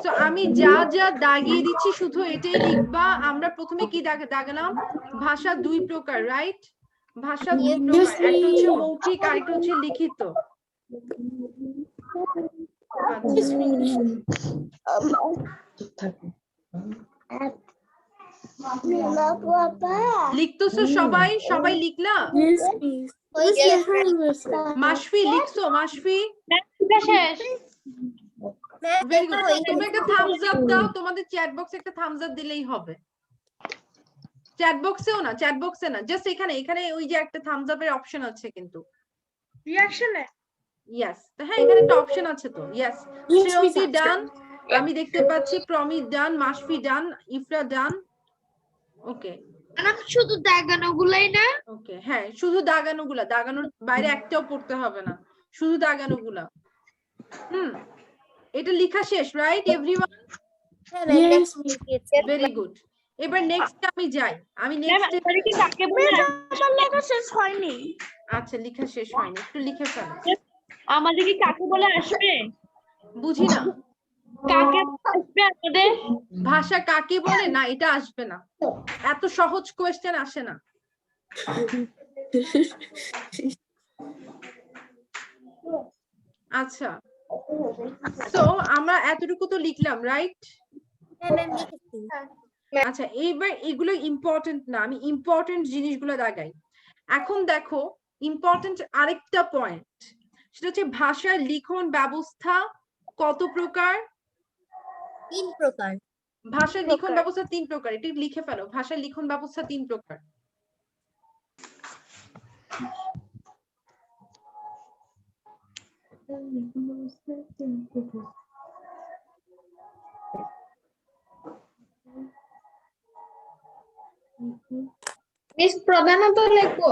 তো আমি যা যা দাগিয়ে দিচ্ছি শুধু এটাই লিখবা। আমরা প্রথমে কি দাগালাম? ভাষা দুই প্রকার, রাইট? ভাষা দুই প্রকার, একটা হচ্ছে মৌখিক আর একটা হচ্ছে লিখিত। লিখতেছো সবাই? সবাই লিখলা? মাসফি লিখছো? মাসফি ভেরি গুড। তোমরা একটা থামস আপ দাও, তোমাদের চ্যাট বক্সে একটা থামস আপ দিলেই হবে। চ্যাট বক্সেও না, চ্যাট বক্সে না, জাস্ট এখানে এখানে ওই যে একটা থামস আপের অপশন আছে কিন্তু রিঅ্যাকশনে। ইয়েস, হ্যাঁ এখানে একটা অপশন আছে তো। ইয়েস, শ্রেয়ন্তী ডান, আমি দেখতে পাচ্ছি প্রমিত ডান, মাসফি ডান, ইফরা ডান। ওকে, শুধু দাগানো গুলাই না? ওকে, হ্যাঁ শুধু দাগানোগুলা, দাগানোর বাইরে একটাও পড়তে হবে না, শুধু দাগানোগুলা। এটা লেখা শেষ, রাইট এভরিওয়ান? Very good. এবার নেক্সট আমি যাই, আমি নেক্সট লেখা শেষ হয়নি। আচ্ছা, লেখা শেষ হয়নি, একটু লিখে ফেলো। আমাদের কি কাকে বলে আসবে? বুঝি না। কাকে আসবে আমাদের? ভাষা কাকে বলে? না, এটা আসবে না, এত সহজ কোয়েশ্চেন আসে না। আচ্ছা, তো আমরা এতটুকু তো লিখলাম, রাইট? আচ্ছা, এইবার এগুলো ইম্পর্টেন্ট না, আমি ইম্পর্টেন্ট জিনিসগুলো দাগাই। এখন দেখো ইম্পর্টেন্ট আরেকটা পয়েন্ট, সেটা হচ্ছে ভাষার লিখন ব্যবস্থা কত প্রকার? 3 প্রকার। ভাষার লিখন ব্যবস্থা 3 প্রকার, এটি লিখে ফেলো। ভাষার লিখন ব্যবস্থা 3 প্রকার। মিস প্রধানত লিখবো?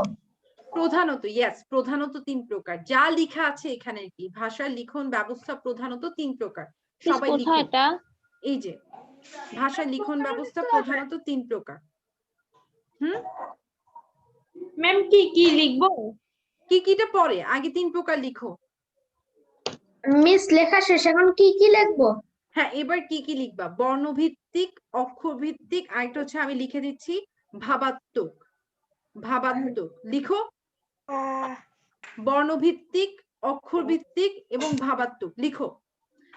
প্রধানত, ইয়েস, প্রধানত 3 প্রকার, যা লেখা আছে এখানে কি ভাষার লিখন ব্যবস্থা প্রধানত 3 প্রকার। সবাই লিখো, এই যে ভাষার লিখন ব্যবস্থা প্রধানত 3 প্রকার। ম্যাম কি কি লিখবো? কি কিটা পরে, আগে 3 প্রকার লিখো। মিস লেখা শেষ, এখন কি কি লিখবো? হ্যাঁ, এবার কি কি লিখবা? বর্ণভিত্তিক, অক্ষর ভিত্তিক, আরেকটা হচ্ছে আমি লিখে দিচ্ছি ভাবাত্মক। ভাবাত্মক লিখো। বর্ণভিত্তিক, অক্ষর ভিত্তিক এবং ভাবাত্মক লিখো।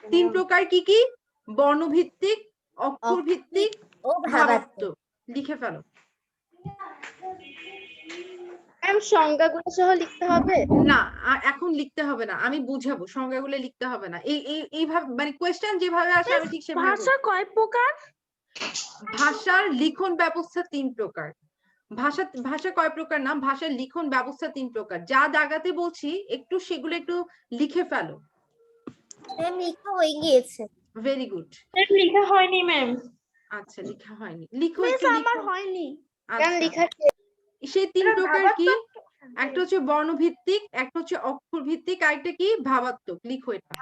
3 প্রকার কি কি? বর্ণভিত্তিক, অক্ষর ভিত্তিক ও ভাবাত্মক। লিখে ফেলো। সংজ্ঞাগুলো সহ লিখতে হবে? না, এখন লিখতে হবে না, আমি বুঝাবো, সংজ্ঞাগুলো লিখতে হবে না। এইভাবে মানে কোয়েশ্চেন যেভাবে আসে আমি ঠিক সেভাবে। ভাষা কয় প্রকার? ভাষার লিখন ব্যবস্থা 3 প্রকার। ভাষা কয় প্রকার না, ভাষার লিখন ব্যবস্থা 3 প্রকার। যা দাগাতে বলছি একটু সেগুলো একটু লিখে ফেলো। ম্যাম লেখা হয়ে গিয়েছে। Very good. ম্যাম লেখা হয়নি ম্যাম। আচ্ছা, লেখা হয়নি, লিখো মিস একটু লিখো। আমার হয়নি। আচ্ছা, লেখা সেই 3 প্রকার কি? একটা হচ্ছে বর্ণভিত্তিক, একটা হচ্ছে অক্ষর ভিত্তিক, আরেকটা কি ভাবাত্মক। লিখো এটা।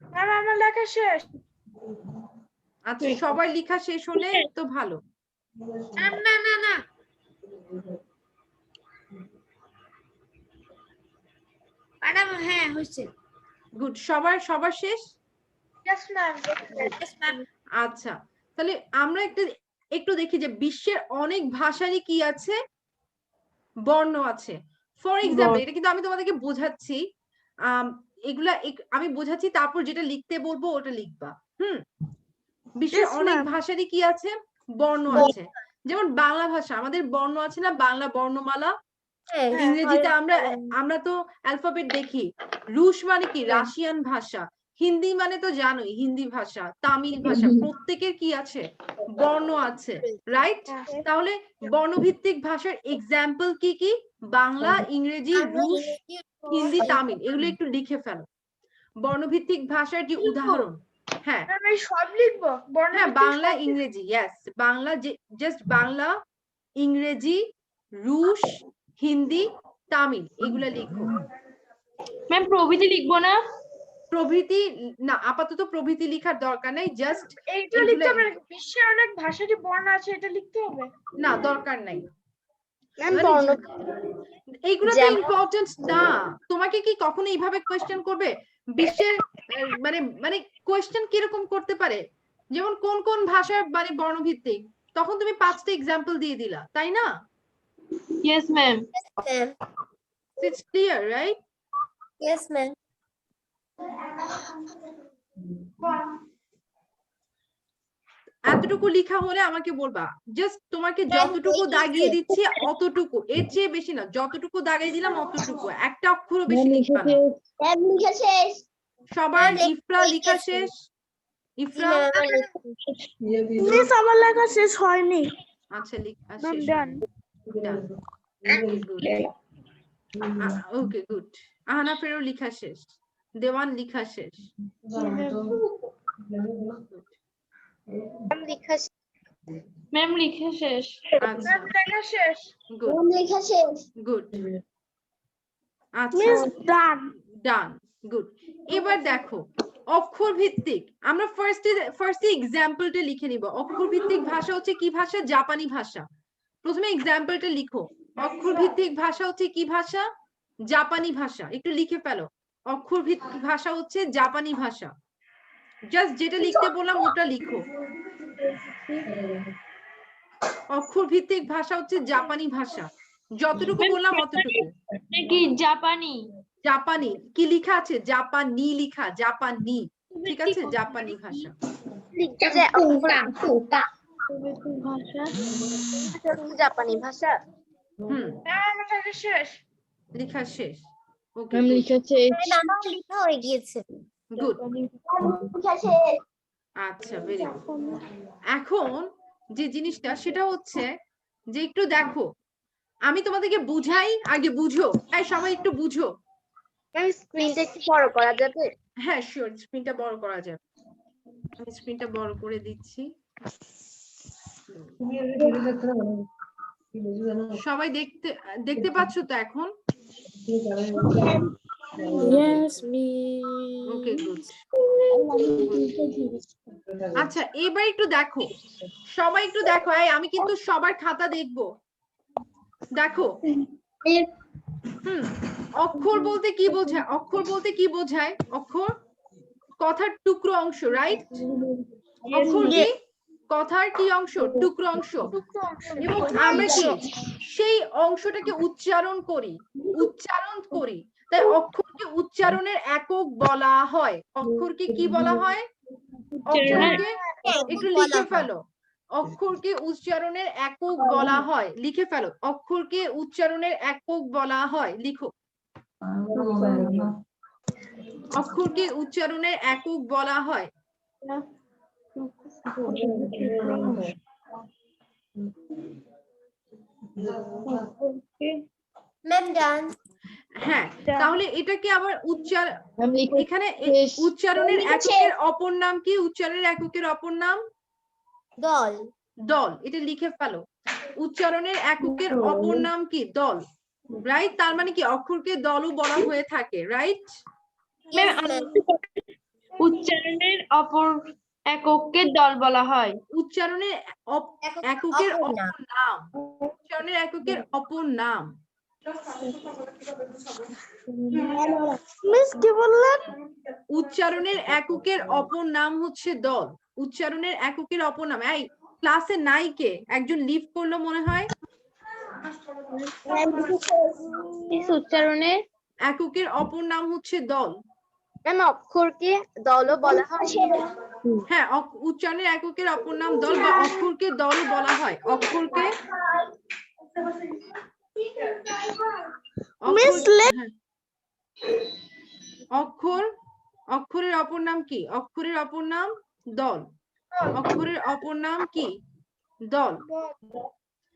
ম্যাম আমার লেখা শেষ। আচ্ছা, সবাই লেখা শেষ হলে তো ভালো। না না না, ম্যাডাম হ্যাঁ হয়েছে। গুড, সবার শেষ? Yes ma'am. আচ্ছা, তাহলে আমরা একটু দেখি যে বিশ্বের অনেক ভাষারই কি আছে? বর্ণ আছে। ফর এক্সাম্পল, এটা কিন্তু আমি তোমাদেরকে বোঝাচ্ছি, এগুলা আমি বোঝাচ্ছি, তারপর যেটা লিখতে বলবো ওটা লিখবা। বিশ্বের অনেক ভাষারই কি আছে? বর্ণ আছে। যেমন বাংলা ভাষা, আমাদের বর্ণ আছে না, বাংলা বর্ণমালা। ইংরেজিতে আমরা তো অ্যালফাবেট দেখি। রুশ মানে কি? রাশিয়ান ভাষা। হিন্দি মানে তো জানোই, হিন্দি ভাষা, তামিল ভাষা, প্রত্যেকের কি আছে? বর্ণ আছে, রাইট? তাহলে বর্ণভিত্তিক ভাষার এক্সাম্পল কি কি? বাংলা, ইংরেজি, রুশ, হিন্দি, তামিল, এগুলো একটু লিখে ফেলো। বর্ণভিত্তিক ভাষার যে উদাহরণ, হ্যাঁ সব লিখবো? হ্যাঁ, বাংলা, ইংরেজি, ইয়েস, বাংলা, জাস্ট বাংলা, ইংরেজি, রুশ, হিন্দি, তামিল, এগুলা লিখো। ম্যাম প্রভৃতি লিখবো না? প্রভৃতি না, আপাতত প্রভৃতি লেখার দরকার নাই, জাস্ট এইটা লিখতে হবে। বিশ্বের অনেক ভাষারই বর্ণ আছে, এটা লিখতে হবে না, দরকার নাই। বর্ণ এইগুলো তো ইম্পর্টেন্ট না। তোমাকে কি কখনো এইভাবে কোয়েশ্চেন করবে বিশ্বের মানে মানে কোয়েশ্চেন কিরকম করতে পারে, যেমন কোন কোন ভাষার মানে বর্ণভিত্তিক, তখন তুমি 5টা এক্সাম্পল দিয়ে দিলা, তাই না? Yes, ma'am. Ma'am. It's clear, right? Yes, ma'am. এতটুকু লেখা হলে আমাকে বলবা, জাস্ট তোমাকে Ma'am, যতটুকু লিখেছি। দাগিয়ে দিচ্ছি অতটুকু, এর চেয়ে বেশি না, যতটুকু দাগাই দিলাম অতটুকু, একটা অক্ষরও বেশি লিখবা না। ম্যাম লিখা শেষ। সবার লিখেছি। ইফরা লেখা শেষ? জি, ইফরা ma'am, আমার লিখেছি। মিস আমার লেখা শেষ হয়নি। আচ্ছা ম্যাম শেষ ডান। ডান, ওকে গুড। আহনাফেরও লেখা শেষ, দেওয়ান লেখা শেষ। ম্যাম লিখেছি। Ma'am, লিখে শেষ। আচ্ছা লেখা শেষ। গুড ম্যাম লেখা শেষ। গুড। আচ্ছা মিস ডান। ডান, গুড। এবার দেখো অক্ষর ভিত্তিক, আমরা ফার্স্টে এক্সাম্পলটা লিখে নিব। অক্ষর ভিত্তিক ভাষা হচ্ছে কি ভাষা? জাপানি ভাষা। প্রথমে এক্সাম্পলটা লিখো। অক্ষর ভিত্তিক ভাষা হচ্ছে কি ভাষা? জাপানি ভাষা। একটু লিখে ফেলো, অক্ষর ভিত্তিক ভাষা হচ্ছে জাপানি ভাষা। জাস্ট যেটা লিখতে বললাম ওটা লিখো। অক্ষর ভিত্তিক ভাষা হচ্ছে জাপানি ভাষা, যতটুকু বললাম অতটুকু। কি জাপানি? জাপানি কি লেখা আছে? জাপানি লেখা, জাপানি, ঠিক আছে, জাপানি ভাষা। জাপানি ভাষা। লেখা শেষ? ওকে ম্যাম লিখে শেষ। ম্যাম, আমার লেখা হয়ে গিয়েছে। গুড। লেখা শেষ। আচ্ছা ভেরি গুড। এখন যে জিনিসটা সেটা হচ্ছে যে একটু দেখো, আমি তোমাদেরকে বুঝাই, আগে বুঝো। এই সবাই একটু বুঝো। ম্যাম, স্ক্রিনটা একটু বড় করা যাবে? হ্যাঁ শিওর, স্ক্রিনটা বড় করা যাবে। আমি স্ক্রিনটা বড় করে দিচ্ছি। সবাই দেখতে পাচ্ছ তো এখন? Yes, miss. Okay good. আচ্ছা এবার একটু দেখো, সবাই একটু দেখো। এই আমি কিন্তু সবার খাতা দেখবো, দেখো। অক্ষর বলতে কি বোঝায়? অক্ষর বলতে কি বোঝায়? অক্ষর কথার টুকরো অংশ, রাইট? অক্ষর কি কথার কি অংশ? টুকরো অংশ। এবং আমরা কি সেই অংশটাকে উচ্চারণ করি, তাই অক্ষরকে উচ্চারণের একক বলা হয়। অক্ষরকে কি বলা হয়? অক্ষরকে একটু লিখে ফেলো। অক্ষরকে উচ্চারণের একক বলা হয়, লিখে ফেলো। অক্ষরকে উচ্চারণের একক বলা হয়, লিখো। অক্ষরকে উচ্চারণের একক বলা হয়। ম্যাম ডান। হ্যাঁ, তাহলে এটাকে আবার ম্যাম লিখে এখানে শেষ। উচ্চারণের এককের অপর নাম কি? উচ্চারণের এককের অপর নাম দল। দল। এটা লিখে ফেলো। উচ্চারণের এককের অপর নাম কি? দল, রাইট? তার মানে কি অক্ষরকে দলও বলা হয়ে থাকে, রাইট? Yes, ma'am. উচ্চারণের অপর এককে দল বলা হয়। উচ্চারণের এককের অপর অপর নাম, উচ্চারণের এককের অপর নাম। মিস কি বললেন? উচ্চারণের এককের অপর নাম হচ্ছে দল। উচ্চারণের এককের অপর নাম। এই ক্লাসে নাই কে? একজন লিভ করলো মনে হয়। মিস উচ্চারণের এককের অপর নাম হচ্ছে দল। ম্যাম, অক্ষরকে দলও বলা হয়। হ্যাঁ, উচ্চারণের এককের অপর নাম দল, বা অক্ষরকে দলও বলা হয়। অক্ষরকে অক্ষরের অপর নাম কি? অক্ষরের অপর নাম দল। অক্ষরের অপর নাম কি? দল।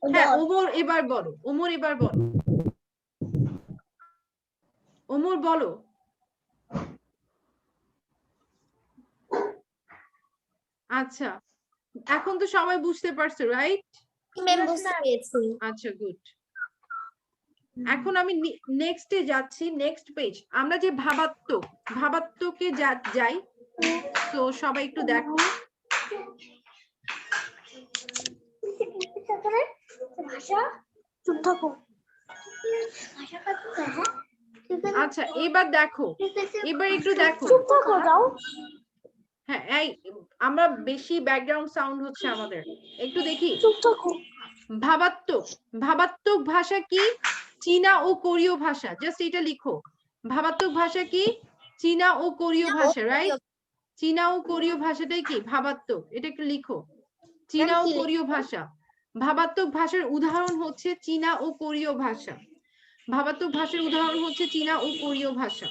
হ্যাঁ, ওমর এবার বলো। ওমর বলো। আচ্ছা, এখন তো সবাই বুঝতে পারছো, রাইট? ম্যাম, বুঝতে পেরেছি। আচ্ছা গুড। এখন আমি নেক্সটে যাচ্ছি, নেক্সট পেজ। আমরা যে ভাবাত্মকে যাই। তো সবাই একটু দেখো। ভাষা চুপ থাকো। ভাষা আচ্ছা এবার দেখো, এবার একটু দেখো। হ্যাঁ এই আমরা বেশি ব্যাকগ্রাউন্ড সাউন্ড হচ্ছে আমাদের, একটু দেখি। ভাবাত্মক, ভাবাত্মক ভাষা কি? চীনা ও কোরীয় ভাষা, জাস্ট এটা লিখো। ভাবাত্মক ভাষা কি? চীনা ও কোরীয় ভাষা, রাইট? চীনা ও কোরীয় ভাষাটাই কি? ভাবাত্মক। এটা একটু লিখো, চীনা ও কোরীয় ভাষা। ভাবাত্মক ভাষার উদাহরণ হচ্ছে চীনা ও কোরীয় ভাষা। ভাবাত্মক ভাষার উদাহরণ হচ্ছে চীনা ও কোরীয় ভাষা।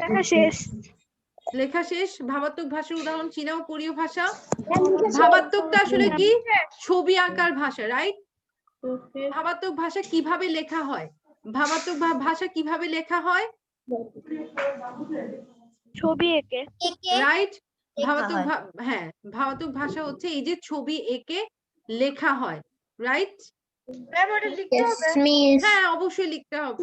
লেখা শেষ। লেখা শেষ। ভাবাত্মক ভাষার উদাহরণ চীনা ও কোরীয় ভাষা। ভাবাত্মকটা আসলে কি? ছবি আঁকার ভাষা, রাইট? ভাবাত্মক ভাষা কিভাবে লেখা হয়? ভাবাত্মক ভাষা কিভাবে লেখা হয়? ছবি এঁকে। রাইট? লেখা ভাবাত্মক হয়। হ্যাঁ, ভাবাত্মক ভাষা হচ্ছে এই যে ছবি এঁকে লেখা হয়, রাইট? হ্যাঁ অবশ্যই লিখতে হবে।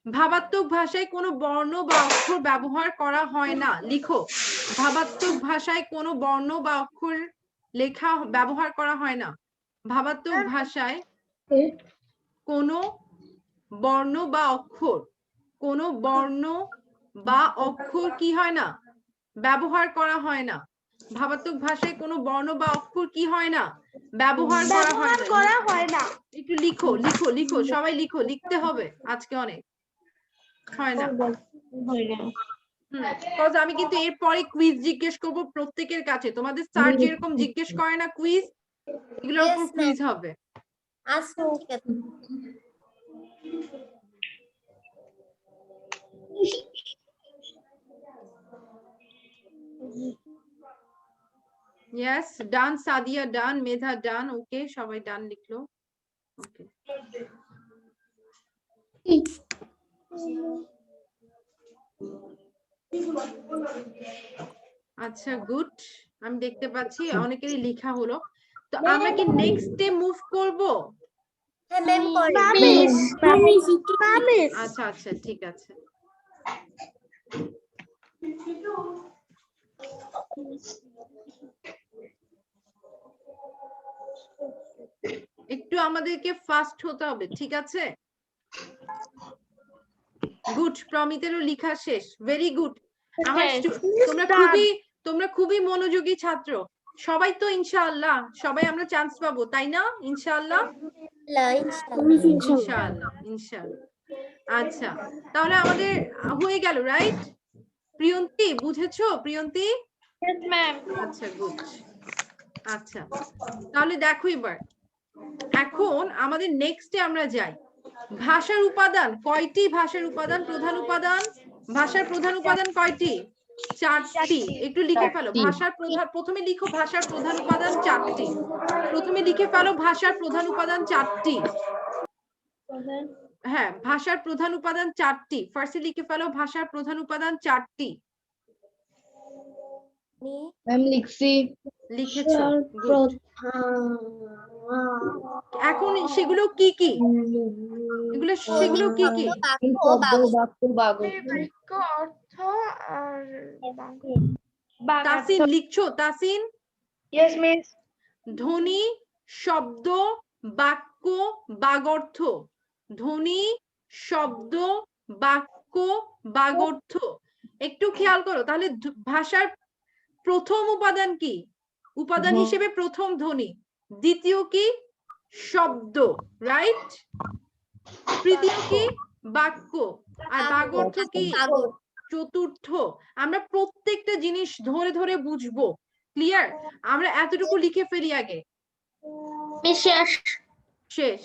ভাবাত্মক ভাষায় কোনো বর্ণ বা অক্ষর ব্যবহার করা হয় না, লিখো। ভাবাত্মক ভাষায় কোনো বর্ণ বা অক্ষর লেখা ব্যবহার করা হয় না। ভাবাত্মক ভাষায় কোনো বর্ণ বা অক্ষর, কোনো বর্ণ বা অক্ষর কি হয় না? ব্যবহার করা হয় না। ভাবাত্মক ভাষায় কোনো বর্ণ বা অক্ষর কি হয় না? ব্যবহার করা হয় না। একটু লিখো লিখো লিখো, সবাই লিখো, লিখতে হবে আজকে অনেক। হয় না। কজ আমি কিন্তু এরপরে কুইজ জিজ্ঞেস করব প্রত্যেকের কাছে। তোমাদের স্যার যেরকম জিজ্ঞেস করে না কুইজ, এগুলোর উপর কুইজ হবে। আচ্ছা ঠিক আছে। ইয়েস, ডান। সাদিয়া ডান, মেধা ডান, ওকে সবাই ডান লিখলো। ওকে আচ্ছা গুড, আমি দেখতে পাচ্ছি অনেকেরই লেখা হলো। তো আমরা কি নেক্সট ডে মুভ করব? হ্যাঁ ম্যাম করেন। আচ্ছা আচ্ছা ঠিক আছে। একটু আমাদেরকে ফাস্ট হতে হবে, ঠিক আছে? গুড, প্রমিতেরও লেখা শেষ, ভেরি গুড। আমার তোমরা খুবই মনোযোগী ছাত্র। সবাই তো ইনশাআল্লাহ সবাই আমরা চান্স পাবো, তাই না? ইনশাআল্লাহ ইনশাআল্লাহ ইনশাআল্লাহ। আচ্ছা তাহলে আমাদের হয়ে গেল, রাইট? প্রিয়ন্তী বুঝেছো? প্রিয়ন্তী, আচ্ছা গুড। আচ্ছা তাহলে দেখো এবার, এখন আমাদের নেক্সটে আমরা যাই। ভাষার উপাদান কয়টি? ভাষার উপাদান, প্রধান উপাদান, ভাষার প্রধান উপাদান কয়টি? 4টি। একটু লিখে ফেলো। ভাষার প্রধান, প্রথমে লিখো ভাষার প্রধান উপাদান 4টি। প্রথমে লিখে ফেলো ভাষার প্রধান উপাদান 4টি। হ্যাঁ, ভাষার প্রধান উপাদান 4টি। ফার্স্টে লিখে ফেলো ভাষার প্রধান উপাদান 4টি। আমি লিখছি। লিখেছো? গুড। এখন সেগুলো কি কি? সেগুলো কি কি? তাসিন লিখছো? তাসিন, ধ্বনি, শব্দ, বাক্য, বাগর্থ। ধ্বনি, শব্দ, বাক্য, বাগর্থ। একটু খেয়াল করো তাহলে। ভাষার প্রথম উপাদান কি? উপাদান হিসেবে প্রথম ধ্বনি, দ্বিতীয় কি? শব্দ, রাইট? তৃতীয় কি? বাক্য, আর বাগর্থ কি? চতুর্থ। আমরা প্রত্যেকটা জিনিস ধরে ধরে বুঝবো, ক্লিয়ার? আমরা এতটুকু লিখে ফেলি আগে। শেষ?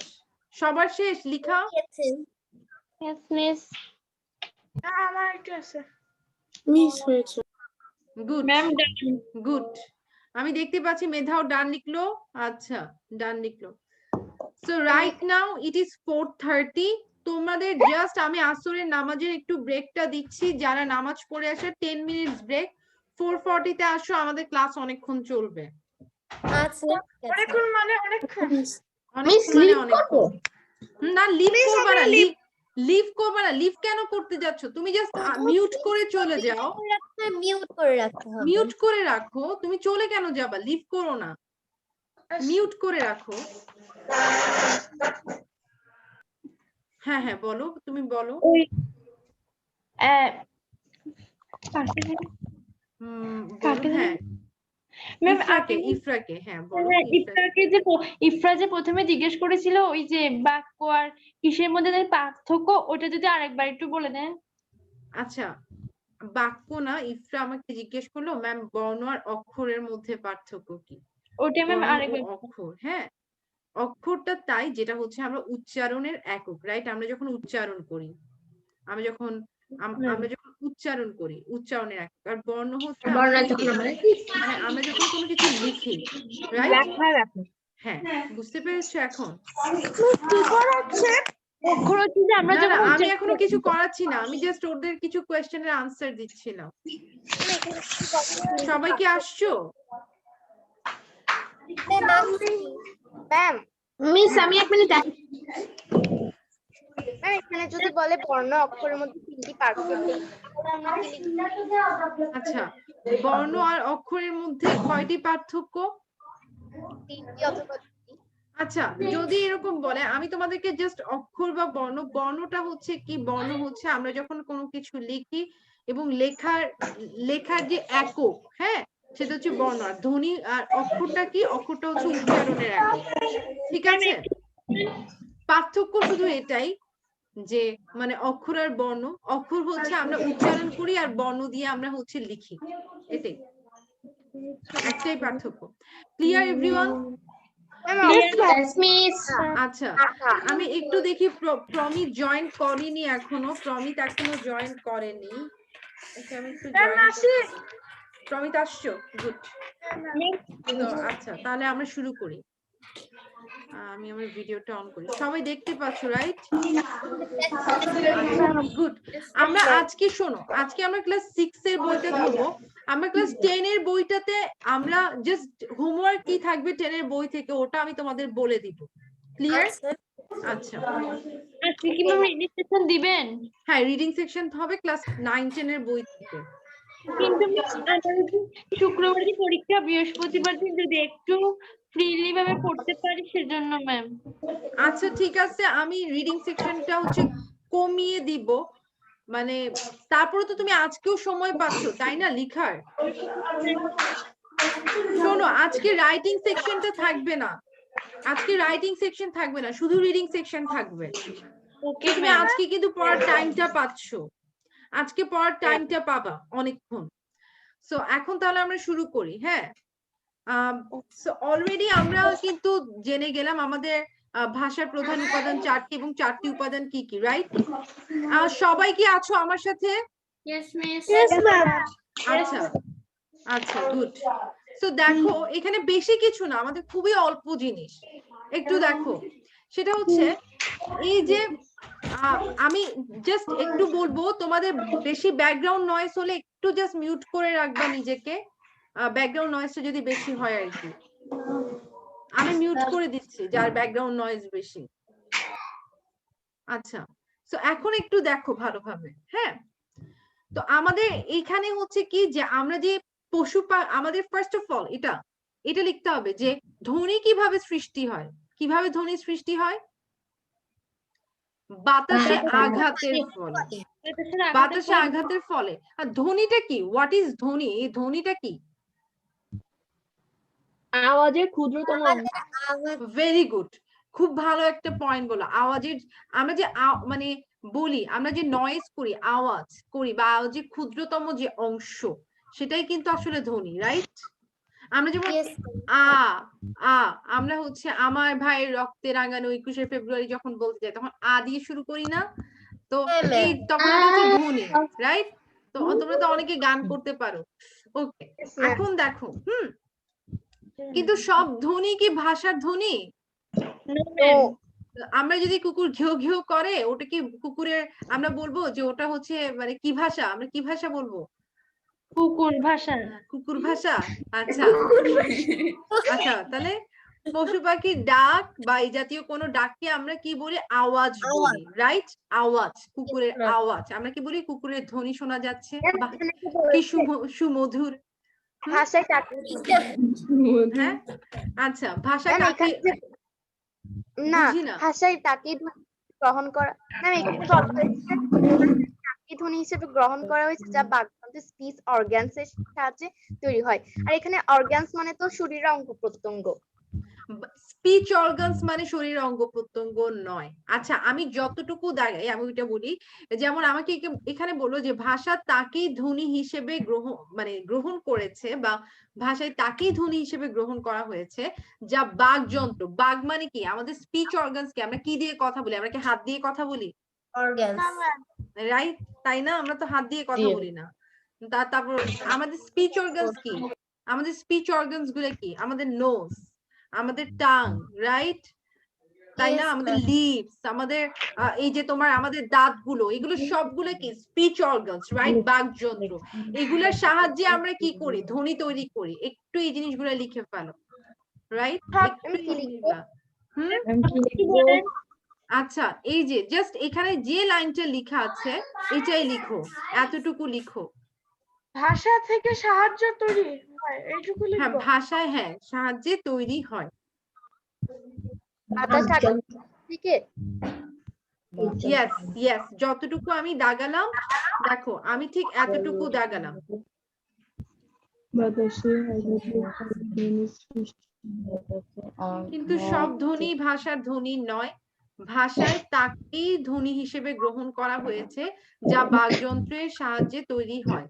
সবার শেষ লিখা? Good good. আমি দেখতে পাচ্ছি মেধাও ডান লিখলো। আচ্ছা ডান লিখলো। So right now it is 4:30। তোমাদের জাস্ট আমি আসরের নামাজের একটু ব্রেকটা দিচ্ছি, যারা নামাজ পড়ে আসে 10 মিনিটস ব্রেক। 4:40 তে আসো, আমাদের ক্লাস অনেকক্ষণ চলবে। আচ্ছা অনেকক্ষণ মানে অনেকক্ষণ। অনেকক্ষণ না, লিভ করবা না, লিভ করবা না। লিভ কেন করতে যাচ্ছ? তুমি জাস্ট মিউট করে চলে যাও। মিউট করে রাখতে হবে। মিউট করে রাখো। তুমি চলে কেন যাবা? লিভ করো না, মিউট করে রাখো। হ্যাঁ হ্যাঁ বলো, তুমি বলো। ওই কাকে জানি? বলো। কাকে জানি? হ্যাঁ ম্যাম ইফরাকে হ্যাঁ বলো ইফরা। ইফরা যে প্রথমে জিজ্ঞেস করেছিল ওই যে বাক্য আর কিসের মধ্যে যে পার্থক্য, ওটা যদি আরেকবার একটু বলে দেন। আচ্ছা, বাক্য না, ইফরা আমাকে জিজ্ঞেস করলো ম্যাম বর্ণ আর অক্ষরের মধ্যে পার্থক্য কি। ওটা ম্যাম বর্ণ ও আরেকবার। অক্ষর, হ্যাঁ অক্ষরটা তাই যেটা হচ্ছে আমরা উচ্চারণের একক, রাইট? আমরা যখন উচ্চারণ করি, আমরা যখন উচ্চারণ করি, উচ্চারণের একক। আর বর্ণ হচ্ছে বর্ণ আমরা যখন আমরা মানে আমরা যখন কোনো কিছু লিখি, রাইট? হ্যাঁ বুঝতে পেরেছো এখন? অক্ষর হচ্ছে যে আমরা না যখন আমি এখনো কিছু করাচ্ছি না, আমি জাস্ট ওদের কিছু কোয়েশ্চেনের আনসার দিচ্ছিলাম। সবাই কি আসছো? ম্যাম মিস আমি এক মিনিট ম্যাম এখানে যদি বলে বর্ণ অক্ষরের মধ্যে তিনটি পার্থক্য আমরা কি লিখব? আচ্ছা, বর্ণ আর অক্ষরের মধ্যে কয়টি পার্থক্য? তিনটি অথবা দুটি। আচ্ছা, যদি এরকম বলে আমি তোমাদেরকে জাস্ট অক্ষর বা বর্ণটা হচ্ছে কি, বর্ণ হচ্ছে আমরা যখন কোনো কিছু লিখি এবং লেখার যে একক, হ্যাঁ সেটা হচ্ছে বর্ণ। আর ধ্বনি আর অক্ষরটা কি, অক্ষরটা হচ্ছে উচ্চারণের একক, ঠিক আছে? পার্থক্য শুধু এটাই যে মানে অক্ষর আর বর্ণ, অক্ষর হচ্ছে আমরা উচ্চারণ করি আর বর্ণ দিয়ে আমরা হচ্ছে লিখি, এটাই একটাই পার্থক্য। Clear everyone? আচ্ছা, আমি একটু দেখি প্রমিত জয়েন করেনি এখনো, প্রমিত এখনো জয়েন করেনি। ওকে আমি একটু প্রমিত আসছো? গুড। তো আচ্ছা তাহলে আমরা শুরু করি। আমি আমার ভিডিওটা অন করি, সবাই দেখতে পাচ্ছ রাইট? গুড। আমরা আজকে শোনো, আজকে আমরা ক্লাস 6 এর বইটা ধরবো। আমরা ক্লাস 10 এর বইটাতে আমরা জাস্ট হোমওয়ার্ক কি থাকবে 10 এর বই থেকে ওটা আমি তোমাদের বলে দিব। ক্লিয়ার? আচ্ছা আজকে কি ম্যাম রেজিস্ট্রেশন দিবেন? হ্যাঁ রিডিং সেকশন হবে ক্লাস 9 10 এর বই থেকে। কিন্তু শুক্রবার দিন পরীক্ষা, বৃহস্পতিবার দিন যদি একটু ফ্রিলি ভাবে পড়তে পারি সেজন্য ম্যাম। আচ্ছা ঠিক আছে, আমি রিডিং সেকশনটা হচ্ছে কমিয়ে দিব, মানে তারপরে তো তুমি আজকেও সময় পাচ্ছ তাই না লিখার? শোনো আজকে রাইটিং সেকশনটা থাকবে না, আজকে রাইটিং সেকশন থাকবে না, শুধু রিডিং সেকশন থাকবে। ওকে তুমি ম্যাম। আজকে কিন্তু পড়ার টাইমটা পাচ্ছো, আজকে পড়ার টাইমটা পাবা অনেকক্ষণ। সো এখন তাহলে আমরা শুরু করি। হ্যাঁ সো অলরেডি আমরা কিন্তু জেনে গেলাম আমাদের ভাষার প্রধান উপাদান 4টি এবং 4টি উপাদান কি কি, রাইট? সবাই কি আছো আমার সাথে? আচ্ছা আচ্ছা গুড। সো দেখো এখানে বেশি কিছু না, আমাদের খুবই অল্প জিনিস, একটু দেখো সেটা হচ্ছে এই যে আমি জাস্ট একটু বলবো তোমাদের বেশি ব্যাকগ্রাউন্ড নয়েজ হলে একটু জাস্ট মিউট করে রাখবা নিজেকে, ব্যাকগ্রাউন্ড নয়েজটা যদি বেশি হয় আর কি। আমি মিউট করে দিচ্ছি যার ব্যাকগ্রাউন্ড নয়েজ বেশি। আচ্ছা সো এখন একটু দেখো ভালোভাবে। হ্যাঁ তো আমাদের এইখানে হচ্ছে কি যে আমরা যে আমাদের ফার্স্ট অফ অল এটা লিখতে হবে যে ধ্বনি কিভাবে সৃষ্টি হয়। কিভাবে ধ্বনি সৃষ্টি হয়? বাতাসে আঘাতের ফলে। বাতাসে আঘাতের ফলে। আর ধ্বনিটা কি? হোয়াট ইজ ধ্বনি? এই ধ্বনিটা কি? আওয়াজের ক্ষুদ্রতম অংশ। ভেরি গুড, খুব ভালো একটা পয়েন্ট বলো। আওয়াজের আমরা যে মানে বলি, আমরা যে নয়েজ করি, আওয়াজ করি বা আওয়াজের ক্ষুদ্রতম যে অংশ সেটাই কিন্তু আসলে ধ্বনি, রাইট? আমরা যেমন আমরা হচ্ছে আমার ভাইয়ের রক্তে রাঙানো 21শে ফেব্রুয়ারি যখন বলতে যাই তখন দিয়ে শুরু করি না? তো এই তখন এটা হচ্ছে ধ্বনি, রাইট? তো তোমরা তো অনেকে গান করতে পারো। ওকে এখন দেখো কিন্তু সব ধ্বনি কি ভাষার ধ্বনি? আমরা যদি কুকুর ঘেউ ঘেউ করে ওটা কি কুকুরের আমরা বলবো যে ওটা হচ্ছে মানে কি ভাষা? আমরা কি ভাষা বলবো? কুকুর ভাষা। কুকুর ভাষা। আচ্ছা আচ্ছা তাহলে পশু পাখির ডাক বা এই জাতীয় কোনো ডাককে আমরা কি বলি? আওয়াজ বলি, রাইট? আওয়াজ, কুকুরের আওয়াজ। আমরা কি বলি? কুকুরের ধ্বনি শোনা যাচ্ছে, কি সুমধুর। ভাষায় হ্যাঁ আচ্ছা ভাষা কাকে না বুঝি না। ভাষায় তাকিদ গ্রহণ করা, ম্যাম এখানে বলা হয়েছে টাকি ধ্বনি হিসেবে গ্রহণ করা হয়েছে যা বাকযন্ত্রের স্পিচ অর্গানস এর সাহায্যে তৈরি হয়। আর এখানে অর্গানস মানে তো শরীরের অঙ্গ প্রত্যঙ্গ। স্পিচ অর্গানস মানে শরীরের অঙ্গ প্রত্যঙ্গ নয়। আচ্ছা আমি যতটুকু দাঁড়াই আমি ওইটা বলি, যেমন আমাকে এখানে বললো যে ভাষা তাকেই ধ্বনি হিসেবে গ্রহণ করেছে, বা ভাষায় তাকেই ধ্বনি হিসেবে গ্রহণ করা হয়েছে যা বাকযন্ত্র। বাক মানে কি? আমাদের স্পিচ অর্গানস কে আমরা কি দিয়ে কথা বলি? আমরা কি হাত দিয়ে কথা বলি? অর্গানস। রাইট, তাই না? আমরা তো হাত দিয়ে কথা বলি না। তারপর আমাদের স্পিচ অর্গানস কি? আমাদের স্পিচ অর্গানস গুলো কি? আমাদের নোজ, আমাদের টাং, রাইট, তাই না? Yes, আমাদের ma'am. লিপস, আমাদের এই যে তোমার আমাদের দাঁতগুলো, এগুলো সবগুলো কি স্পিচ অর্গানস, রাইট, বাকযন্ত্র। এগুলোর সাহায্যে আমরা কি করি? ধ্বনি তৈরি করি। একটু এই জিনিসগুলো লিখে ফেলো, রাইট? একটু এই জিনিসগুলা। আচ্ছা এই যে জাস্ট এখানে যে লাইনটা লেখা আছে এটাই লিখো, এতটুকু লিখো। ভাষা থেকে সাহায্য তৈরি হয়, এইটুকু হ্যাঁ লিখবো। ভাষায়, হ্যাঁ সাহায্যে তৈরি হয়। বাতাস থেকে ইয়েস ইয়েস, যতটুকু আমি দাগালাম, দেখো আমি ঠিক এতটুকু দাগালাম। কিন্তু সব ধ্বনি ভাষার ধ্বনি নয়, ভাষায় তাকেই ধ্বনি হিসেবে গ্রহণ করা হয়েছে যা বাকযন্ত্রের সাহায্যে তৈরি হয়।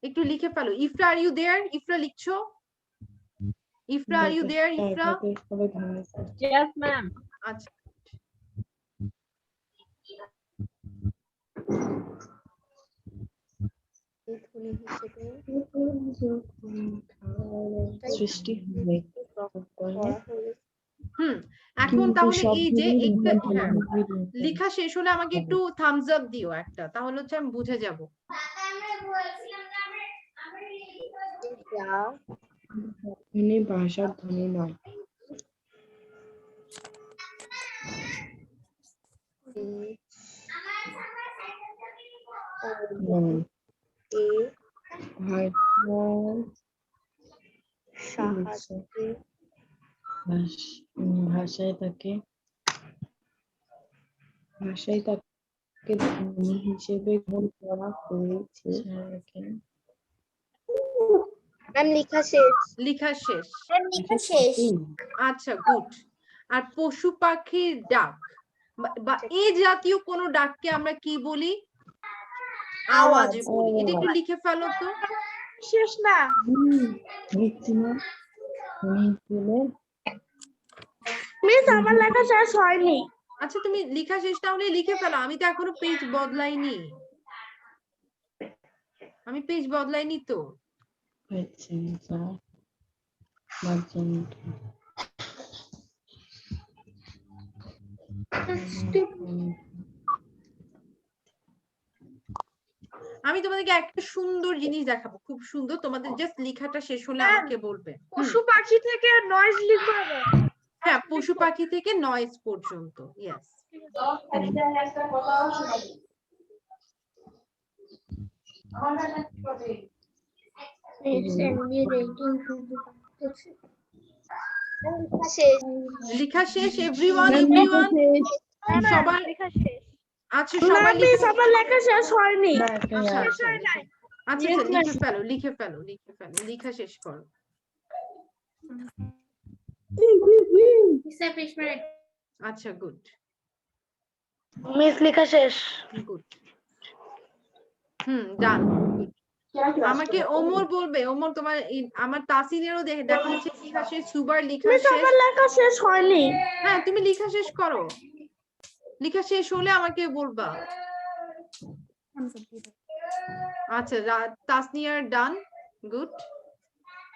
একটু লিখে ফেলো। Ifra are you there? Ifra লিখছো? Ifra are you there? Ifra? Yes, ma'am. আচ্ছা ধ্বনি হিসেবে সৃষ্টি করা হয়েছে। এখন তাহলে এই যে হ্যাঁ লেখা শেষ হলে আমাকে একটু থামস আপ দিও একটা, তাহলে হচ্ছে আমি বুঝে যাব। যা ধ্বনি ভাষার ধ্বনি নয়। ভাষায় তাকে ধ্বনি হিসেবে গ্রহণ করা হয়েছে। ম্যাম লেখা শেষ। লেখা শেষ। লেখা শেষ। আচ্ছা গুড। আর পশু পাখির ডাক বা এই জাতীয় কোন ডাককে আমরা কি বলি? আওয়াজ বলি। এটা একটু লিখে ফেলো তো। শেষ না। মিস আমার লেখা শেষ হয়নি। আচ্ছা তুমি লেখা শেষ না হলে লিখে ফেলো, আমি তো এখনো পেজ বদলাইনি। আমি পেজ বদলাইনি তো। আমি তোমাদেরকে একটা সুন্দর জিনিস দেখাবো, খুব সুন্দর। তোমাদের জাস্ট লেখাটা শেষ হলে আমাকে বলবে। পশু পাখি থেকে নয়েজ লিখতে হবে। হ্যাঁ পশু পাখি থেকে নয়েজ পর্যন্ত। ইয়েস লেখা শেষ। এভরিওয়ান এভরিওয়ান সবার লেখা শেষ। আচ্ছা সবার লেখা আমার লেখা শেষ হয়নি। আচ্ছা শেষ হয় নাই। আচ্ছা লিখে ফেলো লিখে ফেলো লিখে ফেলো, লেখা শেষ করো। আচ্ছা গুড মিস লেখা শেষ। গুড। ডান। আমাকে ওমর বলবে। ওমর তোমার আমার তাসিনেরও দেখা যাচ্ছে লেখা শেষ, সুবার লেখা মিস শেষ। আমার লেখা শেষ হয়নি। হ্যাঁ তুমি লেখা শেষ করো, লেখা শেষ হলে আমাকে বলবা। আচ্ছা তাসনিয়ার ডান, গুড।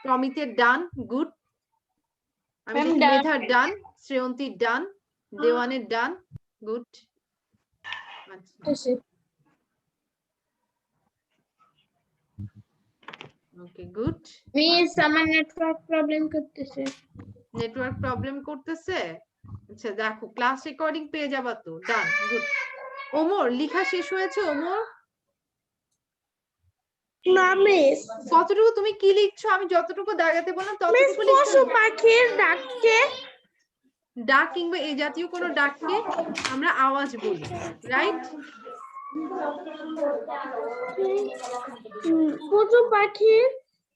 প্রমিতের ডান, গুড। আমি দেখি মেধার ডান, শ্রেয়ন্তীর ডান, দেওয়ানের ডান, গুড। আচ্ছা ওকে গুড। মিস আমার নেটওয়ার্ক প্রবলেম করতেছে। নেটওয়ার্ক প্রবলেম করতেছে? আচ্ছা দেখো ক্লাস রেকর্ডিং পেয়ে যাবা তো। ডান, গুড। ওমর লেখা শেষ হয়েছে? ওমর না মিস। কতটুকু তুমি কি লিখছো? আমি যতটুকু দাগাতে বললাম মিস ততটুকু লিখতে পশু হবে। পাখির ডাককে ডাক কিংবা এই জাতীয় কোনো ডাককে আমরা আওয়াজ বলি, রাইট? পশু পাখির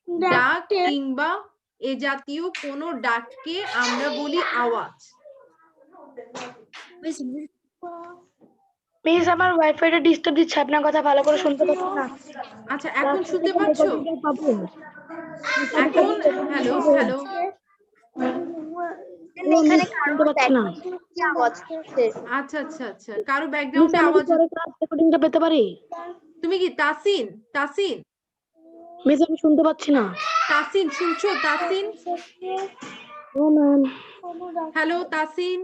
ডাক কিংবা এ জাতীয় কোনো ডাককে আমরা বলি আওয়াজ। মিস আমার ওয়াইফাইটা ডিস্টার্ব দিচ্ছে, আপনার কথা ভালো করে শুনতে পাচ্ছি না। আচ্ছা, এখন শুনতে পাচ্ছো? এখন হ্যালো হ্যালো, এখানে কারো background কি আওয়াজ হচ্ছে? আচ্ছা আচ্ছা আচ্ছা, কারো ব্যাকগ্রাউন্ডে আওয়াজ। রেকর্ডিংটা পেতে পারি? তুমি কি তাসিন? তাসিন মিস আমি শুনতে পাচ্ছি না। তাসিন শুনছো? তাসিন, ও ম্যাম, হ্যালো তাসিন,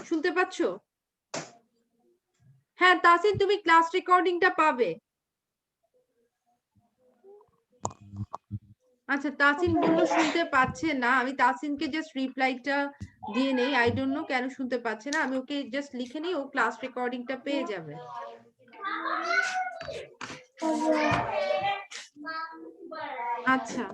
শুনতে পাচ্ছো? হ্যাঁ তাসিন, তুমি ক্লাস রেকর্ডিংটা পাবে। আচ্ছা, তাসিন বললো শুনতে পাচ্ছে না। আমি তাসিনকে জাস্ট রিপ্লাইটা দিয়ে নেই, আই ডোন্ট নো কেন শুনতে পাচ্ছে না। আমি ওকে জাস্ট লিখে নিই, ও ক্লাস রেকর্ডিংটা পেয়ে যাবে। আচ্ছা,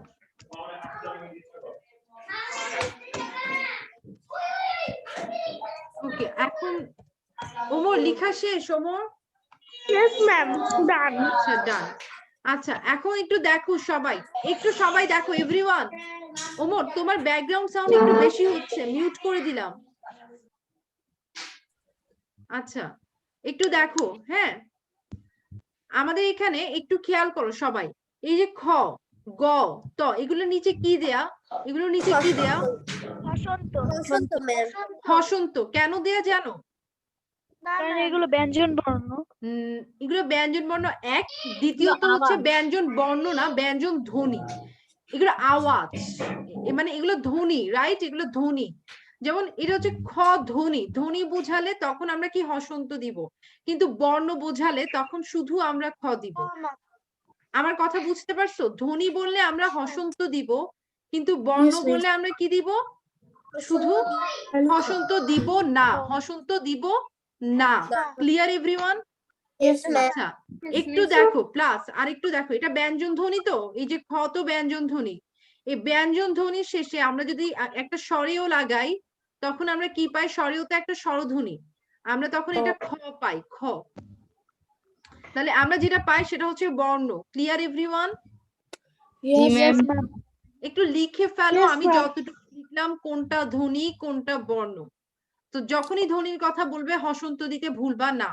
ওকে, এখন ওমর লেখা শেষ? ওমর, ইয়েস ম্যাম, ডান। আচ্ছা ডান। আচ্ছা, এখন একটু দেখো সবাই, একটু সবাই দেখো এভরিওয়ান। ওমর, তোমার ব্যাকগ্রাউন্ড সাউন্ড একটু বেশি হচ্ছে, মিউট করে দিলাম। আচ্ছা, একটু দেখো, হ্যাঁ আমাদের এখানে একটু খেয়াল করো সবাই। এই যে খ, গ, ত, এগুলোর নিচে কি দেয়া? এগুলোর নিচে কি দেয়া? বসন্ত ম্যাম। হসন্ত। কেন দেয়া জানো? কারণ এগুলো ব্যঞ্জন বর্ণ। এগুলো ব্যঞ্জন বর্ণ এক, দ্বিতীয়ত হচ্ছে ব্যঞ্জন বর্ণ না, ব্যঞ্জন ধ্বনি। এগুলো আওয়াজ, মানে এগুলো ধ্বনি, রাইট? এগুলো ধ্বনি। যেমন এটা হচ্ছে খ ধ্বনি, ধ্বনি বোঝালে তখন আমরা কি হসন্ত দিব, কিন্তু বর্ণ বোঝালে তখন শুধু আমরা খ দিব। আমার কথা বুঝতে পারছো? ধ্বনি বললে আমরা হসন্ত দিব, কিন্তু বর্ণ বললে আমরা কি দিব? শুধু হসন্ত দিব না, হসন্ত দিব না। Clear everyone? Yes, ma'am. আচ্ছা, একটু দেখো প্লাস আর একটু দেখো, এটা ব্যঞ্জন ধ্বনি তো, এই যে খ তো ব্যঞ্জন ধ্বনি। এই ব্যঞ্জন ধ্বনির শেষে আমরা যদি একটা স্বরেও লাগাই, তখন আমরা কি পাই? স্বরেও তো একটা স্বরধ্বনি, আমরা তখন এটা খ পাই, খ। তাহলে আমরা যেটা পাই সেটা হচ্ছে বর্ণ। Clear everyone? একটু লিখে ফেলো, আমি যতটুকু লিখলাম কোনটা ধ্বনি কোনটা বর্ণ। তো যখনই ধ্বনির কথা বলবে হসন্ত দিতে ভুলবা না।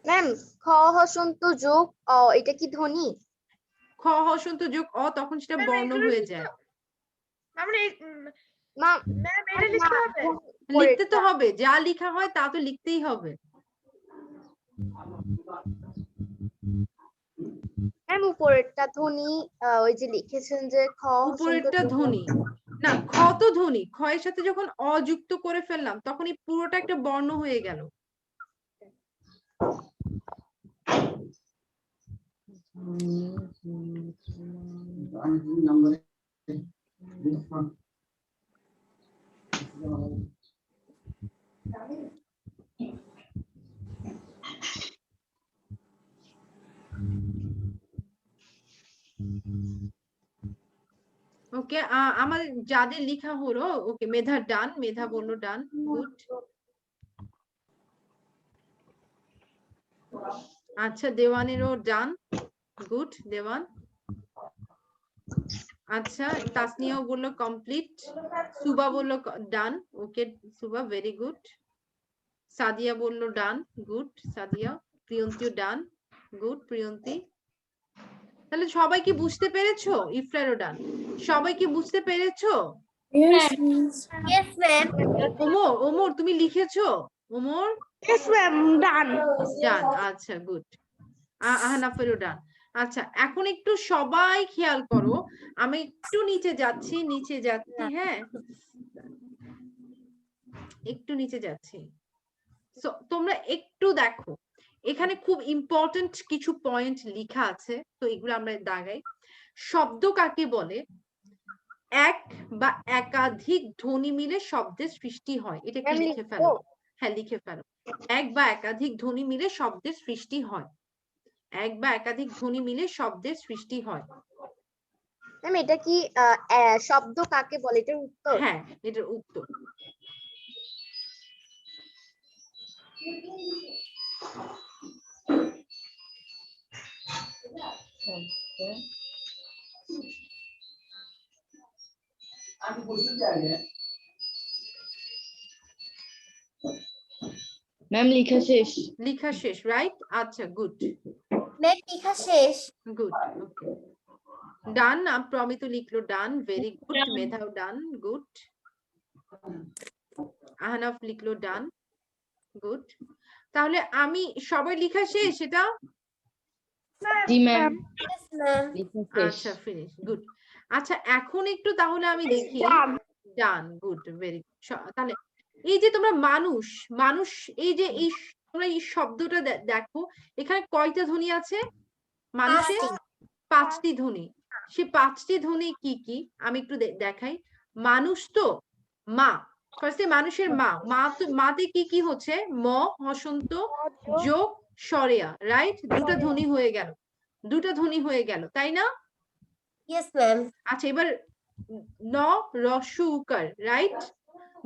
ম্যাম, খ হসন্ত যোগ অ, এটা কি ধ্বনি? খ হসন্ত যোগ অ, তখন সেটা বর্ণ হয়ে যায়। ম্যাম, লিখতে তো হবে, যা লেখা হয় তা তো লিখতেই হবে। ম্যাম উপরেরটা ধ্বনি, ওই যে লিখেছেন যে খ হসন্ত উপরেরটা যোগ ধ্বনি না, খ তো ধ্বনি, খ এর সাথে যখন অযুক্ত করে ফেললাম তখন এই পুরোটা একটা বর্ণ হয়ে গেল। ওকে, আমার যাদের লেখা হলো, ওকে মেধা ডান, মেধা বললো ডান, গুড। আচ্ছা, দেওয়ানেরও ডান, গুড দেওয়ান। আচ্ছা, তাসনিয়াও বললো কমপ্লিট, সুবা বললো ডান, ওকে সুবা ভেরি গুড। সাদিয়া বললো ডান, গুড সাদিয়া। প্রিয়ন্তীও ডান, গুড প্রিয়ন্তী। তাহলে সবাই কি বুঝতে পেরেছো? ইফরারও ডান। সবাই কি বুঝতে পেরেছো? Yes, ma'am. ওমর, ওমর তুমি লিখেছো? Omar yes ma'am, done. Done, আচ্ছা গুড। আহনাফেরও ডান। আচ্ছা, এখন একটু সবাই খেয়াল করো, আমি একটু নিচে যাচ্ছি, নিচে যাচ্ছি, হ্যাঁ একটু নিচে যাচ্ছি। তোমরা একটু দেখো, এখানে খুব ইম্পর্টেন্ট কিছু পয়েন্ট লেখা আছে, তো এগুলো আমরা দাগাই। শব্দ কাকে বলে? এক বা একাধিক ধ্বনি মিলে শব্দের সৃষ্টি হয়। এটা কি লিখে ফেলো? হ্যাঁ লিখে ফেলো। এক বা একাধিক ধ্বনি মিলে শব্দের সৃষ্টি হয়। এক বা একাধিক ধ্বনি মিলে শব্দের সৃষ্টি হয়। ম্যাম এটা কি শব্দ কাকে বলে, এটার উত্তর? হ্যাঁ, এটার উত্তর। ম্যাম লিখা শেষ। লিখা শেষ, রাইট? আচ্ছা, গুড ম্যাম লেখা শেষ। গুড, ওকে, ডান। প্রমিত লিখলো ডান, ভেরি গুড। মেধাও ডান, গুড। আহনাফ লিখলো ডান, গুড। তাহলে আমি সবাই লিখা শেষ এটা? জি ম্যাম Yes, ma'am. লিখা শেষ। আচ্ছা, ফিনিশ, গুড। আচ্ছা, এখন একটু তাহলে আমি দেখি। ডান, গুড, ভেরি গুড। তাহলে এই যে তোমরা মানুষ, মানুষ, এই যে এই তোমরা এই শব্দটা দেখো, এখানে কয়টা ধ্বনি আছে মানুষে? 5টি ধ্বনি। সে 5টি ধ্বনি কি কি আমি একটু দেখাই। মানুষ তো মা, ফার্স্টে মানুষের মা, মাতে কি কি হচ্ছে? ম, হসন্ত, যোগ, সরেয়া, রাইট? দুটো ধ্বনি হয়ে গেল, দুটো ধ্বনি হয়ে গেল, তাই না? Yes, ma'am. আচ্ছা, এবার ন, রস্যু উকার, রাইট?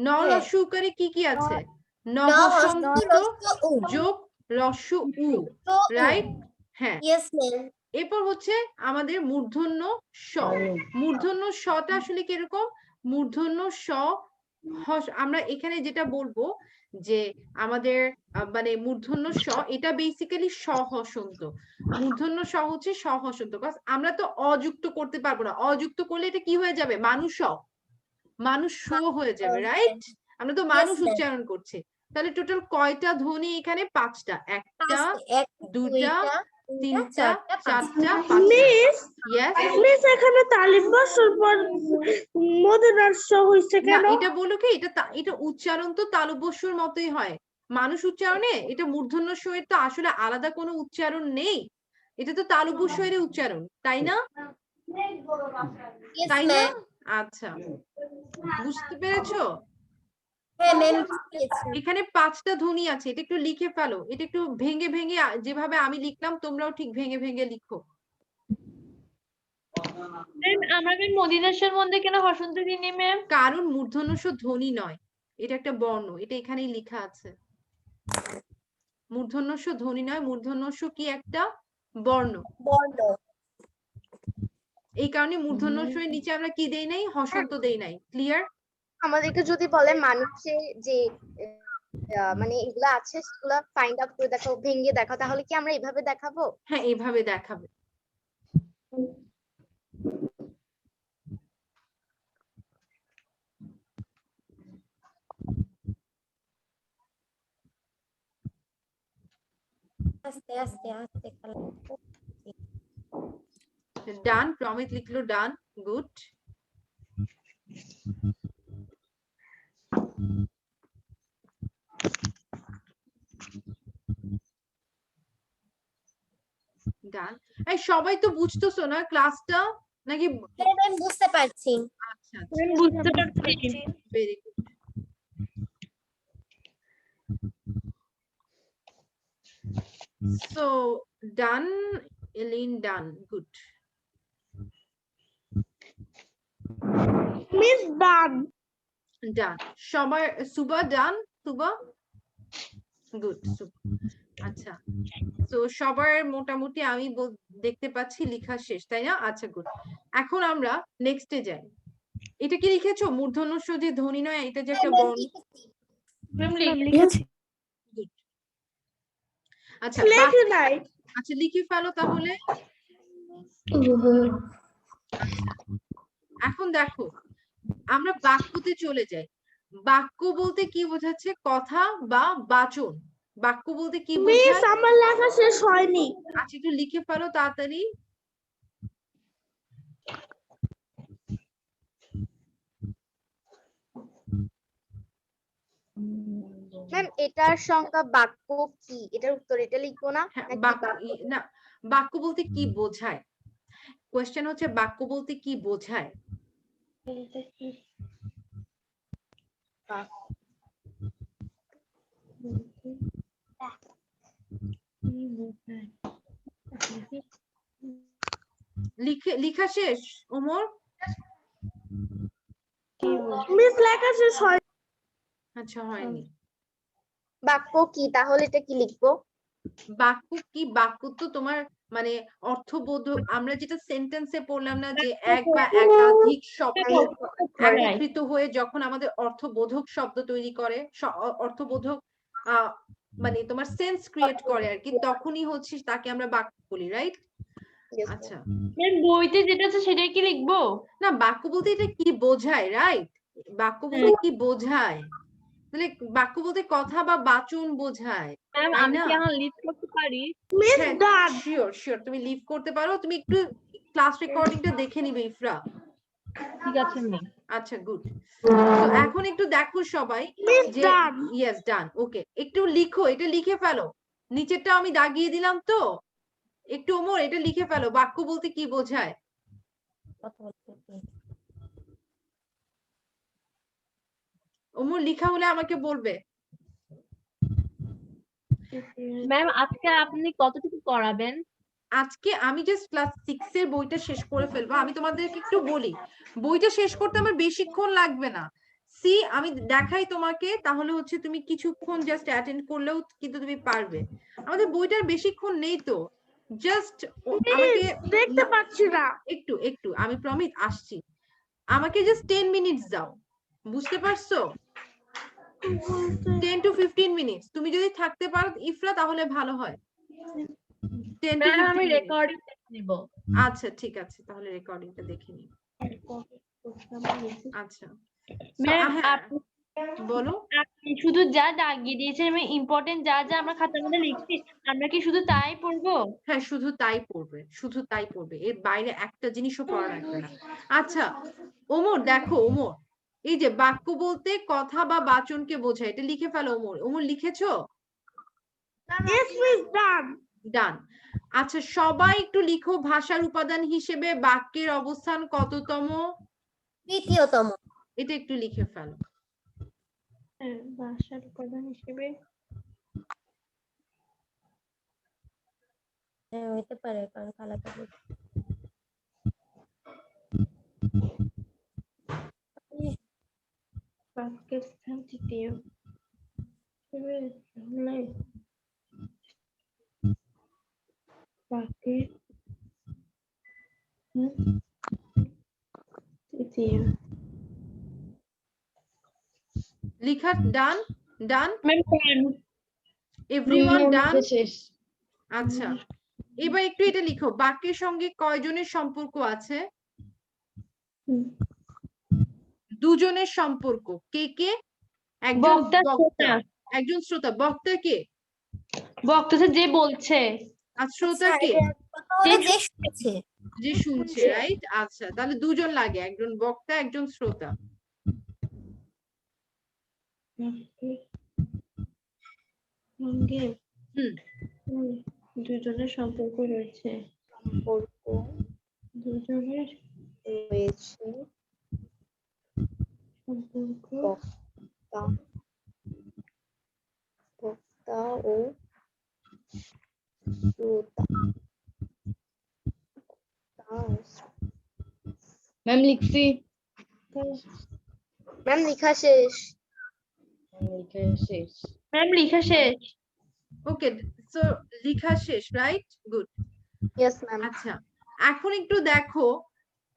ন, হ্যাঁ। রস্যু উকারে কি কি আছে? ন, ন, হসন্ত, হস্ত, উ। যোগ, রস্যু উ, তো, উ। রাইট? হ্যাঁ। Yes, ma'am. এরপর হচ্ছে আমাদের মূর্ধন্য স। মূর্ধন্য শটা আসলে কিরকম? মূর্ধন্য স, আমরা এখানে যেটা বলবো যে আমাদের মানে মূর্ধন্য স, এটা বেসিক্যালি সহসন্ত। মূর্ধন্য স হচ্ছে সহসন্ত, আমরা তো অযুক্ত করতে পারবো না। অযুক্ত করলে এটা কি হয়ে যাবে? মানুষ, মানুষ হয়ে যাবে, রাইট? আমরা তো মানুষ Yes, ma'am. উচ্চারণ করছি। তাহলে টোটাল কয়টা ধ্বনি এখানে? 5টা। একটা, এক, দুটা, তিনটা, চারটা, চারটা, পাঁচটা। পাঁচটা। ইয়েস, মিস এখানে তালিম বছর পর মদিনার শো হইছে না কেন? এটা বলো কি, এটা উচ্চারণ তো তালব্যস্যর মতোই হয়। মানুষ উচ্চারণে এটা মূর্ধন্য ষ এর তো আসলে আলাদা কোনো উচ্চারণ নেই, এটা তো তালব্যস্য এর উচ্চারণ, তাই না? Yes, তাই না? ma'am. আচ্ছা, বুঝতে পেরেছো? হ্যাঁ, ম্যাম, পেয়েছি। এখানে 5টা ধ্বনি আছে, এটা একটু লিখে ফেলো। এটা একটু ভেঙে ভেঙে, যেভাবে আমি লিখলাম তোমরাও ঠিক ভেঙে ভেঙে লিখো। আমাদের মদিনাসের মধ্যে কেন হসন্ত দিনে ম্যাম? কারণ মূর্ধন্য ষ ধ্বনি নয়, এটা একটা বর্ণ, এটা এখানেই লেখা আছে। মূর্ধন্য ষ ধ্বনি নয়, মূর্ধন্য ষ কি একটা বর্ণ। বর্ণ। এই কারণে মূর্ধন্য ষ এর নিচে আমরা কি দেই নাই? হসন্ত দেই নাই। ক্লিয়ার? আমাদেরকে যদি বলে মানুষের যে মানে এগুলা আছে সেগুলা ফাইন্ড আউট করে দেখাও, ভেঙে দেখাও, তাহলে কি আমরা এইভাবে দেখাবো? হ্যাঁ, এইভাবে দেখাবে। আস্তে আস্তে আস্তে ডান, প্রমিত লিখলো ডান, গুড। ডান। এই সবাই তো বুঝতেছো না ক্লাসটা নাকি? হ্যাঁ, ম্যাম, বুঝতে পারছি। আচ্ছা, আমি বুঝতে পারছি। Very good. So done, Eileen, done, good. Miss done. Done. সবার সুবা done, সুবা গুড। আচ্ছা, তো সবার মোটামুটি আমি দেখতে পাচ্ছি লেখা শেষ, তাই না? আচ্ছা, গুড। এখন আমরা নেক্সটে যাই। এটা কি লিখেছো? মূর্ধন্য ষ যে ধ্বনি নয়, এটা যে একটা বর্ণ। ম্যাম লিখেছি। Good. আচ্ছা, লেখি নাই। আচ্ছা, লিখে ফেলো তাহলে। এখন দেখো, আমরা বাক্যতে চলে যাই। বাক্য বলতে কি বোঝাচ্ছে? কথা বা বাচন। বাক্য বলতে কি মিস বোঝায়? আমার লেখা শেষ হয়নি। আচ্ছা, একটু লিখে ফেলো তাড়াতাড়ি। ম্যাম এটার সংজ্ঞা বাক্য কি, এটার উত্তর এটা লিখবো না? হ্যাঁ, নাকি না, বাক্য বলতে কি বোঝায়? কোয়েশ্চেন হচ্ছে বাক্য বলতে কি বোঝায়? লিখা শেষ ওমর? মিস লেখা শেষ হয়। আচ্ছা, হয়নি। বাক্য কি, তাহলে এটা কি লিখবো? বাক্য কি? বাক্য তো তোমার মানে অর্থবোধক, আমরা যেটা সেন্টেন্সে পড়লাম না যে এক বা একাধিক শব্দ একত্রিত হয়ে যখন আমাদের অর্থবোধক শব্দ তৈরি করে, অর্থবোধক মানে তোমার সেন্স ক্রিয়েট করে আর কি, তখনই হচ্ছে তাকে আমরা বাক্য বলি, রাইট? Yes, আচ্ছা, ম্যাম বইতে যেটা আছে সেটাই কি লিখবো? না বাক্য বলতে এটা কি বোঝায়, রাইট? বাক্য বলতে কি বোঝায়? তাহলে বাক্য বলতে কথা বা বাচন বোঝায়, ম্যাম তাই আমি না? কি এখন লিস্ট করতে পারি? শিওর শিওর, তুমি লিভ করতে পারো। তুমি একটু ক্লাস রেকর্ডিংটা দেখে নিবে ইফরা। ঠিক আছে ম্যাম। আচ্ছা, গুড। তো এখন একটু দেখো সবাই যে ইয়েস ডান, ওকে, একটু লিখো, এটা লিখে ফেলো। নিচেরটা আমি দাগিয়ে দিলাম তো, একটু ওমর এটা লিখে ফেলো, বাক্য বলতে কি বোঝায়। ওমর লিখা হলে আমাকে বলবে। ম্যাম আজকে আপনি কতটুকু করাবেন? আজকে আমি জাস্ট ক্লাস 6 এর বইটা শেষ করে ফেলবো। আমি তোমাদেরকে একটু বলি, বইটা শেষ করতে আমার বেশিক্ষণ লাগবে না। সি আমি দেখাই তোমাকে, তাহলে হচ্ছে তুমি কিছুক্ষণ জাস্ট অ্যাটেন্ড করলেও কিন্তু তুমি পারবে। আমাদের বইটার বেশিক্ষণ নেই তো, জাস্ট আমাকে দেখতে পাচ্ছি না। একটু একটু আমি প্রমিত আসছি, আমাকে জাস্ট 10 মিনিটস দাও, বুঝতে পারছো? 10 to 15 মিনিটস তুমি যদি থাকতে পারো ইফরা, তাহলে ভালো হয়। 10 to ম্যাম 15 আমি minutes। রেকর্ডিং দেখে নিব। আচ্ছা ঠিক আছে, তাহলে রেকর্ডিংটা দেখে নিই। আচ্ছা, ম্যাম হ্যাঁ আপনি বলো। আপনি শুধু যা দাগিয়ে দিয়েছেন, আমি ইম্পর্টেন্ট যা যা আমরা খাতার মধ্যে লিখছি, আমরা কি শুধু তাই পড়বো? হ্যাঁ শুধু তাই পড়বে, শুধু তাই পড়বে, এর বাইরে একটা জিনিসও পড়া লাগবে না। আচ্ছা ওমর দেখো, ওমর এই যে বাক্য বলতে কথা বা বাচনকে বোঝায়, এটা লিখে ফেলো ওমর। ওমর লিখেছো? Yes, miss, done. ডান। আচ্ছা সবাই একটু লিখো, ভাষার উপাদান হিসেবে বাক্যের অবস্থান কততম? তৃতীয়তম। এটা একটু লিখে ফেলো। ভাষার উপাদান হিসেবে হ্যাঁ হইতে পারে, কারণ খালাকে বাক্যের স্থান তৃতীয়। বাক্যের তৃতীয়। লিখা ডান? ডান ম্যাম এভরিওয়ান? ডান। শেষ। আচ্ছা এবার একটু এটা লিখো, বাক্যের সঙ্গে কয়জনের সম্পর্ক আছে? দুজনের সম্পর্ক। কে কে? একজন বক্তা, বক্তা, শ্রোতা। একজন শ্রোতা। বক্তা কে? বক্তা যে বলছে। আর শ্রোতা কে? কথা হলো যে শুনছে। যে শুনছে, রাইট? আচ্ছা তাহলে দুজন লাগে, একজন বক্তা একজন শ্রোতা। দুজনের সম্পর্ক রয়েছে। সম্পর্ক দুজনের রয়েছে সম্পর্ক বক্তা বক্তা ও শ্রোতা। ম্যাম লিখছি। ম্যাম লেখা শেষ। শেষ। ম্যাম লেখা শেষ। ওকে সো লেখা শেষ, রাইট? গুড। Yes ma'am. আচ্ছা এখন একটু দেখো,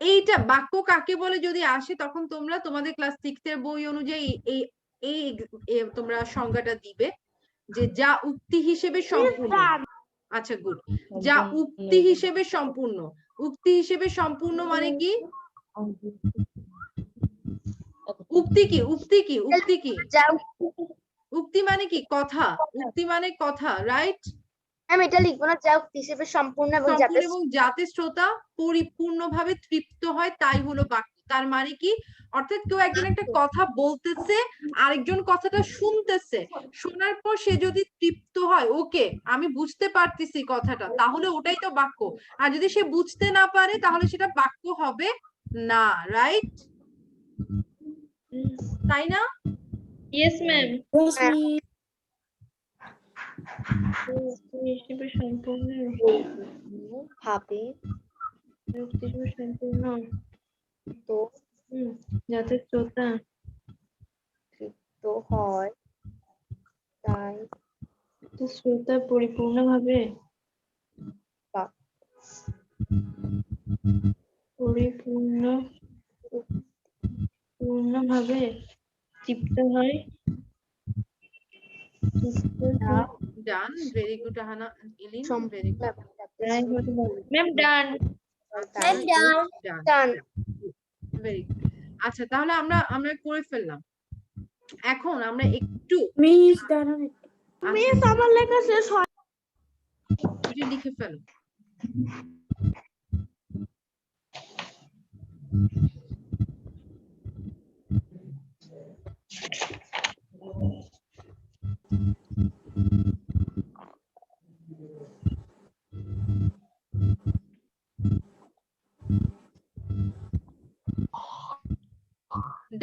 এইটা বাক্য কাকে বলে যদি আসে, তখন তোমরা তোমাদের ক্লাস 6 এর বই অনুযায়ী এই এই তোমরা সংজ্ঞাটা দিবে যে যা উক্তি হিসেবে সম্পূর্ণ। আচ্ছা গুড, যা উক্তি হিসেবে সম্পূর্ণ। উক্তি হিসেবে সম্পূর্ণ মানে কি? উক্তি কি? উক্তি কি? উক্তি কি? যা উক্তি মানে কি? কথা। উক্তি মানে কথা, রাইট? ম্যাম এটা লিখবো না, যা উক্তি হিসেবে সম্পূর্ণ এবং যাতে সম্পূর্ণ এবং যাতে শ্রোতা পরিপূর্ণভাবে তৃপ্ত হয়, তাই হলো বাক্য। তার মানে কি? অর্থাৎ কেউ একজন একটা কথা বলতেছে, আরেকজন কথাটা শুনতেছে, শোনার পর সে যদি তৃপ্ত হয়, ওকে আমি বুঝতে পারতেছি কথাটা, তাহলে ওটাই তো বাক্য। আর যদি সে বুঝতে না পারে, তাহলে সেটা বাক্য হবে না, রাইট? তাই না? Yes ma'am. হিসেবে সম্পূর্ণ ভাবে সম্পূর্ণ তো যাতে শ্রোতা তৃপ্ত হয়, তাই শ্রোতা পরিপূর্ণভাবে বা পূর্ণভাবে তৃপ্ত হয় done, very good Ahana, Eileen, very good. Ma'am done ma'am done. Done very good. আচ্ছা, তাহলে আমরা করে ফেললাম। এখন আমরা একটু মিস দাঁড়ান, আচ্ছা, মিস আমার লেখা শেষ হয়। এটা লিখে ফেলো।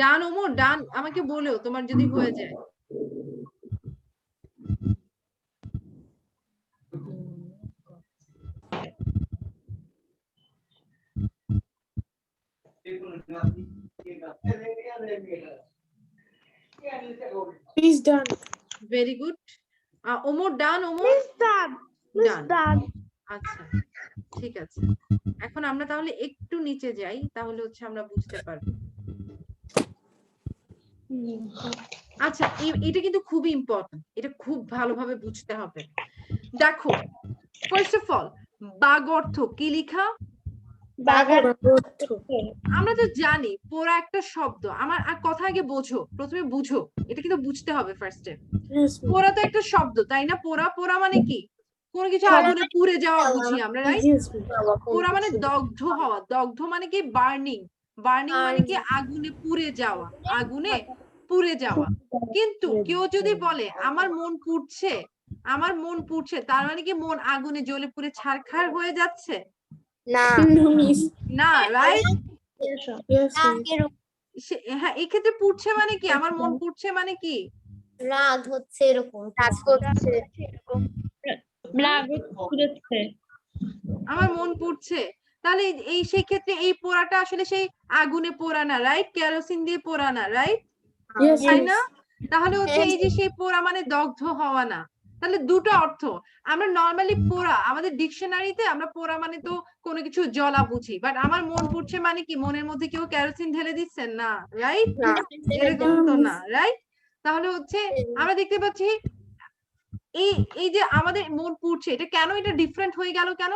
ডান ওমর, ডান, আমাকে বলো তোমার যদি হয়ে যায়। মিস ডান, very good. Omar done, Omar miss ডান, মিস ডান। ডান। আচ্ছা, ঠিক আছে। এখন আমরা তাহলে একটু নিচে যাই, তাহলে হচ্ছে আমরা বুঝতে পারবো। আচ্ছা, এটা কিন্তু খুবই ইম্পর্টেন্ট, এটা খুব ভালোভাবে বুঝতে হবে। দেখো, ফার্স্ট অফ অল, বাগ অর্থ কি লিখা? আমরা তো জানি পোড়া একটা শব্দ। আমার আর কথা আগে বোঝো, প্রথমে বুঝো, এটা কিন্তু বুঝতে হবে ফার্স্টে। পোড়া তো একটা শব্দ, তাই না? পোড়া, পোড়া মানে কি? কোনো কিছু আগুনে পুড়ে যাওয়া বুঝি আমরা, রাইট? পোড়া মানে দগ্ধ হওয়া। দগ্ধ মানে কি? বার্নিং। বার্নিং মানে কি? আগুনে পুড়ে যাওয়া, আগুনে পুড়ে যাওয়া। কিন্তু কেউ যদি বলে আমার মন পুড়ছে, আমার মন পুড়ছে, তার মানে কি মন আগুনে জ্বলে পুড়ে ছারখার হয়ে যাচ্ছে? না না, রাইট? রাগের হ্যাঁ, এক্ষেত্রে পুড়ছে মানে কি? আমার মন পুড়ছে মানে কি? রাগ হচ্ছে এরকম রাগ কিছু। করছে আমার মন পুড়ছে, তাহলে এই সেই ক্ষেত্রে এই পোড়াটা আসলে সেই আগুনে পোড়া না, রাইট? কেরোসিন দিয়ে পোড়া না, রাইট? তাই না? তাহলে হচ্ছে এই যে সেই পোড়া মানে দগ্ধ হওয়া না। তাহলে দুটো অর্থ। আমরা নরমালি পোড়া, আমাদের ডিকশনারিতে আমরা পোড়া মানে তো কোনো কিছু জ্বলা বুঝি, বাট আমার মন পুড়ছে মানে কি? মনের মধ্যে কেউ কেরোসিন ঢেলে দিচ্ছেন না, রাইট? না এরকম তো না, রাইট? তাহলে হচ্ছে আমরা দেখতে পাচ্ছি এই যে আমাদের মন পুড়ছে, এটা কেন এটা ডিফারেন্ট হয়ে গেল? কেন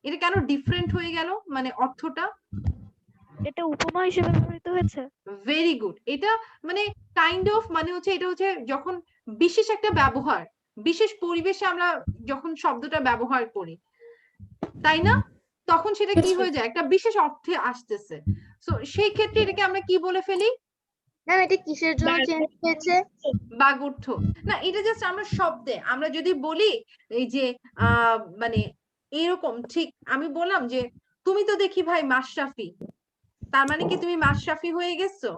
এটা কেন ডিফারেন্ট হয়ে গেল? মানে অর্থটা এটা উপমা হিসেবে ব্যবহৃত হয়েছে। Very good. এটা মানে কাইন্ড অফ, মানে হচ্ছে এটা হচ্ছে যখন বিশেষ একটা ব্যবহার, বিশেষ পরিবেশে আমরা যখন শব্দটা ব্যবহার করি, তাই না? তখন সেটা কি হয়ে যায়? একটা বিশেষ অর্থে আসতেছে। সো সেই ক্ষেত্রে এটাকে আমরা কি বলে ফেলি? না এটা কিসের জন্য চেঞ্জ হয়েছে? বাগর্থ না, এটা জাস্ট আমরা শব্দে আমরা যদি বলি এই যে মানে এরকম, ঠিক আমি বললাম যে তুমি তো দেখি ভাই মাশরাফি, তার মানে কি তুমি মাশরাফি হয়ে গেছো?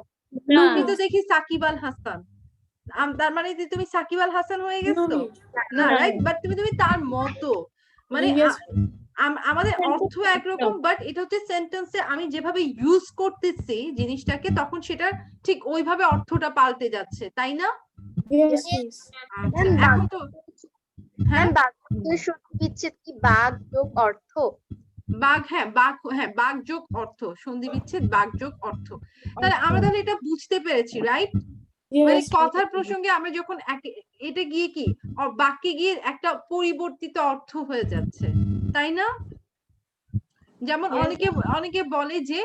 তুমি তো দেখি সাকিব আল হাসান, তার মানে যে তুমি সাকিব আল হাসান হয়ে গেছো না, রাইট? বাট তুমি তার মতো, মানে আমাদের অর্থ একরকম, বাট এটা হচ্ছে সেন্টেন্সে আমি যেভাবে ইউজ করতেছি জিনিসটাকে, তখন সেটা ঠিক ওইভাবে অর্থটা পাল্টে যাচ্ছে, তাই না? আচ্ছা, এখন তো হ্যাঁ, বাঘ বিচ্ছেদ কি বাঘ যোগ অর্থ? বাঘ, হ্যাঁ বাঘ, হ্যাঁ বাঘ যোগ অর্থ, সন্ধি বিচ্ছেদ বাঘ যোগ অর্থ। তাহলে আমরা তাহলে এটা বুঝতে পেরেছি, রাইট? মানে কথার প্রসঙ্গে আমরা যখন এটা গিয়ে কি বাক্যে গিয়ে একটা পরিবর্তিত অর্থ হয়ে যাচ্ছে, তাই না? যেমন অনেকে বলে যে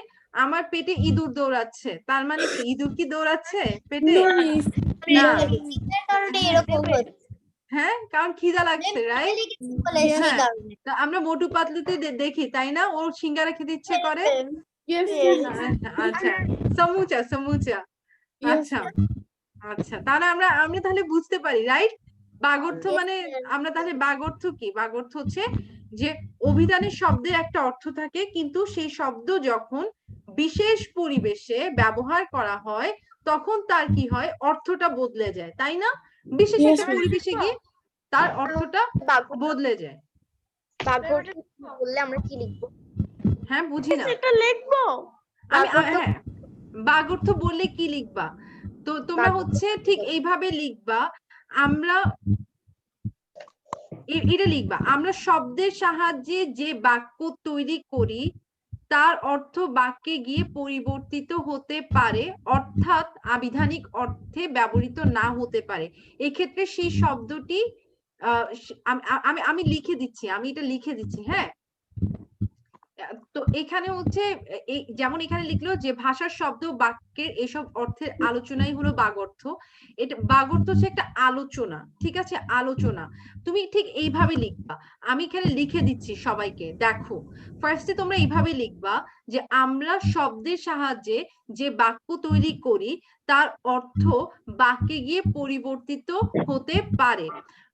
আমার পেটে ইঁদুর দৌড়াচ্ছে, তার মানে কি ইঁদুর কি দৌড়াচ্ছে পেটে? না, শীতের কারণে এরকম হচ্ছে। হ্যাঁ, কারণ খিদা লাগছে, রাইট? বলে সেই হ্যাঁ, কারণে। তা আমরা মোটু পাতলুতে দেখি, তাই না? ওর সিঙ্গারা খেতে ইচ্ছে করে। আচ্ছা, সমুচা, সমুচা। আচ্ছা, আচ্ছা, তাহলে আমরা তাহলে বুঝতে পারি, রাইট? বাগর্থ মানে আমরা তাহলে বাগর্থ কি? বাগর্থ হচ্ছে যে অভিধানের শব্দের একটা অর্থ থাকে, কিন্তু সেই শব্দ যখন বিশেষ পরিবেশে ব্যবহার করা হয় তখন তার কি হয়? অর্থটা বদলে যায়, তাই না? বিশেষ একটা পরিবেশে গিয়ে তার অর্থটা বদলে যায়। বাগর্থ বললে আমরা কি লিখবো? হ্যাঁ, বুঝি না এটা লিখবো। হ্যাঁ, বাগর্থ বললে কি লিখবা? তো তোমরা হচ্ছে ঠিক এইভাবে লিখবা আমরা এটা লিখবা, আমরা শব্দের সাহায্যে যে বাক্য তৈরি করি তার অর্থ বাক্যে গিয়ে পরিবর্তিত হতে পারে, অর্থাৎ আবিধানিক অর্থে ব্যবহৃত না হতে পারে। এক্ষেত্রে সেই শব্দটি আমি আমি লিখে দিচ্ছি, আমি এটা লিখে দিচ্ছি, হ্যাঁ। তো এখানে হচ্ছে যেমন এখানে লিখলো যে ভাষার শব্দ বাক্যের এসব অর্থের আলোচনাই হলো বাগর্থ। এটা বাগর্থ হচ্ছে একটা আলোচনা, ঠিক আছে, আলোচনা। তুমি ঠিক এইভাবে লিখবা, আমি এখানে লিখে দিচ্ছি সবাইকে, দেখো। ফার্স্টে তোমরা এইভাবে লিখবা যে আমরা শব্দের সাহায্যে যে বাক্য তৈরি করি তার অর্থ বাক্যে গিয়ে পরিবর্তিত হতে পারে।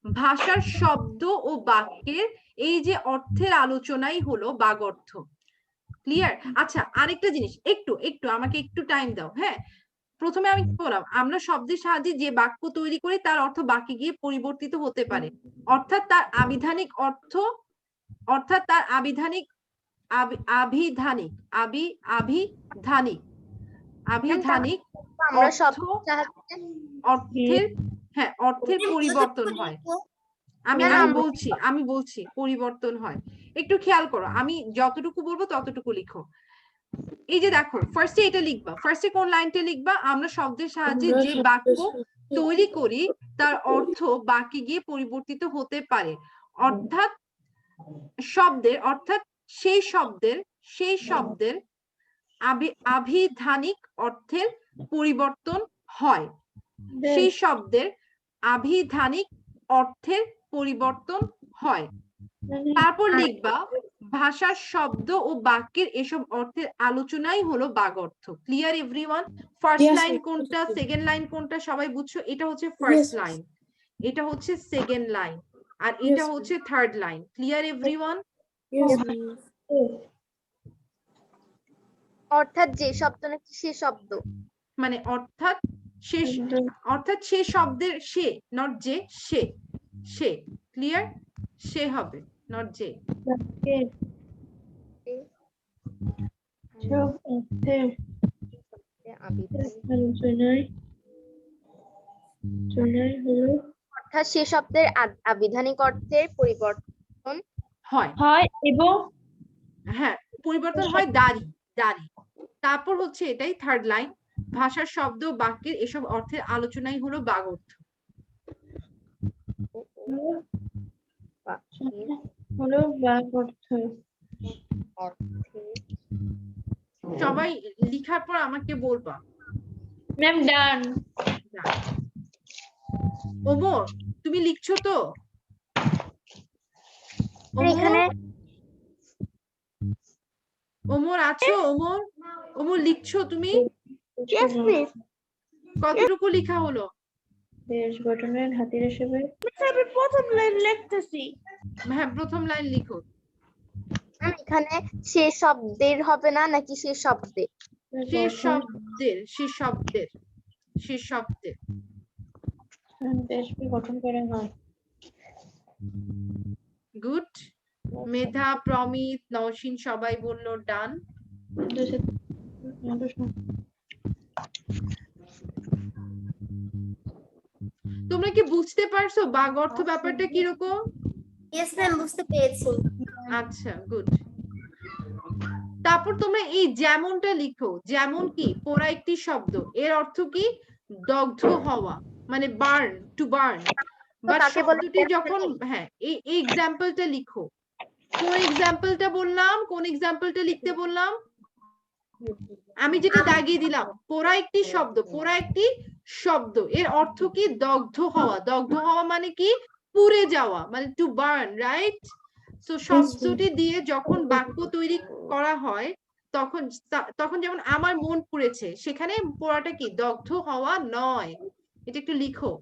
ভাষার শব্দ ও বাক্যের এই যে অর্থের আলোচনাই হলো বাগর্থ। ক্লিয়ার? আচ্ছা, আরেকটা জিনিস, একটু একটু আমাকে একটু টাইম দাও, হ্যাঁ। প্রথমে আমি কি বললাম, আমরা শব্দের সাহায্যে যে বাক্য তৈরি করি তার অর্থ বাক্যে গিয়ে পরিবর্তিত হতে পারে, অর্থাৎ তার আবিধানিক অর্থ, অর্থাৎ তার আবিধানিক আভিধানিক আভিধানিক আভিধানিক আমরা অর্থ অর্থের, হ্যাঁ, অর্থের পরিবর্তন হয়। আমি বলছি পরিবর্তন হয়, একটু খেয়াল করো, আমি যতটুকু বলবো ততটুকু লিখো। এই যে দেখো, ফার্স্টে এটা লিখবা, ফার্স্টে কোন লাইনটা লিখবা, আমরা শব্দের সাহায্যে যে বাক্য তৈরি করি তার অর্থ বাক্যে গিয়ে পরিবর্তিত হতে পারে, অর্থাৎ শব্দের, অর্থাৎ সেই শব্দের আভিধানিক অর্থের পরিবর্তন হয়, সেই শব্দের আভিধানিক অর্থের পরিবর্তন হয়। তারপর লিখবা ভাষার শব্দ ও বাক্যের এসব অর্থের আলোচনাই হলো বাগর্থ। Clear everyone? ফার্স্ট লাইন কোনটা, সেকেন্ড লাইন কোনটা সবাই বুঝছো? এটা হচ্ছে ফার্স্ট লাইন, এটা হচ্ছে সেকেন্ড লাইন, আর এটা হচ্ছে থার্ড লাইন। Clear everyone? অর্থাৎ যে শব্দ নাকি সে শব্দ, মানে অর্থাৎ সে শব্দের সে, নট যে, সে। ক্লিয়ার? সে হবে, নট যে। অর্থাৎ সে শব্দের আবিধানিক অর্থের পরিবর্তন হয় এবং হ্যাঁ, পরিবর্তন হয় দাঁড়ি। তারপর হচ্ছে এটাই থার্ড লাইন, ভাষার শব্দ বাক্যের এসব অর্থের আলোচনাই হলো বাগর্থ। সবাই লিখার পর আমাকে বলবা। ম্যাম ডান। ওমর, তুমি লিখছো তো? এখানে ওমর আছো? ওমর লিখছো তুমি? কতটুকু লেখা হলো? দেশ গঠনের হাতিয়ার হিসেবে আমি প্রথম লাইন লিখতেছি। হ্যাঁ, প্রথম লাইন লিখো। এখানে সে শব্দের হবে না নাকি সে শব্দে? সে শব্দের দেশ গঠন করা হয়। গুড। মেধা, প্রমিত, নওশিন সবাই বললো ডান। তোমরা কি বুঝতে পারছো বাগর্থ ব্যাপারটা কিরকম? ইয়েস ম্যাম, বুঝতে পেরেছি। আচ্ছা, গুড। তারপর তোমরা এই যেমনটা লিখো, যেমন কি পোড়া একটি শব্দ, এর অর্থ কি? দগ্ধ হওয়া, মানে বার্ন, টু বার্ন। বাট শব্দটি যখন, হ্যাঁ, এই এক্সাম্পলটা লিখো। কোন এক্সাম্পলটা বললাম, কোন এক্সাম্পলটা লিখতে বললাম? আমি যেটা দাগিয়ে দিলাম, পোড়া একটি শব্দ, এর অর্থ কি? দগ্ধ হওয়া। দগ্ধ হওয়া মানে কি? পুড়ে যাওয়া, মানে টু বার্ন, রাইট? সো শব্দটি দিয়ে যখন বাক্য তৈরি করা হয় তখন যেমন আমার মন পুড়েছে, সেখানে পোড়াটা কি? দগ্ধ হওয়া নয়। এটা একটু লিখো।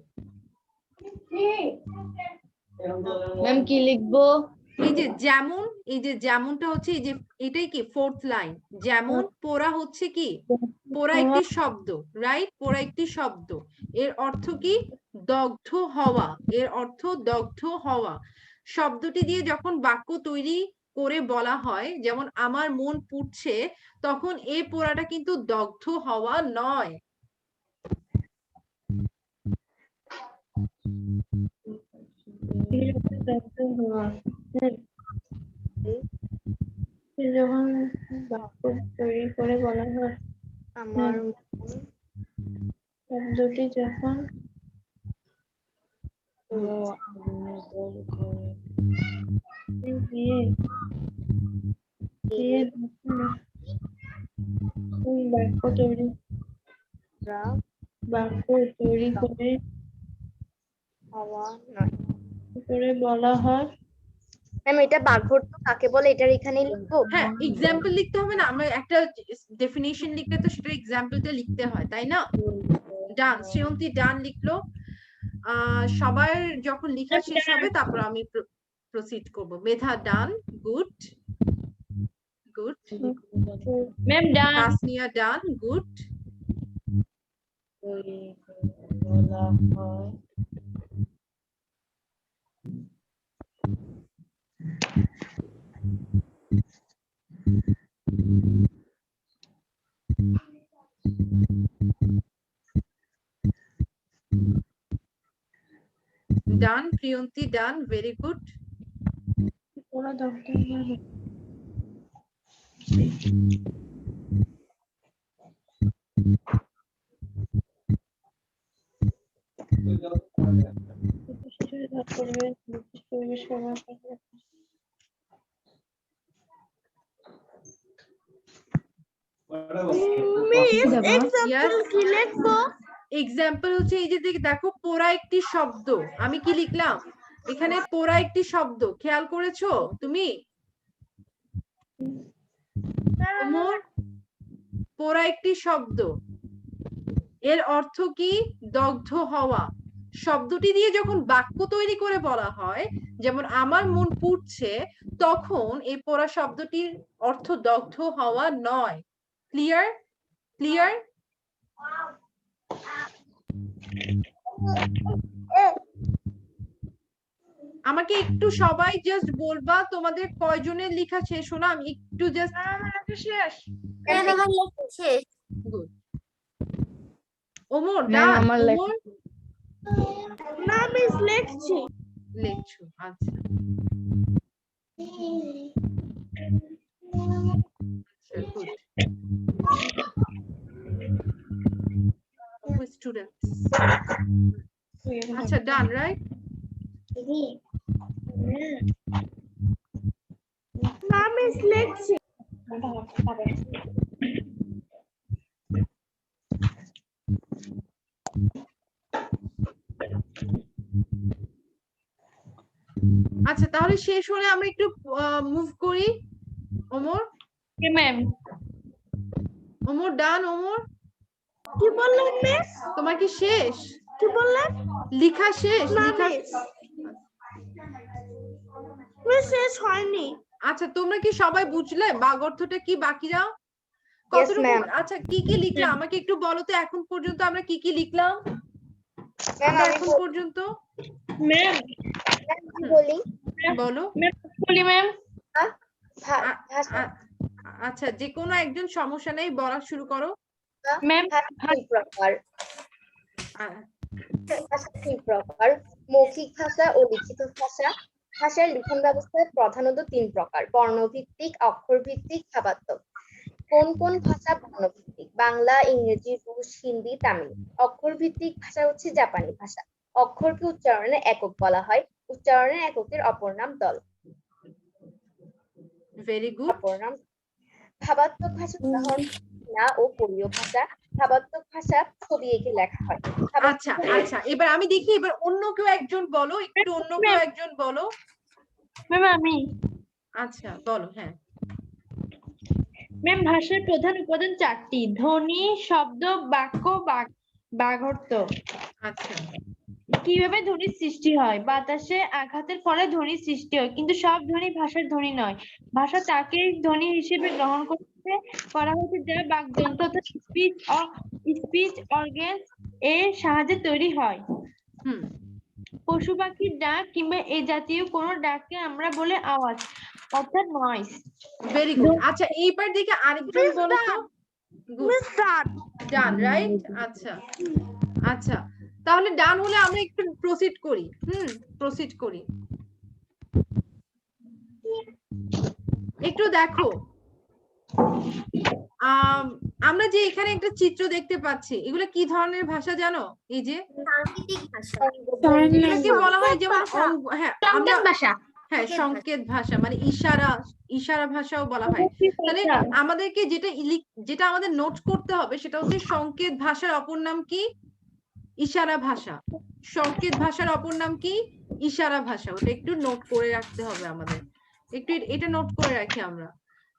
ম্যাম কি লিখবো? এই যে যেমনটা হচ্ছে, এই যে এটাই কি ফোর্থ লাইন। যেমন পোড়া হচ্ছে কি? পোড়া একটি শব্দ, রাইট? পোড়া একটি শব্দ, এর অর্থ কি? দগ্ধ হওয়া। এর অর্থ দগ্ধ হওয়া। শব্দটি দিয়ে যখন বাক্য তৈরি করে বলা হয়, যেমন আমার মন পুড়ছে, তখন এই পোড়াটা কিন্তু দগ্ধ হওয়া নয়। যখন বাক্য তৈরি করে বলা হয় আমার শব্দটি যখন দিয়ে দিয়ে বাক্য তৈরি করে হওয়া নয়। বলা হয় ম্যাম এটা বাগহর্ত কাকে বলে এটার এখানে লিখবো? হ্যাঁ, এক্সাম্পল লিখতে হবে না, আমরা একটা ডেফিনিশন লিখলে তো সেটা এক্সাম্পলটা লিখতে হয়, তাই না? ডান, শ্রেয়ন্তী ডান লিখলো। সবার যখন লেখা শেষ হবে তারপর আমি প্রসিড করব। মেধা ডান, গুড গুড। ম্যাম ডান। তাসনিয়া ডান, গুড। বলা হয় ডান, প্রিয়ন্তী ডান, ভেরি গুড। ওরা দরকার নেই। এক্সাম্পল হচ্ছে এই যে দেখো, পোড়া একটি শব্দ। আমি কি লিখলাম এখানে? পোড়া একটি শব্দ, খেয়াল করেছো তুমি? পোড়া একটি শব্দ, এর অর্থ কি? দগ্ধ হওয়া। শব্দটি দিয়ে যখন বাক্য তৈরি করে বলা হয়, যেমন আমার মন পুড়ছে, তখন এই পোড়া শব্দটির অর্থ দগ্ধ হওয়া নয়। ক্লিয়ার? ক্লিয়ার? আমাকে একটু সবাই জাস্ট বলবা তোমাদের কয়জনের লেখা শেষ হলো, আমি একটু জাস্ট। শেষ। আমার লেখা শেষ। গুড। ওমর ম্যাম ডান। আমার লেখা ওমর না মিস লিখছি। লেখছো, আচ্ছা গুড। স্টুডেন্টস, আচ্ছা ডান, রাইট? না মিস লিখছি। আচ্ছা, তাহলে শেষ হলে আমরা একটু মুভ করি। Omar, okay ma'am. Omar done. Omar, কি বললেন মিস? তোমার কি শেষ? কি বললেন? লেখা শেষ? না লেখা মিস, মিস শেষ হয়নি। আচ্ছা, তোমরা কি সবাই বুঝলে বাগর্থটা কি? বাকিরা Yes, কতটুকু? ma'am. আচ্ছা, কি কি লিখলাম আমাকে একটু বলো তো, এখন পর্যন্ত আমরা কি কি লিখলাম? ম্যাম আমরা আমি এখন পর্যন্ত ম্যাম বলি বলো। বলি ম্যাম। ভাষা আচ্ছা, যে কোনো একজন, সমস্যা নেই, বলা শুরু করো। ম্যাম দুই প্রকার। আহ, ভাষা তিন প্রকার: মৌখিক ভাষা ও লিখিত ভাষা। ভাষার লিখন ব্যবস্থা প্রধানত তিন প্রকার: বর্ণভিত্তিক, অক্ষরভিত্তিক, ভাবাত্মক। কোন কোন ভাষা বর্ণভিত্তিক? বাংলা, ইংরেজি, রুশ, হিন্দি, তামিল। অক্ষরভিত্তিক ভাষা হচ্ছে জাপানি ভাষা। অক্ষরকে উচ্চারণের একক বলা হয়। উচ্চারণের এককের অপর নাম দল। Very good. অপর নাম ভাবাত্মক ভাষা উদাহরণ চীনা ও কোরীয় ভাষা। ভাবাত্মক ভাষা ছবি এঁকে লেখা হয়। আচ্ছা আচ্ছা, এবার আমি দেখি, এবার অন্য কেউ একজন বলো, একটু অন্য কেউ একজন বলো। ম্যাম আমি। আচ্ছা বলো। হ্যাঁ ম্যাম ভাষার প্রধান উপাদান চারটি: ধ্বনি, শব্দ, বাক্য, বাগর্থ। আচ্ছা, কিভাবে ধ্বনির সৃষ্টি হয়? বাতাসে আঘাতের ফলে ধ্বনির সৃষ্টি হয়, কিন্তু সব ধ্বনি ভাষার ধ্বনি নয়। ভাষা তাকে ধ্বনি হিসেবে গ্রহণ করা হয়েছে যা বাকযন্ত্র অর্থাৎ স্পিচ অর্গানস এর সাহায্যে তৈরি হয়। হুম, পশু পাখির ডাক কিংবা এ জাতীয় কোনো ডাককে আমরা বলে আওয়াজ, অর্থাৎ নয়েজ। Very good. আচ্ছা, এইবার দেখি আরেকজন বলো তো। মিস ডান। ডান, রাইট? আচ্ছা আচ্ছা, তাহলে ডান হলে আমরা একটু প্রসিড করি। প্রসিড করি। একটু দেখো, আমরা যে এখানে একটা চিত্র দেখতে পাচ্ছি, এগুলো কি ধরনের ভাষা জানো? এই যে সাংকেতিক ভাষা। এগুলোকে বলা হয় যেমন হ্যাঁ আমরা ভাষা হ্যাঁ সংকেত ভাষা, মানে ইশারা ভাষাও বলা হয়। তাহলে আমাদেরকে যেটা আমাদের নোট করতে হবে সেটা হচ্ছে সংকেত ভাষার অপর নাম কি? ইশারা ভাষা। সংকেত ভাষার অপর নাম কি? ইশারা ভাষা। ওটা একটু নোট করে রাখতে হবে আমাদের, একটু এটা নোট করে রাখি আমরা।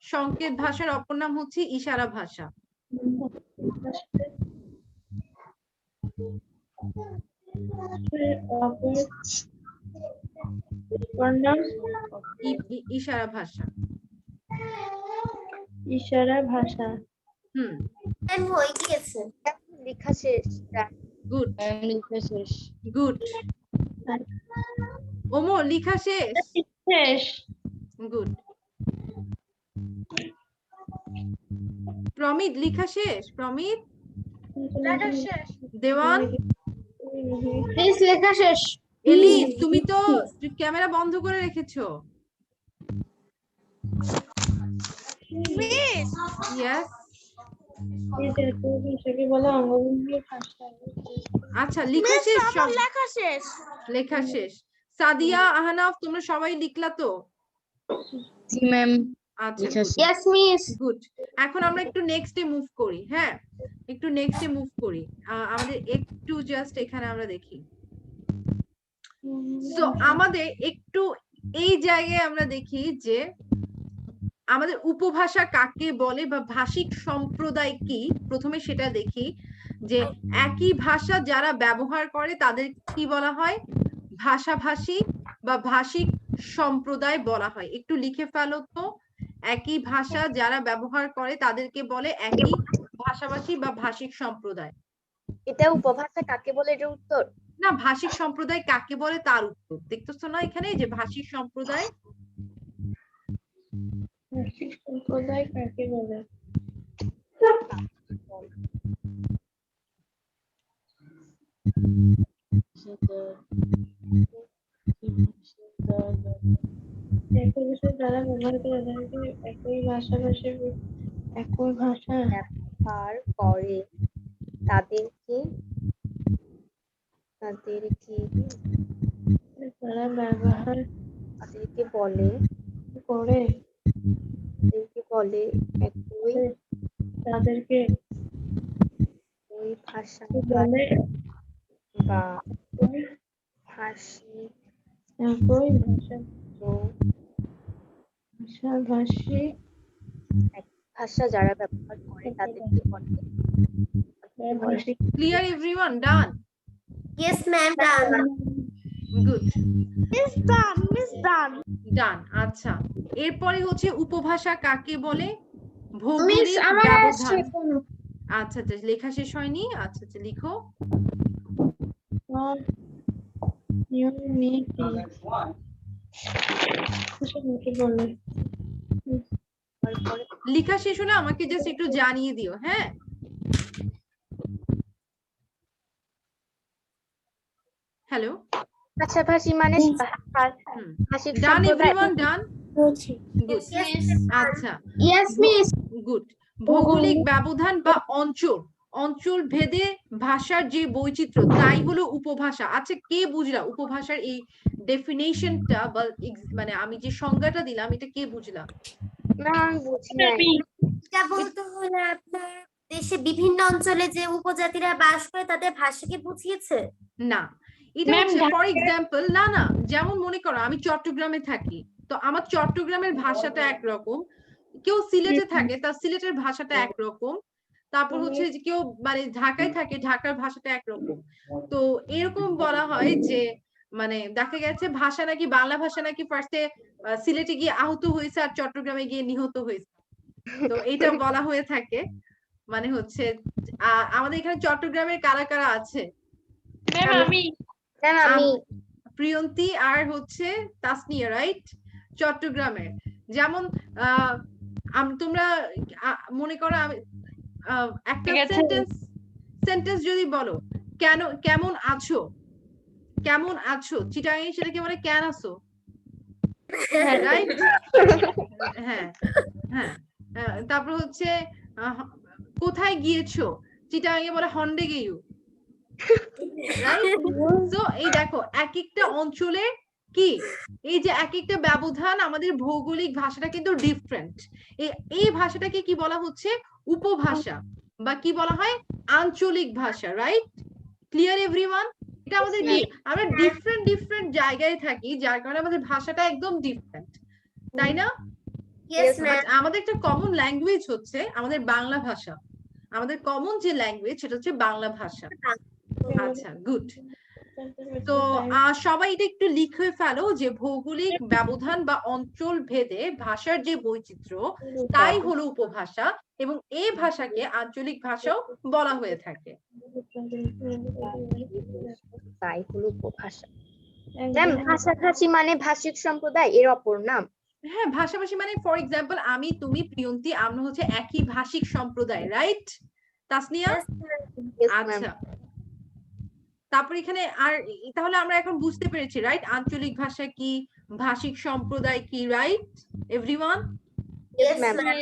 সংকেত ভাষার অপর নাম হচ্ছে ইশারা ভাষা। ইশারা ভাষা। ইশারা ভাষা। ম্যাম হয়ে গিয়েছে। লেখা শেষ। Good good. ওমো লেখা শেষ? শেষ। গুড। প্রমিত লেখা শেষ? প্রমিত, দেওয়ান, প্লিজ লেখা শেষ। এলি তুমি তো ক্যামেরা বন্ধ করে রেখেছো। ইয়েস। আচ্ছা লেখা শেষ? সব লেখা শেষ। সাদিয়া, আহনাফ তোমরা সবাই লিখলা তো? জি ম্যাম। আচ্ছা ইয়েস মিস। গুড। এখন আমরা একটু নেক্সটে মুভ করি। হ্যাঁ একটু নেক্সটে মুভ করি। আমাদের একটু জাস্ট এখানে আমরা দেখি। সো আমাদের একটু এই জায়গায় আমরা দেখি যে আমাদের উপভাষা কাকে বলে বা ভাষিক সম্প্রদায় কি, প্রথমে সেটা দেখি। যে একই ভাষা যারা ব্যবহার করে তাদের কি বলা হয়? ভাষাভাষী বা ভাষিক সম্প্রদায় বলা হয়। একটু লিখে ফেলো তো, একই ভাষা যারা ব্যবহার করে তাদেরকে বলে একই ভাষাভাষী বা ভাষিক সম্প্রদায়। এটা উপভাষা কাকে বলে এর উত্তর? না, ভাষিক সম্প্রদায় কাকে বলে তার উত্তর। দেখতেছো না এখানে যে ভাষিক সম্প্রদায়? ভাষিক সম্প্রদায় কাকে বলে? একই বিষয় যারা ব্যবহার করে তাদেরকে একই ভাষাভাষী একই ভাষা ব্যবহার করে তাদেরকে যারা ব্যবহার বলে করে একই তাদেরকে ওই ভাষা বলে বা ভাষিক একই ভাষাভাষী ভাষা যারা ব্যবহার করে তাদেরকে বলে। ভাষিক। Clear everyone? Done? Yes ma'am done. Good done. Done. আচ্ছা এরপরে হচ্ছে উপভাষা কাকে বলে? মিস ভৌগোলিক আমার ব্যবধান। আচ্ছা আচ্ছা লেখা শেষ হয়নি? আচ্ছা আচ্ছা লিখো। লেখা শেষ হলে আমাকে জাস্ট একটু জানিয়ে দিও। হ্যাঁ হ্যালো, ভাষাভাষী মানে ভাষিক ডান সম্প্রদায়। এভরিওয়ান? ডান? গুড। আচ্ছা ইয়েস মিস। গুড। ভৌগোলিক ব্যবধান বা অঞ্চল ভেদে ভাষার যে বৈচিত্র্য তাই হলো উপভাষা। আচ্ছা কে বুঝলা উপভাষার এই ডেফিনেশনটা বা মানে আমি যে সংজ্ঞাটা দিলাম এটা কে বুঝলা? না আমি বুঝি নাই। এটা বলতে হলে আপনার দেশে বিভিন্ন অঞ্চলে যে উপজাতিরা বাস করে তাদের ভাষাকে বুঝিয়েছে। না, এটা হচ্ছে ফর এক্সাম্পল, না যেমন মনে করো আমি চট্টগ্রামে থাকি, তো আমার চট্টগ্রামের ভাষাটা একরকম, কেউ সিলেটে থাকে তার সিলেটের ভাষাটা একরকম, তারপর হচ্ছে যে কেউ মানে ঢাকায় থাকে ঢাকার ভাষাটা একরকম। তো এরকম বলা হয় যে মানে দেখা গেছে ভাষা নাকি বাংলা ভাষা নাকি ফার্স্টে সিলেটে গিয়ে আহত হয়েছে আর চট্টগ্রামে গিয়ে নিহত হয়েছে। তো এটা বলা হয়ে থাকে। মানে হচ্ছে আমাদের এখানে চট্টগ্রামের কারা কারা আছে? আমি প্রিয়ন্তী আর হচ্ছে তাসনিয়া, রাইট? চট্টগ্রামের যেমন তোমরা মনে করো আমি একটা সেন্টেন্স যদি বলো, কেমন আছো চিটাগাং সেটাকে বলে কেন আছো? রাইট? হ্যাঁ হ্যাঁ তারপর হচ্ছে কোথায় গিয়েছো, চিটাগাঙে বলে হন্ডে গেয়ু, রাইট? সো এই দেখো এক একটা অঞ্চলে কি এই যে এক একটা ব্যবধান, আমাদের ভৌগোলিক ভাষাটা কিন্তু ডিফারেন্ট। এই ভাষাটাকে কি বলা হচ্ছে? উপভাষা বা কি বলা হয়? আঞ্চলিক ভাষা, রাইট? Clear everyone? এটা আমাদের কি, আমরা ডিফারেন্ট জায়গায় থাকি, যার কারণে আমাদের ভাষাটা একদম ডিফারেন্ট, তাই না? Yes, But ma'am. আমাদের একটা কমন ল্যাঙ্গুয়েজ হচ্ছে আমাদের বাংলা ভাষা। আমাদের কমন যে ল্যাঙ্গুয়েজ সেটা হচ্ছে বাংলা ভাষা। আচ্ছা, গুড। তো সবাই এটা একটু লিখে ফেলো যে ভৌগোলিক ব্যবধান বা অঞ্চল ভেদে ভাষার যে বৈচিত্র্য তাই হলো উপভাষা, এবং এই ভাষাকে আঞ্চলিক ভাষাও বলা হয়ে থাকে। তাই হলো উপভাষা। ম্যাম, ভাষাভাষী মানে ভাষিক সম্প্রদায়, এর অপর নাম। হ্যাঁ, ভাষাভাষী মানে ফর এক্সাম্পল আমি, তুমি, প্রিয়ন্তী, আমরা হচ্ছে একই ভাষিক সম্প্রদায়, right Tasnia? Yes, ma'am. Yes, ma'am. আচ্ছা, তারপর এখানে আর তাহলে আমরা এখন বুঝতে পেরেছি, রাইট? আঞ্চলিক ভাষা কি, ভাষিক সম্প্রদায় কি, right everyone? Yes, ma'am. ma'am.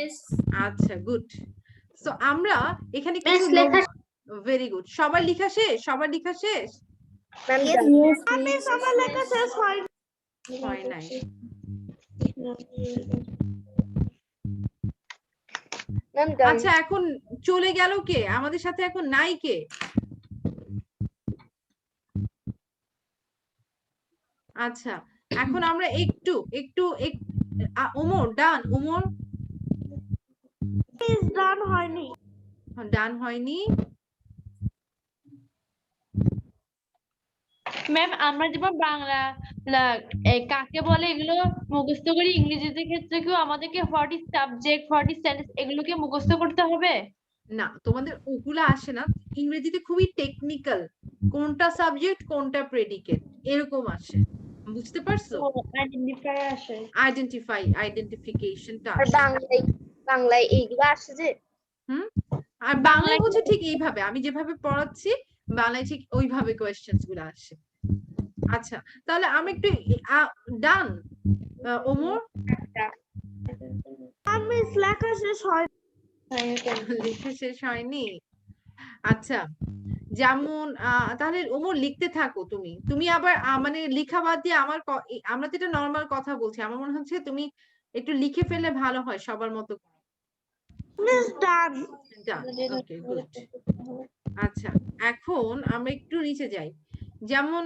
আচ্ছা, গুড। সো আমরা এখানে Miss, কিছু লেখা ভেরি গুড। সবার লেখা শেষ? সবার লেখা শেষ? ম্যাম, Yes, মিস আমার লেখা শেষ হয় হয় নাই। ম্যাম, আচ্ছা, এখন চলে গেল কে? আমাদের সাথে এখন নাই কে? আচ্ছা, এখন আমরা একটু ওমর ডান, ওমর ডান হয়নি। ডান হয়নি। ম্যাম আমরা যেমন বাংলা কাকে বলে এগুলো মুখস্থ করি, ইংরেজিতে ক্ষেত্রে কেউ আমাদেরকে what is subject, what is sentence এগুলোকে মুখস্থ করতে হবে? না, তোমাদের ওগুলা আসে না। ইংরেজিতে খুবই টেকনিক্যাল, কোনটা সাবজেক্ট কোনটা প্রেডিকেট এরকম আসে, বুঝতে পারছো? আইডেন্টিফাই আসে। আইডেন্টিফিকেশনটা আর আসে। বাংলায় এইগুলো আসে যে। আর বাংলায় হচ্ছে ঠিক এইভাবে, আমি যেভাবে পড়াচ্ছি বাংলায় ঠিক ওইভাবে কোয়েশ্চেন্স গুলো আসে। আচ্ছা, তাহলে আমি একটু ডান ওমর? আমি লেখা শেষ হয় লেখা শেষ হয়নি? আচ্ছা, যেমন তাহলে ওমর লিখতে থাকো তুমি আবার মানে লেখা বাদ দিয়ে আমরা তো এটা নর্মাল কথা বলছি, আমার মনে হচ্ছে তুমি একটু লিখে ফেললে ভালো হয় সবার মতো। মিস ডান। ওকে, গুড। আচ্ছা, এখন আমরা একটু নিচে যাই। যেমন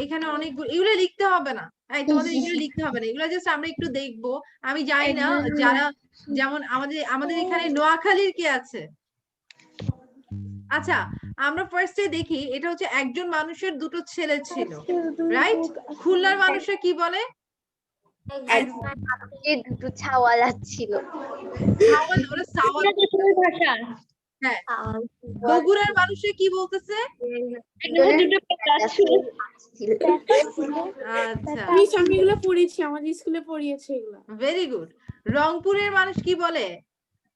এখানে অনেকগুলো, এগুলো লিখতে হবে না, তোমাদের এগুলো লিখতে হবে না, এগুলো জাস্ট আমরা একটু দেখবো। আমি জানি না যারা, যেমন আমাদের এখানে নোয়াখালীর কে আছে? আচ্ছা, আমরা ফার্স্টে দেখি, এটা হচ্ছে একজন মানুষের দুটো ছেলে ছিল, রাইট? খুলনার মানুষরা কি বলে? দুটো ছাওয়ালা ছিল। ওরা সাওয়াল। ভাষা। হ্যাঁ, বগুড়ার মানুষরা কি বলতেছে? আচ্ছা, মিস আমি এগুলো পড়েছি, আমাদের স্কুলে পড়িয়েছে এগুলো। Very good. রংপুরের মানুষ কি বলে?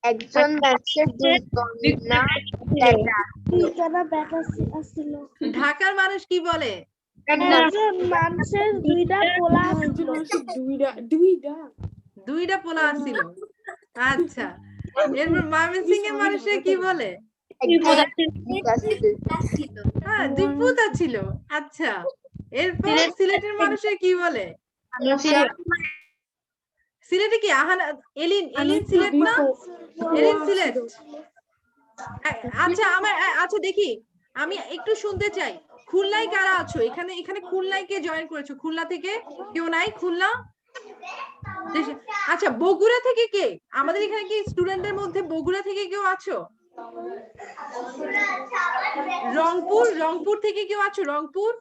একজন মানুষের দুইটা ব্যাটা ছিল। ঢাকার মানুষ কি বলে? একজন মানুষের দুইটা পোলা ছিল। দুইটা পোলা ছিল। আচ্ছা, এরপর ময়মনসিংহ এর মানুষরা কি বলে? হ্যাঁ, দুই পুতা ছিল। আচ্ছা, এরপর সিলেটের মানুষের কি বলে? সিলেটে কি এলিন সিলেট না? এলিন সিলেট। আচ্ছা, আচ্ছা দেখি, আমি একটু শুনতে চাই, খুলনায় কারা আছো? এখানে খুলনায় কে জয়েন করেছো? খুলনা থেকে কেউ নাই? খুলনা? আচ্ছা, বগুড়া থেকে কে? আমাদের এখানে কি স্টুডেন্টদের মধ্যে বগুড়া থেকে কেউ আছো? রংপুর থেকে কেউ আছো? রংপুর?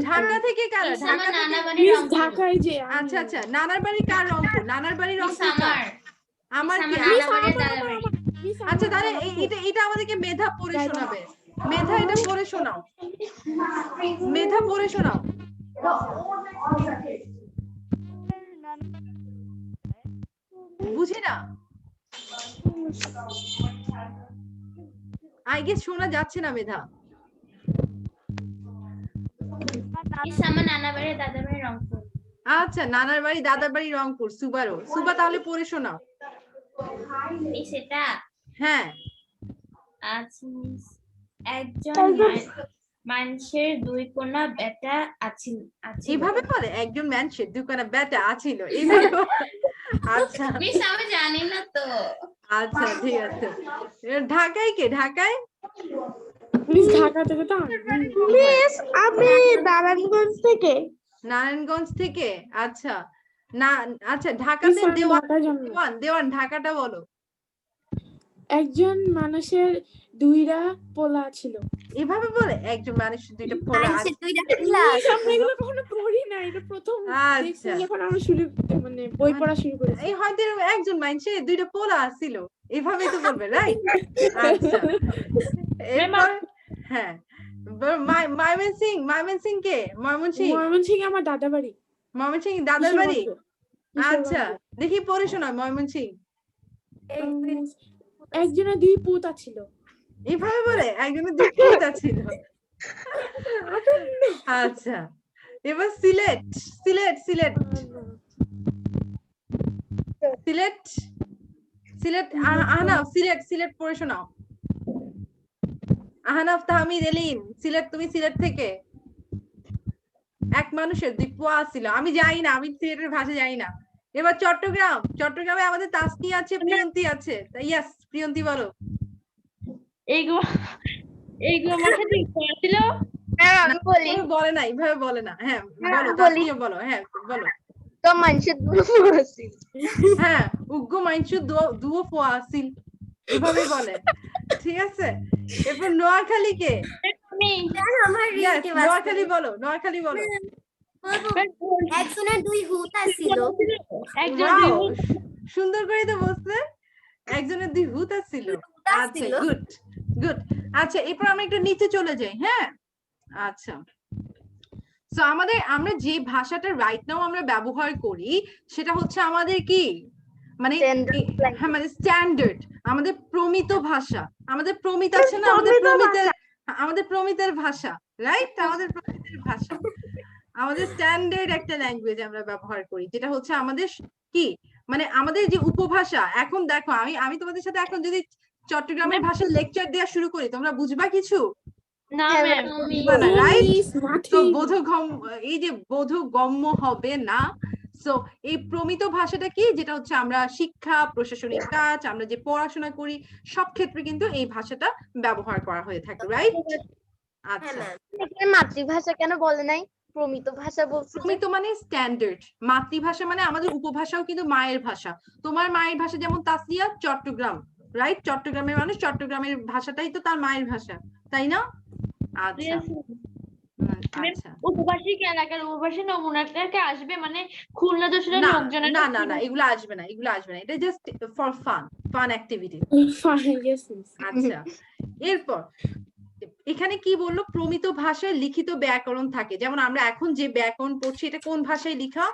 ঢাকা থেকে কারা? ঢাকায় যে আচ্ছা, নানার বাড়ি কার? নানার বাড়ি রংপুর কার? আমার কি? আচ্ছা, তাহলে এটা আমাদেরকে মেধা পড়ে শোনাবে। মেধা, এটা পড়ে শোনাও। মেধা পড়ে শোনাও। বুঝি না, আই গেস শোনা যাচ্ছে না মেধা। মিস আমার নানা বাড়ি দাদা বাড়ি রংপুর। আচ্ছা, নানার বাড়ি দাদার বাড়ি রংপুর। সুবারও, সুবা তাহলে পড়ে শোনাও। মিস এটা হ্যাঁ, আচ্ছা মিস, একজন মানুষের দুই কোনা বেটা আছিল। এইভাবে বলে একজন মানুষের দুখানা বেটা আছিল, এইভাবে বলে? আচ্ছা মিস আমি জানি না তো। আচ্ছা, ঠিক আছে। ঢাকায় কে? ঢাকায় মিস ঢাকা থেকে তো মিস আমি নারায়ণগঞ্জ থেকে। নারায়ণগঞ্জ থেকে? আচ্ছা, না আচ্ছা, ঢাকাতে দেওয়ান, দেওয়ান দেওয়ান ঢাকাটা বলো। একজন মানুষের দুইটা পোলা ছিল। এভাবে বলে একজন মানুষের দুইটা পোলা মানুষের আছে? দুইটা পোলা আছে। আমরা এগুলো কখনো পড়ি না, এটা প্রথম দেখছি আচ্ছা, যখন আমরা শুরু মানে বই পড়া শুরু করেছি। এই হয়তো এরকম একজন মানুষের দুইটা পোলা ছিল, এভাবেই তো বলবে, রাইট? আচ্ছা, এরপর হ্যাঁ, ময়মনসিং কে? ময়মনসিংহে আমার দাদা বাড়ি। ময়মনসিং দাদার বাড়ি? আচ্ছা, দেখি পড়ে শোনাও ময়মনসিং। একজনের দুই পুতা ছিল। এইভাবে বলে একজনের দুই পুতা ছিল? আচ্ছা, এবার সিলেট, সিলেট সিলেট সিলেট সিলেট আহনাফ, সিলেট সিলেট পড়ে শোনাও। আহনাফ তাহমিদ এলিম, সিলেট, তুমি সিলেট থেকে। এক মানুষের দুই পোয়া ছিল। আমি জানি না, আমি সিলেটের ভাষা জানি না। এবার চট্টগ্রাম, চট্টগ্রামে আমাদের তাসনি আছে, প্রিয়ন্তি আছে। ইয়েস, প্রিয়ন্তি বলো। এইগুলো মাসে দুই কোনা ছিল। আমি বলি, এভাবে বলে না, এইভাবে বলে না। হ্যাঁ বলো, বলি। তাসনিও বলো। হ্যাঁ বলো। তো মানুষের দুই পোলা ছিল। হ্যাঁ, উগ্র মাইনসু দুও পোয়া আছিল, এভাবে বলে। ঠিক আছে, এরপর নোয়াখালী কে? আমি আমার Yes, রিলেটিভ আছে। নোয়াখালী বলো, নোয়াখালী বলো। বলবো, একজনের দুই হুতা ছিল। একজন Wow, দুই সুন্দর করে তো বলছে, একজনের দুই হুতা ছিল। হুতা আচ্ছা, ছিল। Good good. আচ্ছা, এরপর আমরা একটু নিচে চলে যাই। হ্যাঁ, আচ্ছা, সো আমরা যে ভাষাটা রাইট নাও আমরা ব্যবহার করি সেটা হচ্ছে আমাদের কি, মানে Standard language. হ্যাঁ, মানে স্ট্যান্ডার্ড, আমাদের প্রমিত ভাষা। আমাদের প্রমিত আছে না, আমাদের প্রমিতের ভাষা, রাইট? আমাদের প্রমিতের ভাষা, আমাদের স্ট্যান্ডার্ড একটা ল্যাঙ্গুয়েজ আমরা ব্যবহার করি, যেটা হচ্ছে আমাদের কি, মানে আমাদের যে উপভাষা। এখন দেখো, আমি তোমাদের সাথে এখন যদি চট্টগ্রামের ভাষার লেকচার দেওয়া শুরু করি, তোমরা বুঝবা কিছু? না হ্যাঁ, ম্যাম, বুঝবা না, রাইট? তো মাঠে এই যে বোধগম্য হবে না। সো এই প্রমিত ভাষাটা কি, যেটা হচ্ছে আমরা শিক্ষা, প্রশাসনিক কাজ, আমরা যে পড়াশোনা করি, সব ক্ষেত্রে কিন্তু এই ভাষাটা ব্যবহার করা হয়ে থাকে, রাইট? হ্যাঁ আচ্ছা, ম্যাম। এখানে মাতৃভাষা কেন বলে নাই, প্রমিত ভাষা বলছে যে? প্রমিত মানে স্ট্যান্ডার্ড, মাতৃভাষা মানে আমাদের উপভাষাও কিন্তু মায়ের ভাষা। তোমার মায়ের ভাষা যেমন তাসলিয়া, চট্টগ্রাম, রাইট? চট্টগ্রামের মানুষ, চট্টগ্রামের ভাষাটাই তো তার মায়ের ভাষা, তাই না? আচ্ছা, আচ্ছা, উপভাষিক এলাকার উপভাষী নমুনাটাকে আসবে, মানে খুলনা যশোরের না লোকজনের না না না, এগুলো আসবে না, এগুলো আসবে না, এটা জাস্ট ফর ফান অ্যাক্টিভিটি। আচ্ছা, এরপর এখানে কি বললো, প্রমিত ভাষায় লিখিত ব্যাকরণ থাকে। যেমন আমরা এখন যে ব্যাকরণ পড়ছি, এটা কোন ভাষায় লিখা?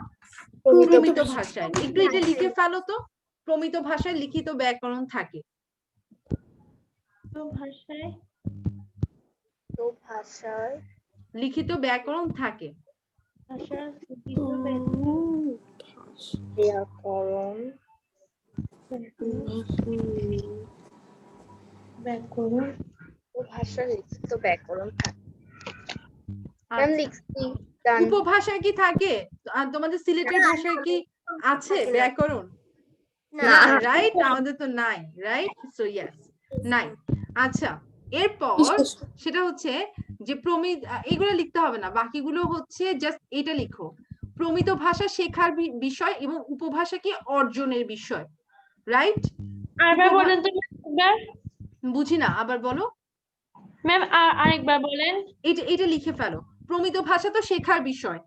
প্রমিত ভাষায়। একটু এটা লিখে ফেলো তো, প্রমিত ভাষায় লিখিত ব্যাকরণ থাকে। ভাষায় তো ভাষার লিখিত ব্যাকরণ থাকে। ভাষার ব্যাকরণ তো ভাষার লিখিত ব্যাকরণ থাকে। ম্যাম আচ্ছা, লিখছি, done. উপভাষায় কি থাকে? আর তোমাদের সিলেটের ভাষায় কি আছে ব্যাকরণ? না। না, রাইট? আমাদের তো নাই, রাইট? সো ইয়েস, নাই। আচ্ছা, এরপর সেটা হচ্ছে যে এগুলো লিখতে হবে না, বাকিগুলো হচ্ছে জাস্ট এটা লিখো, প্রমিত ভাষা শেখার বিষয় এবং উপভাষা কি অর্জনের বিষয়, রাইট? আরেকবার বলেন তো একবার। বুঝি না, আবার বলো। ম্যাম আরেকবার বলেন। এটা লিখে ফেলো, প্রমিত ভাষা তো শেখার বিষয়।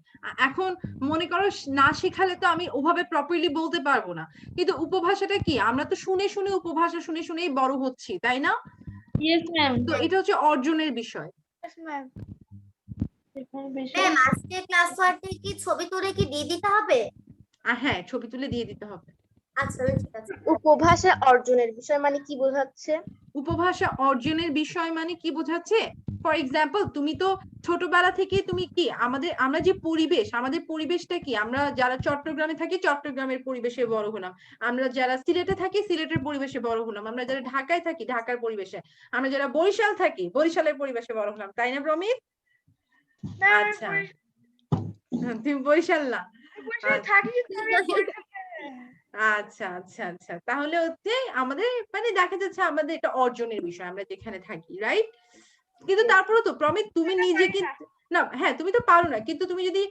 এখন মনে করো না শেখালে তো আমি ওভাবে প্রপারলি বলতে পারবো না, কিন্তু উপভাষাটা কি, আমরা তো শুনে শুনে উপভাষা শুনে শুনেই বড় হচ্ছি, তাই না? Yes ma'am. তো এটা হচ্ছে অর্জনের বিষয়। ম্যাম আজকে ক্লাস ওয়ার্কে কি ছবি তুলে কি দিয়ে দিতে হবে? হ্যাঁ, ছবি তুলে দিয়ে দিতে হবে। আচ্ছা ঠিক আছে। উপভাষা অর্জনের বিষয় মানে কি বোঝাচ্ছে? উপভাষা অর্জনের বিষয় মানে কি বোঝাচ্ছে? ফর এক্সাম্পল তুমি তো ছোটবেলা থেকে তুমি কি আমরা যে পরিবেশ, আমাদের পরিবেশটা কি, আমরা যারা চট্টগ্রামে থাকি চট্টগ্রামের পরিবেশে বড় হলাম, আমরা যারা সিলেটে থাকি সিলেটের পরিবেশে বড় হলাম, আমরা যারা ঢাকায় থাকি ঢাকার পরিবেশে, আমরা যারা বরিশাল থাকি বরিশালের পরিবেশে বড় হলাম, তাই না প্রমিত? আচ্ছা তুমি বরিশাল না? আচ্ছা আচ্ছা আচ্ছা, তাহলে হচ্ছে আমাদের মানে দেখা যাচ্ছে আমাদের এটা অর্জনের বিষয় আমরা যেখানে থাকি, রাইট? কিন্তু তারপরে তো প্রমিত তুমি নিজে কিন্তু না, হ্যাঁ তুমি তো পারো না, কিন্তু তুমি যদি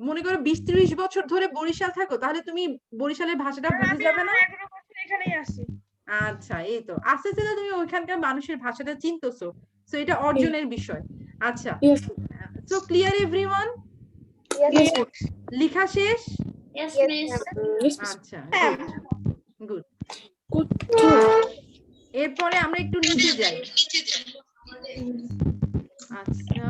মনে করো 20-30 বছর ধরে বরিশাল থাকো তাহলে তুমি বরিশালের ভাষাটা বুঝে যাবে না? এখানেই আসি। আচ্ছা, এই তো আস্তে আস্তে তো তুমি ওইখানকার মানুষের ভাষাটা চিনতেছো, সো এটা অর্জনের বিষয়। আচ্ছা, সো ক্লিয়ার এভরিওয়ান? লেখা শেষ? Yes, আচ্ছা, গুড। এরপরে আমরা একটু নিচে যাই। আচ্ছা,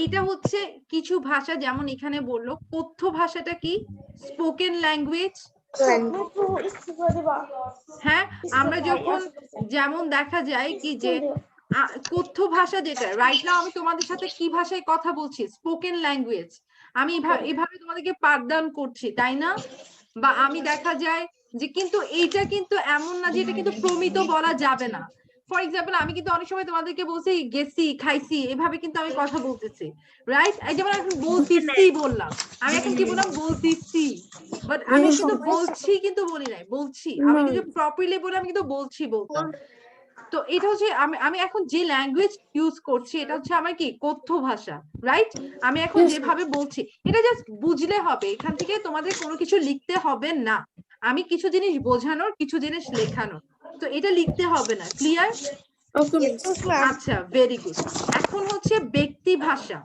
এটা হচ্ছে কিছু ভাষা, যেমন এখানে বললো কথ্য ভাষাটা কি? Spoken language. হ্যাঁ, আমরা যখন যেমন দেখা যায় কি যে কথ্য ভাষা যেটা, রাইট নাও আমি তোমাদের সাথে কি ভাষায় কথা বলছি? Spoken language. আমি এভাবে তোমাদেরকে পাঠদান করছি, তাই না? বা আমি দেখা যায় যে, কিন্তু এইটা কিন্তু এমন না যে এটা কিন্তু প্রমিত বলা যাবে না। ফর এক্সাম্পল আমি কিন্তু অনেক সময় তোমাদেরকে বলছি গেছি, খাইছি, এভাবে কিন্তু আমি কথা বলতেছি, রাইট? এই যেমন এখন বলতেছি বললাম, আমি এখন কি বললাম? বলতেছি, বাট আমি কিন্তু বলছি কিন্তু বলি নাই, বলছি। আমি কিন্তু প্রপারলি বলে আমি কিন্তু বলছি বলতাম। তো এটা হচ্ছে আমি এখন যে ল্যাঙ্গুয়েজ ইউজ করছি এটা হচ্ছে আমার কি কথ্য ভাষা, রাইট? আমি এখন যেভাবে বলছি এটা জাস্ট বুঝলে হবে, এখান থেকে তোমাদের কোনো কিছু লিখতে হবে না। আমি কিছু জিনিস বোঝানোর, কিছু জিনিস লেখানোর, তো এটা লিখতে হবে না। ক্লিয়ার? আচ্ছা, ভেরি গুড। এখন হচ্ছে ব্যক্তি ভাষা।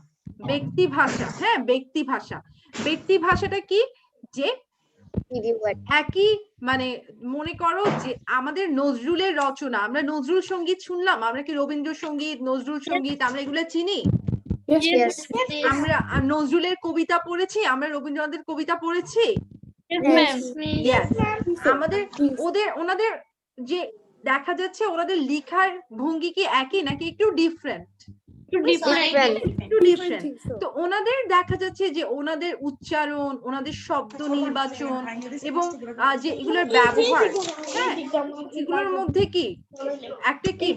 ব্যক্তি ভাষা, হ্যাঁ ব্যক্তি ভাষা। ব্যক্তি ভাষাটা কি? যে একই মানে মনে করো যে আমাদের নজরুলের রচনা, আমরা নজরুল সঙ্গীত শুনলাম, আমরা কি রবীন্দ্রসঙ্গীত, নজরুল সঙ্গীত আমরা এগুলো চিনি? আমরা নজরুলের কবিতা পড়েছি, আমরা রবীন্দ্রনাথের কবিতা পড়েছি। Yes. আমাদের ওনাদের যে দেখা যাচ্ছে ওনাদের লেখার ভঙ্গি কি একই নাকি একটু ডিফারেন্ট? একটু ডিফারেন্ট। তো ওনাদের দেখা যাচ্ছে যে ওনাদের উচ্চারণ, ওনাদের শব্দ নির্বাচন এবং যে এগুলোর ব্যবহার, হ্যাঁ এগুলোর মধ্যে কি একটা কি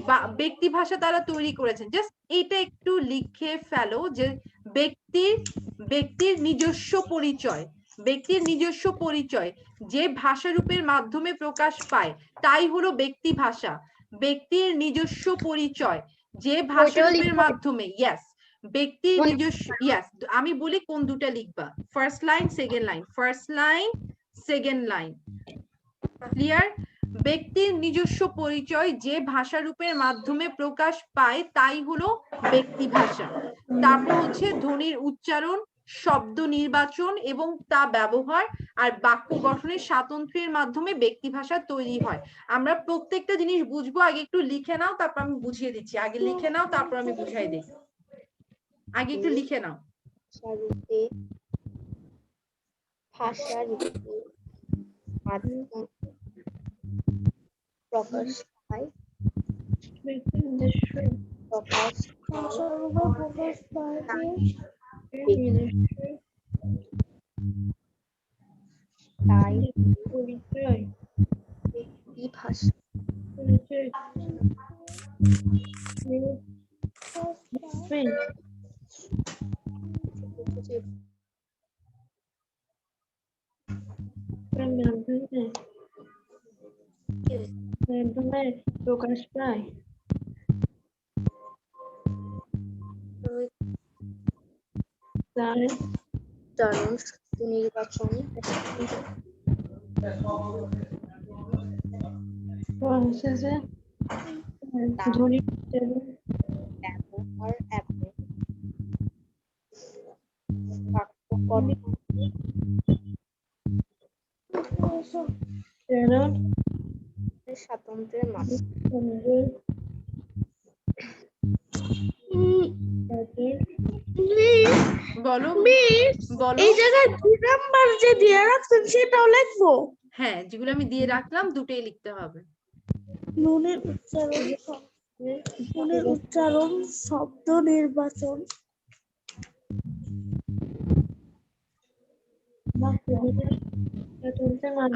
ব্যক্তি ভাষা তারা তৈরি করেছেন। জাস্ট এটা একটু লিখে ফেলো যে ব্যক্তির নিজস্ব পরিচয়, ব্যক্তির নিজস্ব পরিচয় যে ভাষা রূপের মাধ্যমে প্রকাশ পায় তাই হলো ব্যক্তি ভাষা। ব্যক্তির নিজস্ব পরিচয় যে ভাষা রূপের মাধ্যমে, ইয়েস, ব্যক্তির নিজস্ব, ইয়েস। আমি বলি কোন দুটা লিখবা, first line second line, first line second line. Clear? ব্যক্তির নিজস্ব পরিচয় যে ভাষা রূপের মাধ্যমে প্রকাশ পায় তাই হলো ব্যক্তি ভাষা। তারপর হচ্ছে ধ্বনির উচ্চারণ, শব্দ নির্বাচন এবং তা ব্যবহার আর বাক্য গঠনের স্বাতন্ত্র্যের মাধ্যমে ব্যক্তি ভাষা তৈরি হয়। আমরা প্রত্যেকটা জিনিস বুঝবো, আগে একটু লিখে নাও তারপর আমি বুঝিয়ে দিচ্ছি। আগে লিখে নাও তারপর আমি বুঝাই দিই। আগে একটু লিখে নাও। ভাষা রূপে প্রকাশ পায়, তাই ব্যক্তি ভাষা। প্রকাশ পায় তার উচ্চারণ, শব্দ নির্বাচন, ধ্বনি ব্যবহার এবং বাক্য গঠনের স্বাতন্ত্র্যের মাধ্যমে। বলো বলো। এই জায়গায় 2 নাম্বার যে দিয়ে রাখছেন সেটাও লিখবো? হ্যাঁ, যেগুলো আমি দিয়ে রাখলাম দুটোই লিখতে হবে। নুনের উচ্চারণ, গুণের উচ্চারণ, শব্দ নির্বাচন,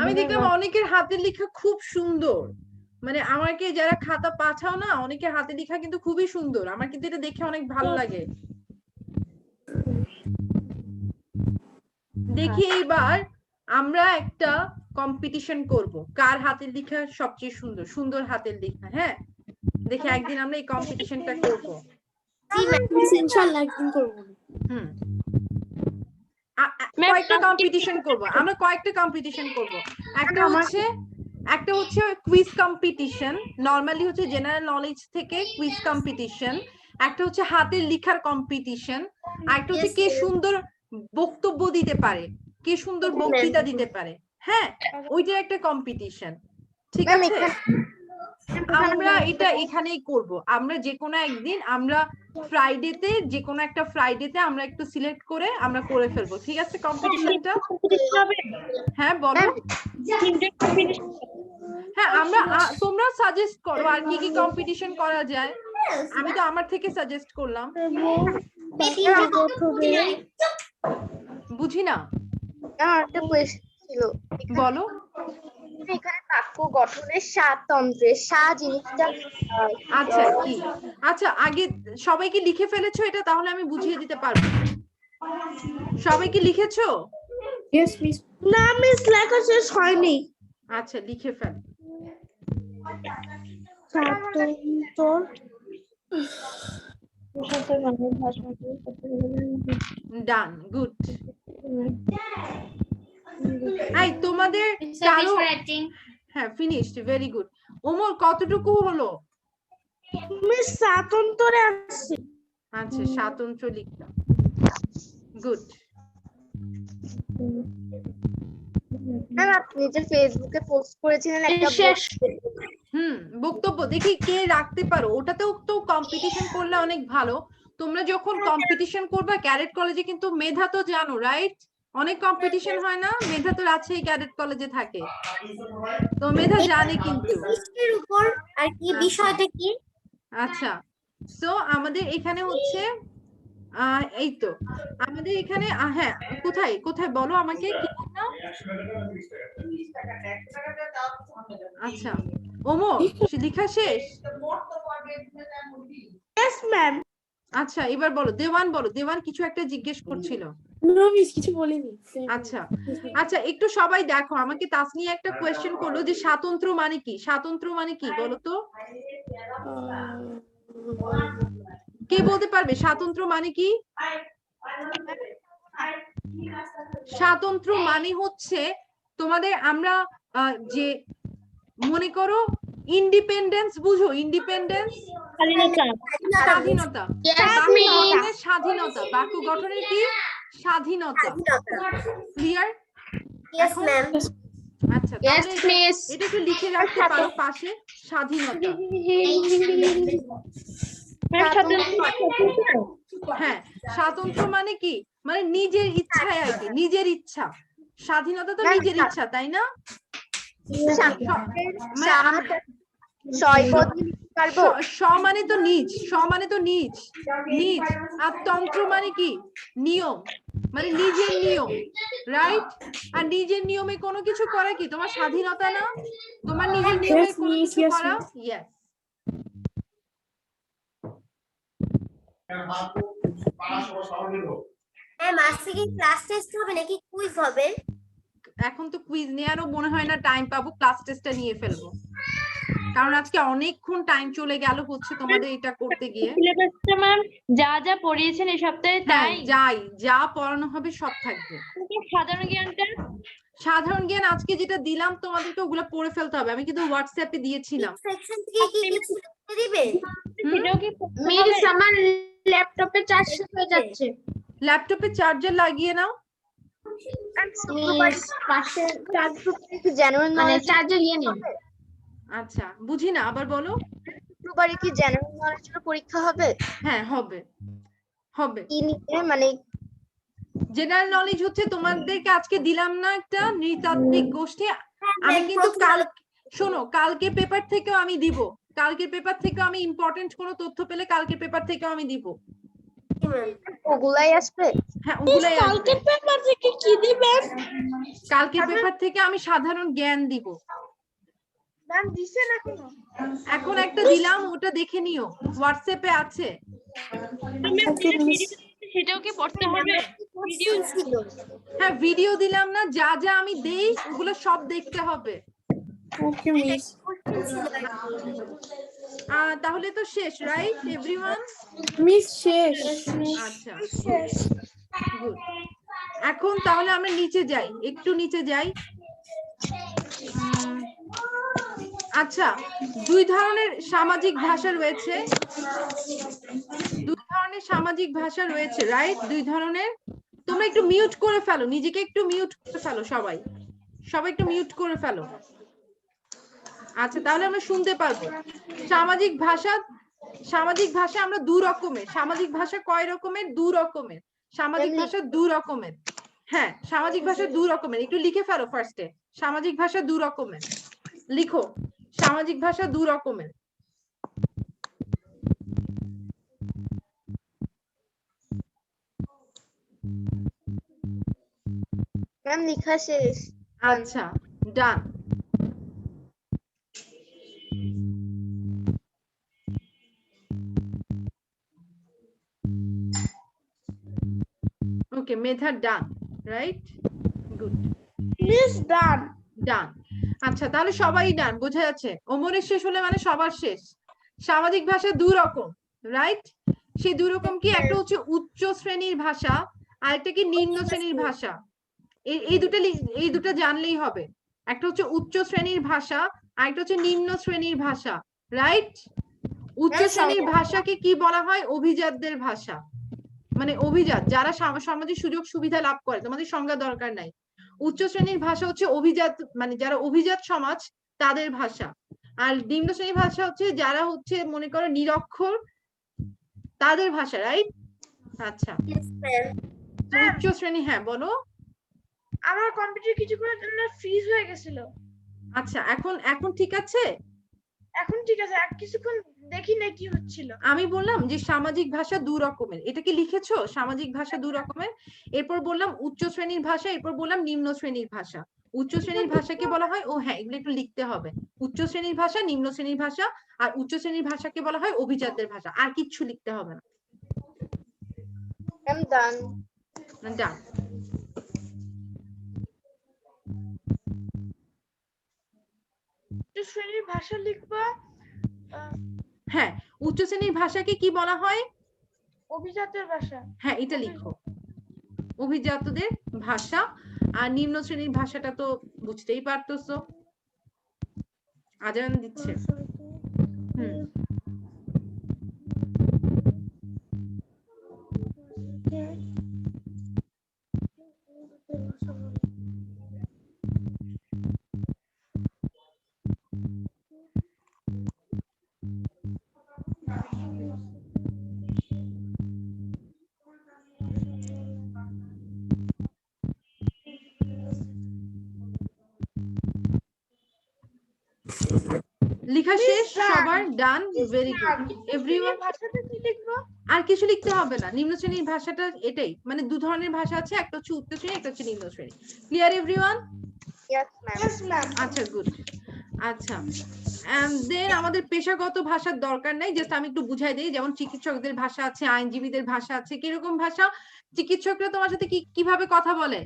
আমি দেখলাম অনেকের হাতের লেখা খুব সুন্দর, মানে আমাকে যারা খাতা পাঠাও না, অনেকের হাতের লেখা কিন্তু খুবই সুন্দর, আমার কিন্তু এটা দেখে অনেক ভালো লাগে। দেখি এইবার আমরা একটা কম্পিটিশন করব, কার হাতের লেখা সবচেয়ে সুন্দর, সুন্দর হাতের লেখা। হ্যাঁ, দেখি একদিন আমরা এই কম্পিটিশনটা করব। ইনশাআল্লাহ একদিন করব। হুম, কয়েকটা কম্পিটিশন করব আমরা, কয়েকটা কম্পিটিশন করব। একটা হচ্ছে কুইজ কম্পিটিশন, নরমালি হচ্ছে জেনারেল নলেজ থেকে কুইজ কম্পিটিশন। একটা হচ্ছে হাতের লেখার কম্পিটিশন, আর একটা হচ্ছে কে সুন্দর বক্তব্য দিতে পারে, কে সুন্দর বক্তৃতা দিতে পারে। হ্যাঁ, ওইটার একটা কম্পিটিশন, ঠিক আছে? আমরা এটা এখানেই করব। আমরা যে কোনো একদিন, আমরা ফ্রাইডেতে, যে কোনো একটা ফ্রাইডেতে আমরা একটু সিলেক্ট করে আমরা করে ফেলবো, ঠিক আছে কম্পিটিশনটা? হ্যাঁ বলো। হ্যাঁ, আমরা তোমরা সাজেস্ট করো আর কি কি কম্পিটিশন করা যায়। আমি তো আমার থেকে সাজেস্ট করলাম। বুঝি না, একটা কোয়েশ্চেন ছিল, বলো। এখানে বাক্য গঠনের স্বাতন্ত্র্যের সা জিনিসটা আচ্ছা কি, আচ্ছা আগে সবাই কি লিখে ফেলেছো এটা? তাহলে আমি বুঝিয়ে দিতে পারবো। সবাই কি লিখেছো? Yes miss. না মিস, লেখা শেষ হয়নি। আচ্ছা লিখে ফেল। ডান, গুড। এই তোমাদের কারো, হ্যাঁ ফিনিশড, ভেরি গুড। ওমর কতটুকু হলো? মিস স্বাতন্ত্র্যে আছে। আচ্ছা, স্বাতন্ত্র্য লিখলাম, গুড। ম্যাম আপনি যে ফেসবুকে পোস্ট করেছিলেন একটা বক্তব্য, দেখি কে রাখতে পারো। ওটাতেও তো কম্পিটিশন করলে অনেক ভালো। তোমরা যখন কম্পিটিশন করবা, ক্যাডেট কলেজে কিন্তু মেধা তো জানো, রাইট? অনেক কম্পিটিশন হয় না? মেধা তো আছেই, ক্যাডেট কলেজে থাকে, তো মেধা জানে কিন্তু। সৃষ্টির উপর আর কি বিষয়টা কি? আচ্ছা, সো আমাদের এখানে হচ্ছে এই তো আমাদের এখানে হ্যাঁ, কোথায় কোথায় বলো আমাকে, কি বললাম? আচ্ছা ওমো, লেখা শেষ? Yes ma'am. আচ্ছা এবার বলো, দেওয়ান বলো, দেওয়ান কিছু একটা জিজ্ঞেস করছিল। নো মিস, কিছু বলিনি। আচ্ছা আচ্ছা, একটু সবাই দেখো, আমাকে তাসনিয়া একটা কোয়েশ্চেন করলো যে স্বাতন্ত্র মানে কি, স্বাতন্ত্র মানে কি বলো তো? কে বলতে পারবে স্বাতন্ত্র মানে কি? স্বাতন্ত্র মানে হচ্ছে তোমাদের, আমরা যে মনে করো ইন্ডিপেন্ডেন্স, বুঝো ইন্ডিপেন্ডেন্স, স্বাধীনতা, স্বাধীনতা, বাক্য গঠনের কি স্বাধীনতা, ক্লিয়ার? Yes ma'am. আচ্ছা তাহলে এটা একটু লিখে রাখতে পারো পাশে, স্বাধীনতা। হ্যাঁ, স্বাতন্ত্র মানে কি, মানে নিজের ইচ্ছায় আর কি, নিজের ইচ্ছা। স্বাধীনতা তো নিজের ইচ্ছা, তাই না? স মানে তো নিজ, স মানে তো নিজ, নিজ। আর তন্ত্র মানে কি নিয়ম, মানে নিজের নিয়ম, রাইট? আর নিজের নিয়মে কোনো কিছু করা কি তোমার স্বাধীনতা না? তোমার নিজের নিয়মে কোনো কিছু করা, ইয়েস। ম্যাম আজকে কি ক্লাস টেস্ট হবে নাকি কুইজ হবে? এখন তো কুইজ নেওয়ারও মনে হয় না টাইম পাবো, ক্লাস টেস্টটা নিয়ে ফেলবো, কারণ আজকে অনেকক্ষণ টাইম চলে গেল হচ্ছে তোমাদের এটা করতে গিয়ে। সিলেবাসটা ম্যাম যা যা পড়িয়েছেন এই সপ্তাহে তাই যাই যা পড়ানো হবে সব থাকবে। সাধারণ জ্ঞানটা, সাধারণ জ্ঞান আজকে যেটা দিলাম তোমাদেরকে ওগুলো পড়ে ফেলতে হবে, আমি কিন্তু হোয়াটসঅ্যাপে দিয়েছিলাম। সেকশন থেকে কি কিছু লিখতে দিবে? সেটাও কি মিস আমার ল্যাপটপে চার্জ শেষ হয়ে যাচ্ছে। ল্যাপটপে চার্জার লাগিয়ে নাও। পাশে চার্জ জেনারেল নলেজ চার্জার নিয়ে নিন। আচ্ছা বুঝি না, আবার বলো। শুক্রবারে কি জেনারেল নলেজের পরীক্ষা হবে? হ্যাঁ হবে, হবে। কি নিয়ে, মানে জেনারেল নলেজ হচ্ছে তোমাদেরকে আজকে দিলাম না একটা নৃতাত্ত্বিক গোষ্ঠী, আমি কিন্তু কাল, শোনো কালকে পেপার থেকেও আমি দিব, কালকের পেপার থেকে আমি ইম্পর্টেন্ট কোনো তথ্য পেলে কালকের পেপার থেকে আমি দিব। ওগুলাই আসবে? হ্যাঁ ওগুলাই আসবে। কালকের পেপার থেকে কি দিবেন? কালকের পেপার থেকে আমি সাধারণ জ্ঞান দিব। ম্যাম দিছেন এখনো? এখন একটা দিলাম, ওটা দেখে নিও, হোয়াটসঅ্যাপে আছে। সেটাও কি পড়তে হবে? ভিডিও ছিল। হ্যাঁ ভিডিও দিলাম না, যা যা আমি দেই ওগুলো সব দেখতে হবে। ওকে মিস। তাহলে তো শেষ, রাইট এভরিওয়ান? মিস শেষ। আচ্ছা গুড। এখন তাহলে আমরা নিচে যাই, একটু নিচে যাই। আচ্ছা, দুই ধরনের সামাজিক ভাষা রয়েছে, দুই ধরনের সামাজিক ভাষা রয়েছে, রাইট? দুই ধরনের। তোমরা একটু মিউট করে ফেলো, নিজেকে একটু মিউট করে ফেলো, সবাই সবাই একটু মিউট করে ফেলো। আচ্ছা তাহলে আমরা শুনতে পারবো। সামাজিক ভাষা আমরা দু রকমের। সামাজিক ভাষা কয় রকমের? দু রকমের। সামাজিক ভাষা দু রকমের। হ্যাঁ সামাজিক ভাষা দু রকমের, একটু লিখে ফেলো ফার্স্টে। সামাজিক ভাষা দু রকমের, লিখো সামাজিক ভাষা দু রকমের। ম্যাম লেখা শেষ। আচ্ছা ডান। ওকে মেধা ডান, রাইট? গুড। মিস ডান। ডান। আচ্ছা তাহলে সবাই ডান, বোঝা যাচ্ছে? ওমরের শেষ হলে মানে সবার শেষ। সামাজিক ভাষা দু রকম, রাইট? সেই দু রকম কি? একটা হচ্ছে উচ্চ শ্রেণীর ভাষা, আর একটা কি নিম্ন শ্রেণীর ভাষা। এই দুটো জানলেই হবে। একটা হচ্ছে উচ্চ শ্রেণীর ভাষা, আর একটা হচ্ছে নিম্ন শ্রেণীর ভাষা, রাইট? উচ্চ শ্রেণীর ভাষাকে কি বলা হয়? অভিজাতদের ভাষা। মানে অভিজাত যারা সামাজিক সুযোগ সুবিধা লাভ করে, তোমাদের সংজ্ঞা দরকার নাই। উচ্চ শ্রেণীর ভাষা হচ্ছে অভিজাত, মানে যারা অভিজাত সমাজ তাদের ভাষা। আর নিম্ন শ্রেণীর ভাষা হচ্ছে যারা হচ্ছে মনে করো নিরক্ষর, তাদের ভাষা, রাইট? আচ্ছা উচ্চ শ্রেণী, হ্যাঁ বলো। আমার কম্পিউটার কিছুক্ষণের জন্য ফ্রিজ হয়ে গেছিল। আচ্ছা এখন ঠিক আছে? এখন ঠিক আছে, কিছুক্ষণ দেখি না কি হচ্ছিল। আমি বললাম যে সামাজিক ভাষা দু রকমের, এটা কি লিখেছো? সামাজিক ভাষা দু রকমের। এরপর বললাম উচ্চ শ্রেণীর ভাষা, এরপর বললাম নিম্ন শ্রেণীর ভাষা। উচ্চ শ্রেণীর ভাষাকে বলা হয়, ও হ্যাঁ এগুলো একটু লিখতে হবে। উচ্চ শ্রেণীর ভাষা, নিম্ন শ্রেণীর ভাষা, আর উচ্চ শ্রেণীর ভাষাকে বলা হয় অভিজাতদের ভাষা। আর কিচ্ছু লিখতে হবে না। Ma'am done. ডান। শ্রেণীর ভাষা লিখবা। হ্যাঁ উচ্চ শ্রেণীর ভাষাকে কি বলা হয়? অভিজাতের ভাষা। হ্যাঁ এটা লিখো, অভিজাতদের ভাষা। আর নিম্ন শ্রেণীর ভাষাটা তো বুঝতেই পারতেছো, আজান দিচ্ছে। লেখা শেষ সবার? ডান, ভেরি গুড এভরিওয়ান। ভাষাটা কি লিখবো? আর কিছু লিখতে হবে না। নিম্ন শ্রেণীর ভাষাটা এটাই, মানে দু ধরনের ভাষা আছে, একটা হচ্ছে উচ্চ শ্রেণী, একটা হচ্ছে নিম্ন শ্রেণী। Clear everyone? Yes ma'am. আচ্ছা গুড। আচ্ছা এন্ড দেন আমাদের পেশাগত ভাষার দরকার নাই, জাস্ট আমি একটু বুঝাই দিই। যেমন চিকিৎসকদের ভাষা আছে, আইনজীবীদের ভাষা আছে। কিরকম ভাষা? চিকিৎসকরা তোমার সাথে কিভাবে কথা বলে?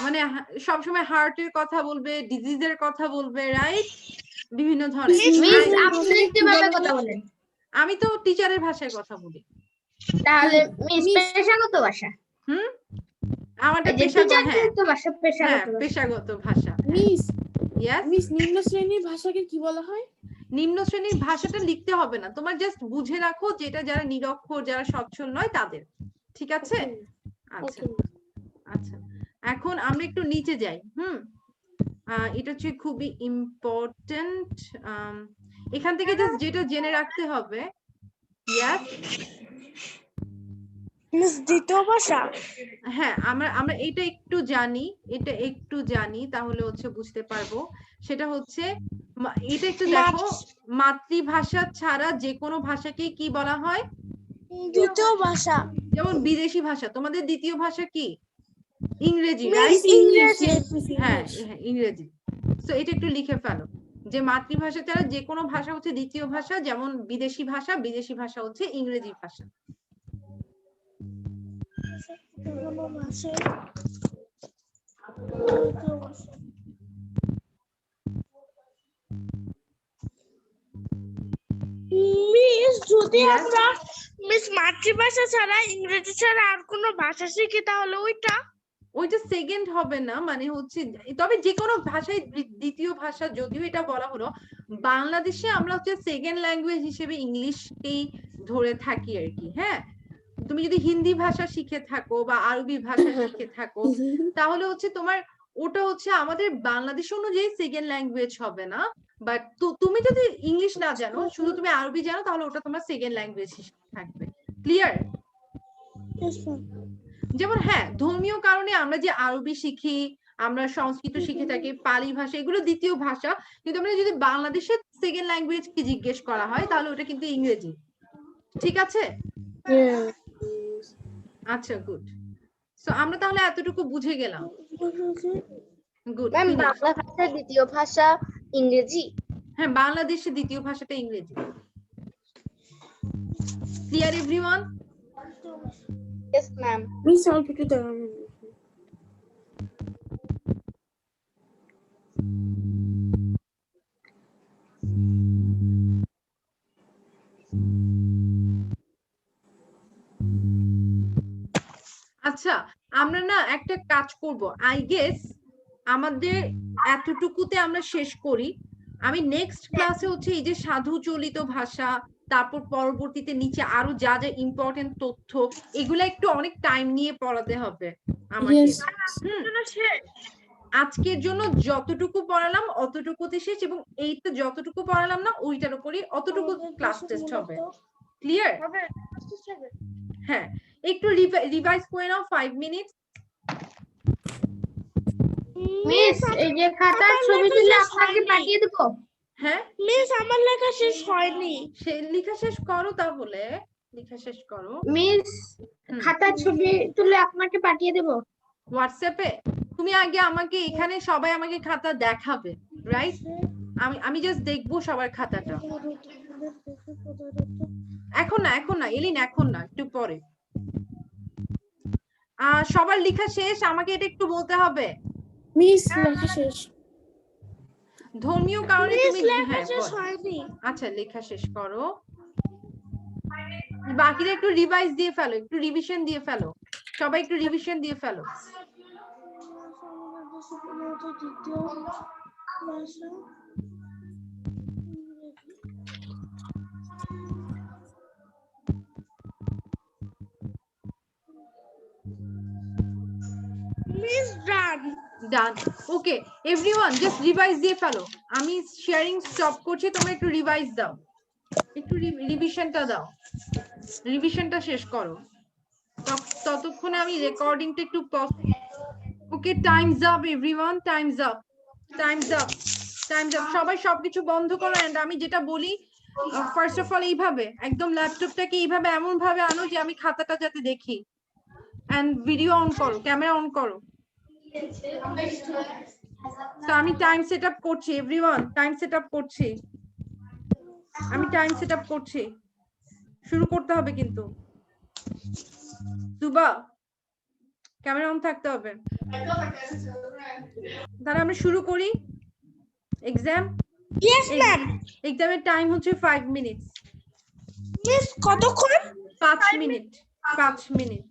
মানে সবসময় হার্টের কথা বলবে, ডিজিজের কথা বলবে, রাইট? বিভিন্ন ধরনের। আপনি কিভাবে কথা বলেন? আমি তো টিচারের ভাষায় কথা বলি। তাহলে মিস পেশাগত ভাষা। আমারটা পেশাগত ভাষা। মিস ইয়েস মিস নিম্ন শ্রেণীর ভাষাকে কি বলা হয়? নিম্ন শ্রেণীর ভাষাটা লিখতে হবে না, তোমার জাস্ট বুঝে রাখো যেটা যারা নিরক্ষর, যারা সচ্ছল নয় তাদের। ঠিক আছে? আচ্ছা আচ্ছা এখন আমরা একটু নিচে যাই। এটা হচ্ছে খুবই ইম্পর্টেন্ট। এখান থেকে জাস্ট যেটা জেনে রাখতে হবে, ইয়েস মিস দ্বিতীয় ভাষা। হ্যাঁ আমরা এটা একটু জানি তাহলে হচ্ছে বুঝতে পারবো। সেটা হচ্ছে এটা একটু দেখো, মাতৃভাষা ছাড়া যে কোনো ভাষাকে কি বলা হয়? দ্বিতীয় ভাষা। যেমন বিদেশি ভাষা, তোমাদের দ্বিতীয় ভাষা কি? ইংরেজি, মিস রাইট? ইংরেজি। হ্যাঁ হ্যাঁ, ইংরেজি। তো এটা একটু লিখে ফেলো যে মাতৃভাষা ছাড়া যে কোনো ভাষা হচ্ছে দ্বিতীয় ভাষা, যেমন বিদেশি ভাষা, বিদেশি ভাষা হচ্ছে ইংরেজি ভাষা। মিস যদি Yes. আমরা মিস মাতৃভাষা ছাড়া ইংরেজি ছাড়া আর কোনো ভাষা শিখি তাহলে ওইটা ওইটা সেকেন্ড হবে না, মানে হচ্ছে তবে যে কোনো ভাষায় দ্বিতীয় ভাষা, যদিও এটা বলা হলো বাংলাদেশে আমরা হচ্ছে সেকেন্ড ল্যাঙ্গুয়েজ হিসেবে ইংলিশকেই ধরে থাকি আর কি। হ্যাঁ, তুমি যদি হিন্দি ভাষা শিখে থাকো বা আরবি ভাষা শিখে থাকো তাহলে হচ্ছে তোমার ওটা হচ্ছে আমাদের বাংলাদেশ অনুযায়ী সেকেন্ড ল্যাঙ্গুয়েজ হবে না। বাট তুমি যদি ইংলিশ না জানো, শুধু তুমি আরবি জানো, তাহলে ওটা তোমার সেকেন্ড ল্যাঙ্গুয়েজ হিসেবে থাকবে। ক্লিয়ার? যেমন হ্যাঁ, ধর্মীয় কারণে আমরা যে আরবি শিখি, আমরা সংস্কৃত শিখে থাকি, পালি ভাষা, এগুলো দ্বিতীয় ভাষা। কিন্তু আমরা যদি বাংলাদেশের সেকেন্ড ল্যাঙ্গুয়েজ কি জিজ্ঞেস করা হয় তাহলে ওটা কিন্তু ইংরেজি। ঠিক আছে? আচ্ছা, গুড। সো আমরা তাহলে এতটুকু বুঝে গেলাম। গুড। ম্যাম, বাংলা ভাষার দ্বিতীয় ভাষা ইংরেজি? হ্যাঁ, বাংলাদেশের দ্বিতীয় ভাষাটা ইংরেজি। Clear everyone? Yes ma'am. Miss অল্প একটু দাঁড়ান। আচ্ছা, আমরা না একটা কাজ করব, আই গেস আমাদের এতটুকুতে আমরা শেষ করি। আমি নেক্সট ক্লাসে হচ্ছে এই যে সাধু চলিত ভাষা, তারপর পরবর্তীতে নিচে আরো যা যা ইম্পর্টেন্ট তথ্য, এগুলো একটু অনেক টাইম নিয়ে পড়াতে হবে আমাকে। আজকের জন্য যতটুকু পড়ালাম অতটুকুতে শেষ, এবং এইটা যতটুকু পড়ালাম না ওইটার উপরই অতটুকু ক্লাস টেস্ট হবে। ক্লিয়ার? হ্যাঁ, একটু রিভাইজ করে নাও 5 মিনিট। মিস এই যে খাতার ছবি তুলে আপনাকে পাঠিয়ে দেব। হ্যাঁ মিস আমার লেখা শেষ হয়নি। সে লেখা শেষ করো, তাহলে লেখা শেষ করো। মিস খাতার ছবি তুলে আপনাকে পাঠিয়ে দেব হোয়াটসঅ্যাপে। তুমি আগে আমাকে এখানে সবাই আমাকে খাতা দেখাবে, রাইট? আমি জাস্ট দেখবো সবার খাতাটা। এখন না এলিন, এখন না, একটু পরে। সবার লেখা শেষ, আমাকে এটা একটু বলতে হবে। মিস লেখা শেষ। ধর্মীয় কারণে তুমি লেখা হ্যাঁ শেষ বল। হয়নি। আচ্ছা, লেখা শেষ করো। বাকিরা একটু রিভাইজ দিয়ে ফেলো, একটু রিভিশন দিয়ে ফেলো, সবাই একটু রিভিশন দিয়ে ফেলো। মিস ডান। ডান। ওকে এভরিওয়ান, জাস্ট রিভাইজ দিয়ে ফেলো। আমি শেয়ারিং স্টপ করছি, তোমরা একটু রিভাইজ দাও, একটু রিভিশনটা দাও, রিভিশনটা শেষ করো। ততক্ষণে আমি রেকর্ডিংটা একটু pause. Okay, time's up everyone, time's up, time's up, time's up. সবাই সবকিছু বন্ধ করো। এন্ড আমি যেটা বলি, ফার্স্ট অফ অল এইভাবে একদম ল্যাপটপটাকে এইভাবে এমন ভাবে আনো যে আমি খাতাটা যাতে দেখি। এন্ড ভিডিও অন করো, ক্যামেরা অন করো। তো আমি টাইম সেট আপ করছি এভরিওয়ান, টাইম সেট আপ করছি, আমি টাইম সেট আপ করছি। শুরু করতে হবে কিন্তু। সুবা, ক্যামেরা অন থাকতে হবে। তাহলে আমরা শুরু করি। এক্সাম। Yes ma'am. এক্সামের টাইম হচ্ছে 5 মিনিট। মিস কতক্ষণ? 5 মিনিট, 5 মিনিট।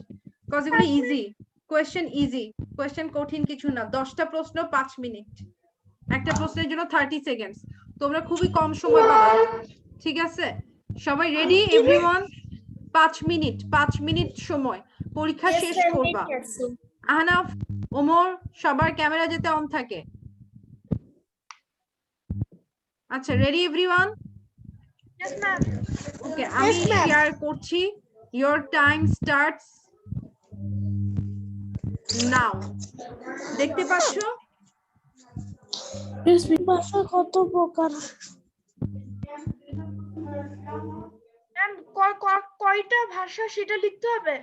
কজ এগুলো ইজি কোয়েশ্চেন, ইজি কোয়েশ্চেন, কঠিন কিছু না। 10টা প্রশ্ন 5 মিনিট, একটা প্রশ্নের জন্য 30 সেকেন্ডস। তোমরা খুবই কম সময় পাবে, ঠিক আছে? সবাই রেডি এভরিওয়ান? 5 মিনিট, 5 মিনিট সময়, পরীক্ষা শেষ করবা। আহনাফ, ওমর, সবার ক্যামেরা যাতে অন থাকে। আচ্ছা, রেডি এভরিওয়ান? ওকে, আমি শেয়ার করছি। Your time starts now. দেখতে পাচ্ছো? ভাষা কত প্রকার? And কয়টা ভাষা সেটা লিখতে হবে?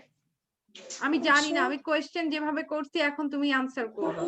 আমি জানি না, আমি কোয়েশ্চেন যেভাবে করছি এখন তুমি আনসার করবে।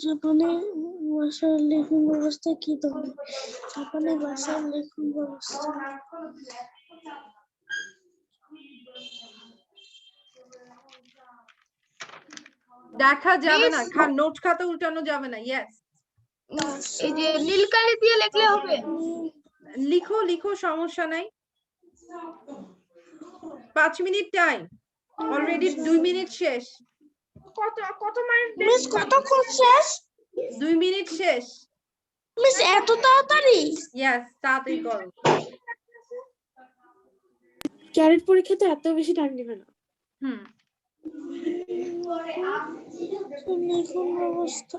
জাপানি ভাষার লেখন ব্যবস্থা কি ধরনের? জাপানি ভাষার লেখন ব্যবস্থা দেখা যাবে না, নোট খাতা উল্টানো যাবে না। ইয়েস, এই যে নীল কালি দিয়ে লিখলে হবে? লিখো লিখো, সমস্যা নাই। 5 মিনিট টাইম, অলরেডি 2 মিনিট শেষ। কত মাইল? মিস কতক্ষণ শেষ? 2 মিনিট শেষ। মিস এত তাড়াতাড়ি? ইয়েস, তাড়াতাড়ি করো। ক্যারেট পরীক্ষাতে এত বেশি টাইম নেবে না। লেখন ব্যবস্থা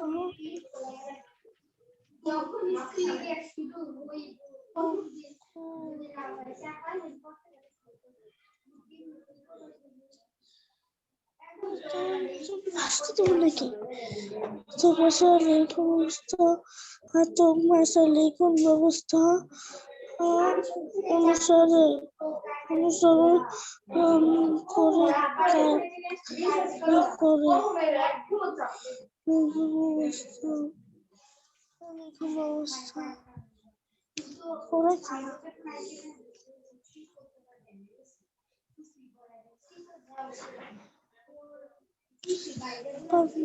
নাকি ভাষার লেখন ব্যবস্থা, হাতক ভাষার লেখন ব্যবস্থা অনুসারে অনুসরণ করে লেখন ব্যবস্থা করে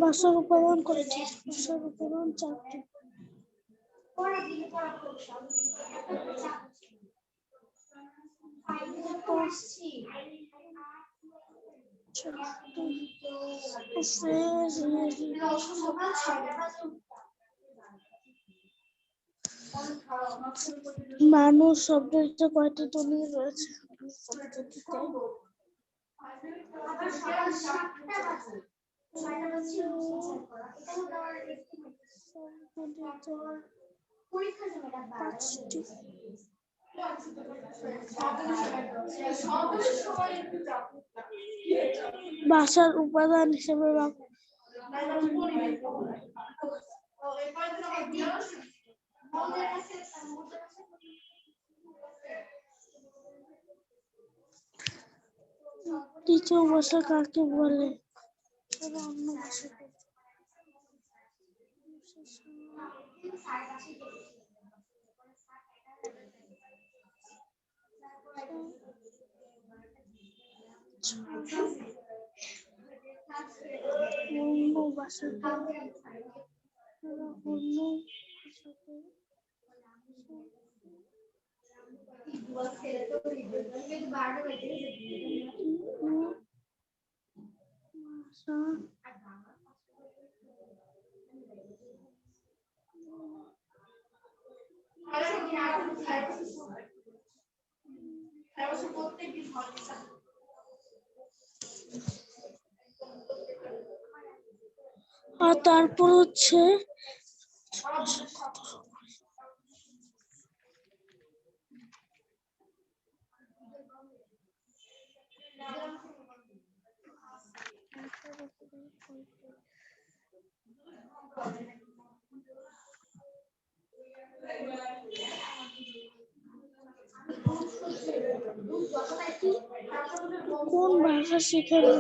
ভাষার উপাদান করেছে। ভাষার উপাদান 4টি। মানুষ শব্দটিতে কয়টি ধ্বনি রয়েছে? ভাষার উপাদান হিসেবে দ্বিতীয় ভাষা কাকে বলে? অন্য ভাষা অন্য ভাষাকে আর তারপর হচ্ছে কোন ভাষা শেখানো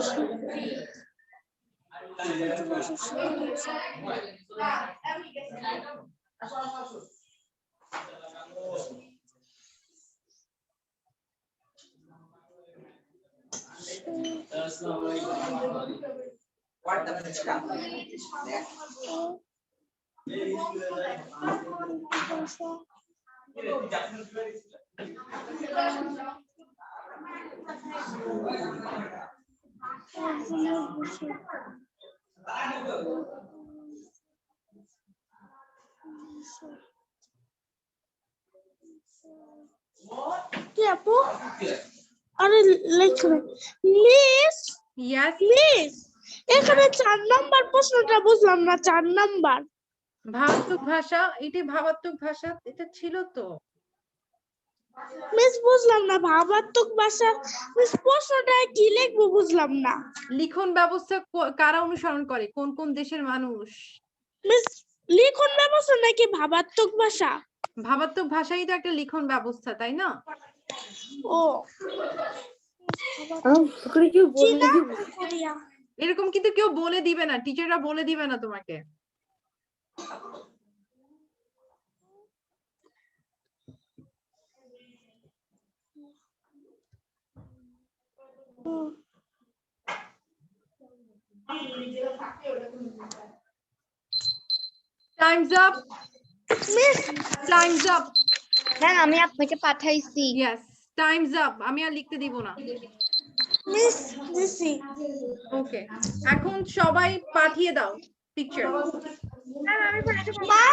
কি আপু আরে লেখো মিস ইয়েস, মিস এখানে 4 নাম্বার প্রশ্নটা বুঝলাম না 4 নাম্বার ভাবাত্মক ভাষা, এটি ভাবাত্মক ভাষা, এটা ছিল তো। মিস বুঝলাম না ভাবাত্মক ভাষা মিস প্রশ্নটা কি লিখবো বুঝলাম না লিখন ব্যবস্থা কারা অনুসরণ করে, কোন কোন দেশের মানুষ? মিস লিখন ব্যবস্থা নাকি ভাবাত্মক ভাষা ভাবাত্মক ভাষাই তো একটা লিখন ব্যবস্থা, তাই না? ও কেউ বলে চীনা দিবে। কোরিয়া এরকম কিন্তু কেউ বলে দিবে না, টিচাররা বলে দিবে না তোমাকে। Times up, time's up. Ma'am আমি আপনাকে পাঠাইছি ইয়েস, টাইমস আপ। আমি আর লিখতে দিব না। মিস দিছি ওকে, এখন সবাই পাঠিয়ে দাও পিকচার। মা